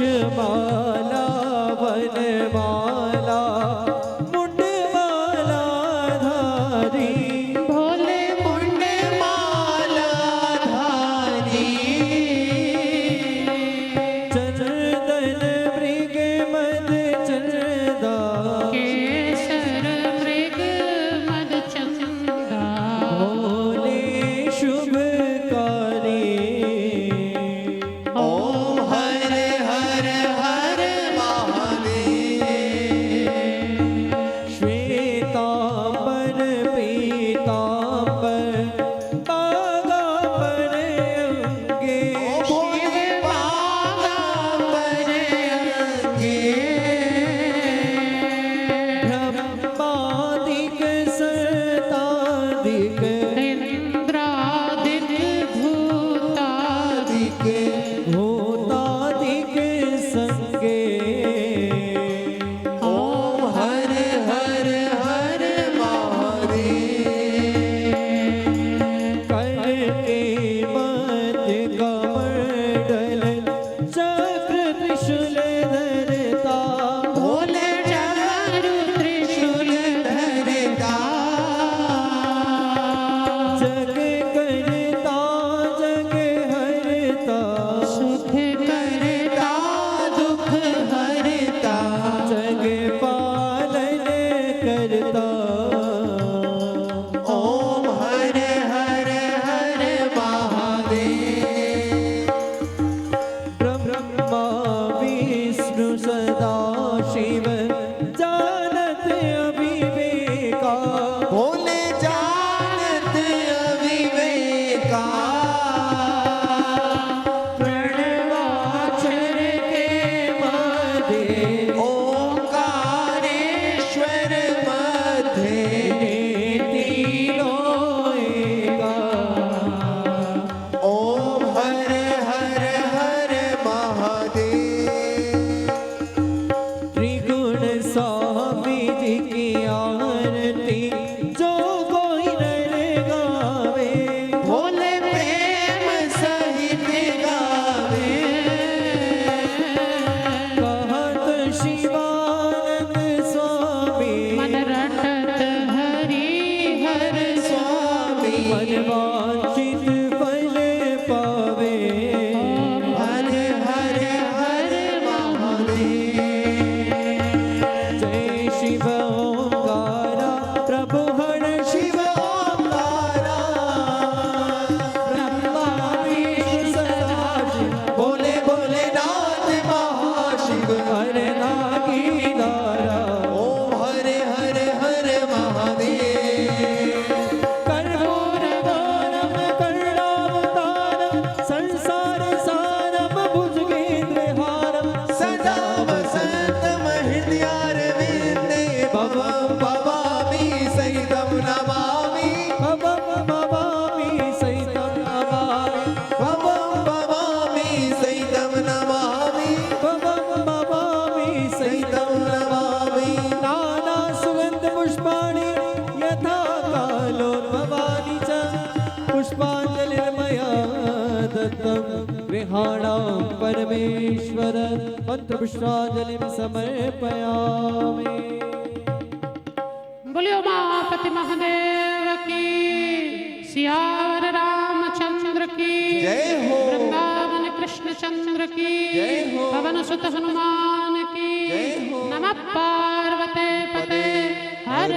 वृक्षमाला वनमाला मुंडमाला धारी भोले मुंडमाला धारी चंदन मृग मद चंदा केसर मृग मद चंदा भोले शुभकारी ओम हर हर हर महादेव श्वेतांबर पीतांबर पागांबर अंगे शिव पागांबर अंगे ब्रह्मादिक सतादिक इंद्रादिक भूतादिक भूतादिक संगे ओम हर हर हर महादेव करके मध्य कमंडल चक्र त्रिशूल धरता भोले चारु त्रिशूल धरता जग करता जग हरता सुख करता दुख हरता जग पालन करता ओम हर हर हर महादेव ब्रह्मा विष्णु सदा शिव जानत अविवेका भोले जानत अविवेका प्रणवाक्षर के मध्य ओंकारेश्वर मध्य तीनों एका ओम हर हर हर महादेव त्रिगुण स्वामी जी की आरती जो कोई नर गावे भोले प्रेम सहित गावे कहत शिवानंद स्वामी मन रटत हरि हर स्वामी मन वांछित फल पावे हर हर हर महादेव जय शिव ओंकारा प्रभु हर शिव ओंकारा ब्रह्मा विष्णु सदा शिव भोले भोले नाथ महाशिव हर नागीदारा ओम हर हर हर महादेव कर्पूर गानम करुणावतारम संसार सारम भुजगेन्द्रहारम सदा वसन्तम हृदयारविन्दे भवं भवामि सहितं नमामि भवं भवामि सहितं नमामि भवं भवामि सहितं नमामि भवं भवामि सहितं नमामि नाना सुगन्ध पुष्पाणि यथा कालोद्भवानि च पुष्पाञ्जलिर्मया दत्तं गृहाणां परमेश्वर मन्त्रपुष्पाञ्जलिं समर्पयामि बोलियो उमापति महादेव की सियावर रामचंद्र की जय हो। वृंदावन कृष्ण चंद्र की जय हो। पवन सुत हनुमान की जय हो। नमः पार्वते पते हर